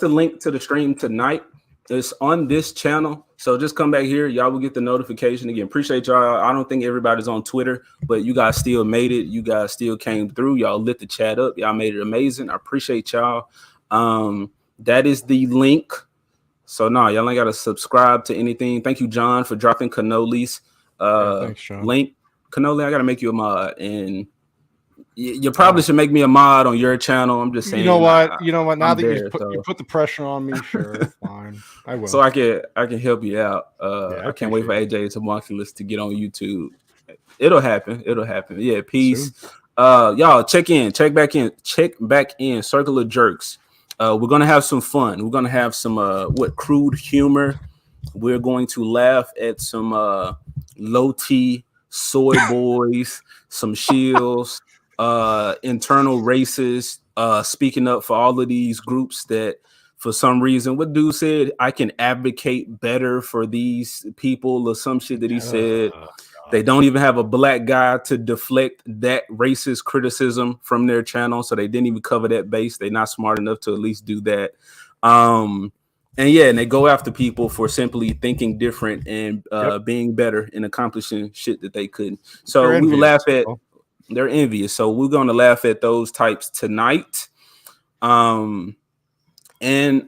link to the stream tonight. It's on this channel. So just come back here. Y'all will get the notification again. Appreciate y'all. I don't think everybody's on Twitter, but you guys still made it. You guys still came through. Y'all lit the chat up. Y'all made it amazing. I appreciate y'all. That is the link. So no, y'all ain't got to subscribe to anything. Thank you, John, for dropping Canoli's thanks, John. link. Canoli, I got to make you a mod, and you probably should make me a mod on your channel. I'm just saying. You know what? Now that you put the pressure on me, sure, fine. I will. So I can help you out. I can't wait for AJ Tamoculus to get on YouTube. It'll happen. Yeah, peace. Y'all check back in. Circle of Jerks. We're gonna have some fun. We're gonna have some crude humor. We're going to laugh at some low T soy boys, some shills. Internal racists speaking up for all of these groups that for some reason, what dude said, I can advocate better for these people or some shit that he said. They don't even have a black guy to deflect that racist criticism from their channel. So they didn't even cover that base. They're not smart enough to at least do that. And they go after people for simply thinking different and being better and accomplishing shit that they couldn't. So we will laugh at. They're envious. So we're going to laugh at those types tonight. And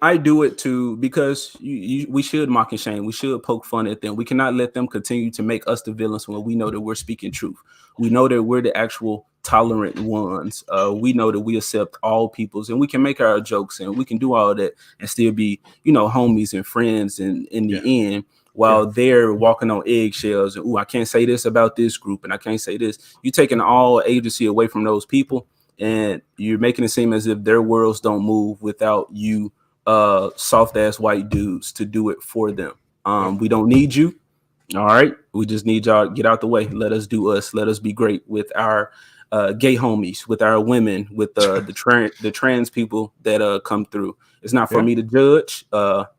I do it too because we should mock and shame. We should poke fun at them. We cannot let them continue to make us the villains when we know that we're speaking truth. We know that we're the actual tolerant ones. We know that we accept all peoples and we can make our jokes and we can do all of that and still be, homies and friends. And in the end, while they're walking on eggshells and, I can't say this about this group and I can't say this. You're taking all agency away from those people and you're making it seem as if their worlds don't move without you soft ass white dudes to do it for them. We don't need you. All right. We just need y'all to get out the way. Let us do us. Let us be great with our gay homies, with our women, with the trans people that come through. It's not for me to judge.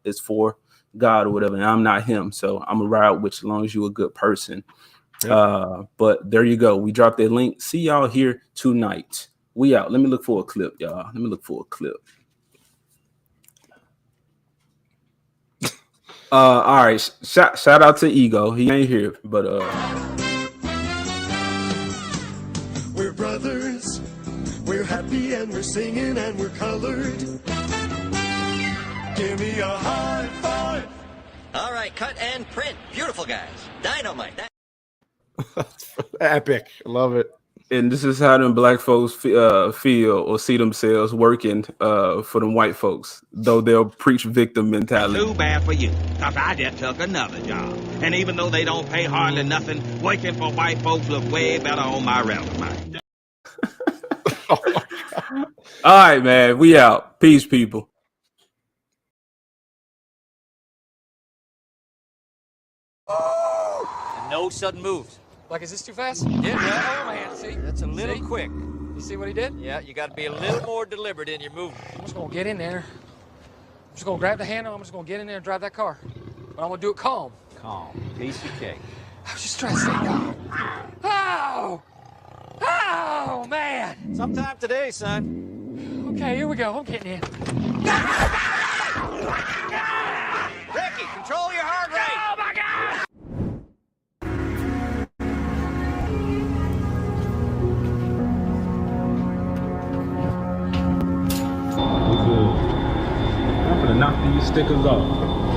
It's for God or whatever, and I'm not him, so I'm gonna ride with you as long as you're a good person. But there you go. We dropped that link. See y'all here tonight. We out. Let me look for a clip, y'all. Let me look for a clip. All right. Shout out to Ego. He ain't here, but we're brothers. We're happy and we're singing and we're colored. Give me a high five. All right, cut and print. Beautiful guys. Dynamite. Epic. Love it. and this is how them black folks feel or see themselves working for them white folks, though they'll preach victim mentality. Too bad for you, because I just took another job. And even though they don't pay hardly nothing, working for white folks look way better on my resume. All right, man. We out. Peace, people. No sudden moves. Like, is this too fast? Yeah. Oh, man. See? That's a little quick. You see what he did? Yeah, you got to be a little more deliberate in your movement. I'm just going to get in there. I'm just going to grab the handle. I'm just going to get in there and drive that car. But I'm going to do it calm. Calm. Piece of cake. I was just trying to stay calm. Oh! Oh, man! Sometime today, son. Okay, here we go. I'm getting in. Ricky, control your heart rate. Oh, my God! I'm gonna knock these stickers off.